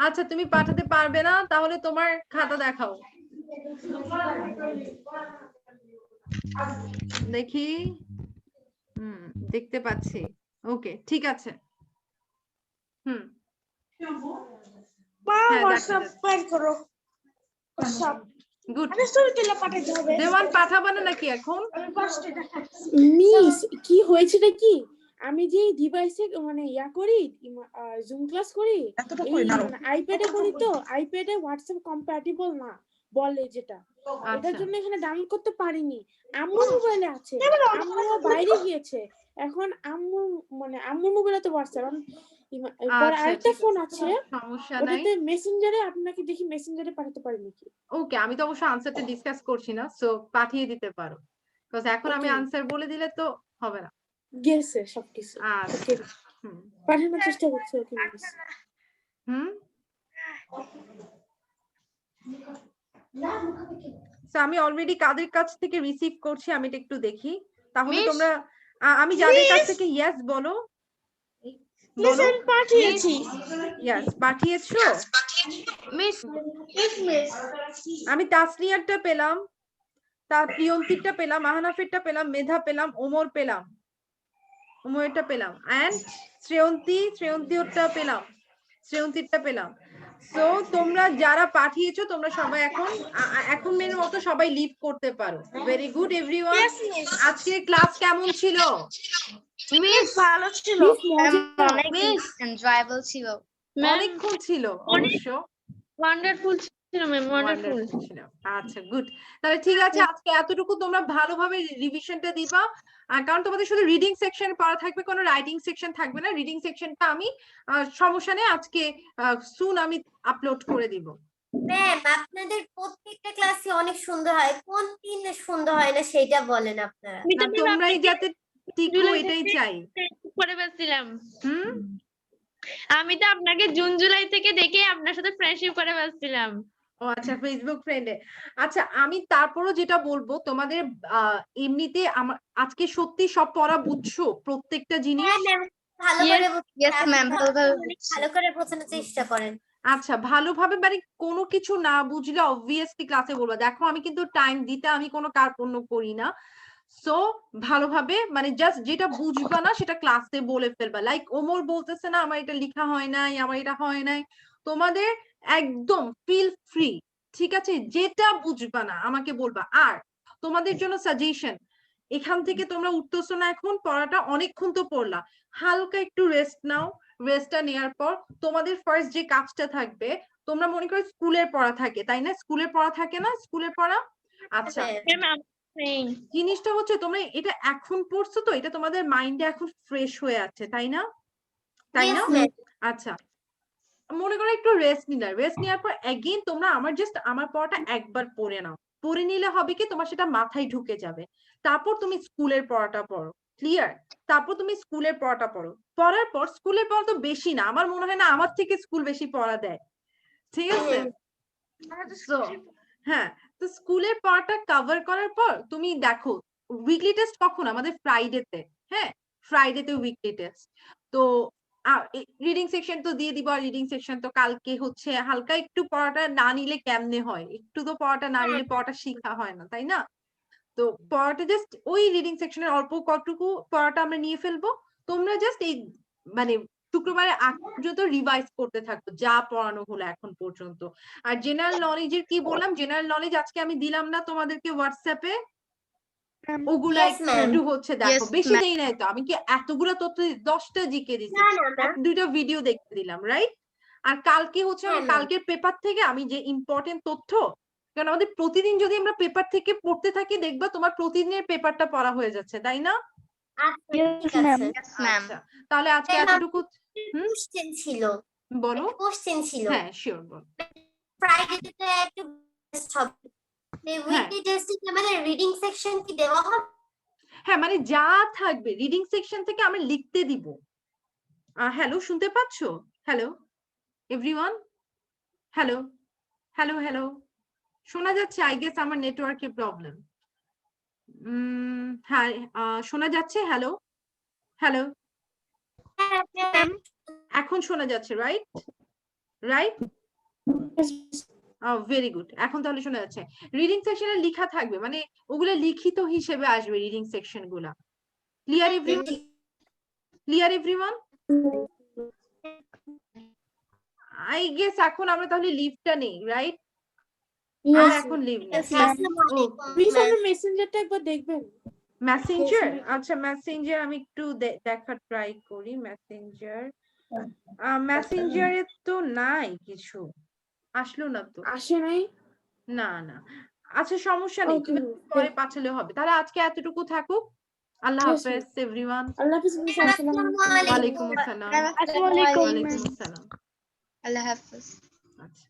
আচ্ছা, তুমি পাঠাতে পারবে না, তাহলে তোমার খাতা দেখাও দেখি। দেখতে পাচ্ছি। ওকে, ঠিক আছে। মা হ্যাঁ, হোয়াটসঅ্যাপ দেখা বের করো হোয়াটসঅ্যাপ গুড। আরে ছবি তুলে পাঠাতে হবে দেওয়ান পাঠাবো না নাকি এখন? আমি পাঁচটা দেখাচ্ছি মিস কি হয়েছেটা কি, আমি যে ডিভাইসে মানে করি জুম ক্লাস করি, আইপ্যাডে করি, তো আইপ্যাডে হোয়াটসঅ্যাপ কম্প্যাটিবল না বলে, যেটা এটার জন্য এখানে ডাউনলোড করতে পারিনি। আম্মুর মোবাইলে আছে, আম্মু বাইরে গিয়েছে, এখন আম্মুর মোবাইলে তো হোয়াটসঅ্যাপ, পরে আচ্ছা, আরেকটা ঠিক ফোন আছে, আছে সমস্যা নাই। ওটাতে মেসেঞ্জারে, আপনাকে দেখি মেসেঞ্জারে পাঠাতে পারি নাকি। ওকে, আমি তো অবশ্য আনসারটা ডিসকাস করছি না, সো পাঠিয়ে দিতে পারো, বিকজ এখন আমি Okay. আনসার বলে দিলে তো হবে না। গেছে সবকিছু, আচ্ছা, পাঠানোর চেষ্টা করছি। ওকে মিস। So, আমি অলরেডি কাদের কাছ থেকে রিসিভ করছি, আমি এটা একটু দেখি, তাহলে Miss, তোমরা আমি যাদের কাছ থেকে ইয়েস বলো বলো। মিস পাঠিয়েছি ইয়েস, পাঠিয়েছো? মিস, আমি তাসনিয়ারটা পেলাম, তার প্রিয়ন্তিরটা পেলাম, আহনাফেরটা পেলাম, মেধা পেলাম, ওমর পেলাম, ওমরটা পেলাম, এন্ড শ্রেয়ন্তীরটা পেলাম, শ্রেয়ন্তীরটা পেলাম। সো তোমরা যারা পাঠিয়েছো তোমরা সবাই এখন মেনের মতো সবাই লিভ করতে পারো। Very good everyone. আজকের ক্লাস কেমন ছিল? মিস ভালো ছিল অনেক এনজয়েবল ছিল অনেকক্ষণ ছিল অবশ্য, ওয়ান্ডারফুল ছিল ম্যাম, ওয়ান্ডারফুল। ওয়ান্ডারফুল ছিল। আচ্ছা, গুড। তাহলে ঠিক আছে, আজকে এতটুকু তোমরা ভালোভাবে রিভিশনটা দিবা, কারণ তোমাদের শুধু রিডিং সেকশন পড়া থাকবে, কোনো রাইটিং সেকশন থাকবে না। রিডিং সেকশনটা আমি সমস্যা নেই, আজকে সুন আমি আপলোড করে দিব। ম্যাম আপনাদের প্রত্যেকটা ক্লাসই অনেক সুন্দর হয়, কোন দিন সুন্দর হয় না সেটা বলেন আপনারা। তোমরাই যাতে টিকো এটাই চাই। করে ফেলছিলাম হুম, আমি তো আপনাকে জুন জুলাই থেকে দেখে আপনার সাথে ফ্রেন্ডশিপ করে ফেলছিলাম। ও আচ্ছা, ফেসবুক ফ্রেন্ডে। আচ্ছা, আমি তারপরও যেটা বলবো, তোমাদের এমনিতে আমার আজকে সত্যি সব পড়া বুঝছো, প্রত্যেকটা জিনিস? হ্যাঁ ম্যাম, ভালো করে Yes, ma'am, ভালোভাবে ভালো করে বোঝানোর চেষ্টা করেন। আচ্ছা, ভালোভাবে, মানে কোনো কিছু না বুঝলে অবভিয়াসলি ক্লাসে বলবো। দেখো, আমি কিন্তু টাইম দিতে আমি কোনো কার্পণ্য করি না, সো ভালোভাবে, মানে জাস্ট যেটা বুঝবা না সেটা ক্লাসে বলে ফেলবা। লাইক ওমর বলতেছে না আমার এটা লেখা হয় নাই, আমার এটা হয় নাই, তোমাদের একদম ফিল ফ্রি, ঠিক আছে? যেটা বুঝবা না আমাকে বলবা। আর তোমাদের জন্য সাজেশন, এখান থেকে তোমরা উঠতেছো না, এখন পড়াটা অনেকক্ষণ তো পড়লা, হালকা একটু রেস্ট নাও। রেস্টটা নেওয়ার পর তোমাদের ফার্স্ট যে কাজটা থাকবে, তোমরা মনে করো স্কুলের পড়া থাকে, তাই না? স্কুলের পড়া থাকে না, স্কুলের পড়া। আচ্ছা, জিনিসটা হচ্ছে তোমরা এটা এখন পড়ছো তো, এটা তোমাদের মাইন্ডে এখন ফ্রেশ হয়ে আছে, তাই না? তাই না? আচ্ছা, মনে করো একটু রেস্ট নিলা, রেস্ট নেওয়ার পর এগেইন তোমরা আমার পড়াটা একবার পড়ে নাও। পড়ে নিলে হবে কি, তোমার সেটা মাথায় ঢুকে যাবে, তারপর তুমি স্কুলের পড়াটা পড়ো, ক্লিয়ার? তারপর তুমি স্কুলের পড়াটা পড়ো, পড়ার পর স্কুলের পড়া তো বেশি না, আমার মনে হয় না আমার থেকে স্কুল বেশি পড়া দেয়, ঠিক আছে? So, হ্যাঁ, তো স্কুলের পড়াটা কভার করার পর তুমি দেখো উইকলি টেস্ট কখন, আমাদের ফ্রাইডেতে, হ্যাঁ ফ্রাইডেতে উইকলি টেস্ট। তো রিডিং সেকশন তো দিয়ে দিব, আর রিডিং সেকশন তো কালকে হচ্ছে হালকা একটু পড়াটা না নিলে কেমনে হয়, একটু তো পড়াটা না নিলে পড়াটা শিখা হয় না, তাই না? তো পড়াটা জাস্ট ওই রিডিং সেকশনের অল্প কতটুকু পড়াটা আমরা নিয়ে ফেলবো, তোমরা জাস্ট এই মানে শুক্রবারে আগ পর্যন্ত রিভাইজ করতে থাকো যা পড়ানো হলো এখন পর্যন্ত। আর জেনারেল নলেজের কি বললাম, জেনারেল নলেজ আজকে আমি দিলাম না তোমাদেরকে হোয়াটসঅ্যাপে, ওগুলা Yes, ma'am. একটু হচ্ছে দেখো, Yes, বেশি ma'am. দেই নাই তো, আমি কি এতগুলো তথ্য 10টা জিকে দিছি, না, না, ma'am. 2টা ভিডিও দেখতে দিলাম, রাইট? আর কালকে হচ্ছে আমি হ্যাঁ, ma'am. কালকের পেপার থেকে আমি যে ইম্পর্টেন্ট তথ্য, কারণ আমাদের প্রতিদিন যদি আমরা পেপার থেকে পড়তে থাকি দেখবা তোমার প্রতিদিনের পেপারটা পড়া হয়ে যাচ্ছে, তাই না? আচ্ছা, ঠিক ma'am. আছে। Yes, ma'am. আচ্ছা, তাহলে আজকে Ma'am, এতটুকু। কোশ্চেন ছিল, বলো। কোশ্চেন ছিল। হ্যাঁ শিওর, বল। ফ্রাইডেতে একটু টেস্ট হবে, উইকলি টেস্টে আমাদের রিডিং সেকশন কি দেওয়া হবে? হ্যাঁ মানে যা থাকবে রিডিং সেকশন থেকে আমরা লিখতে দিব। হ্যালো, শুনতে পাচ্ছো? Hello everyone, hello hello hello, শোনা যাচ্ছে? আই গেস আমার নেটওয়ার্কের প্রবলেম। হ্যাঁ শোনা যাচ্ছে? হ্যালো হ্যালো, এখন শোনা যাচ্ছে, রাইট? রাইট, ভেরি গুড, এখন তাহলে শোনা যাচ্ছে। রিডিং সেকশনে লেখা থাকবে, মানে ওগুলো লিখিত হিসেবে আসবে রিডিং সেকশন গুলা। Clear everyone? Clear everyone? I guess এখন আমরা তাহলে লিভটা নেই, রাইট? আমরা এখন লিভ নেই। প্লিজ আমার মেসেঞ্জারটা একবার দেখবেন। মেসেঞ্জার, আচ্ছা মেসেঞ্জার আমি একটু দেখার ট্রাই করি। মেসেঞ্জারে তো নাই কিছু, আসলো না তো। আসে নাই? না না, আচ্ছা সমস্যা নেই, তুমি পরে পাঠালে হবে। তাহলে আজকে এতটুকু থাকুক। আল্লাহ Yes, হাফেজ এভরিওয়ান। আল্লাহ হাফিজ মিস, আসসালামু আলাইকুম। ওয়ালাইকুম আসসালাম। আসসালামু আলাইকুম। ওয়ালাইকুম আসসালাম। আল্লাহ হাফেজ। আচ্ছা।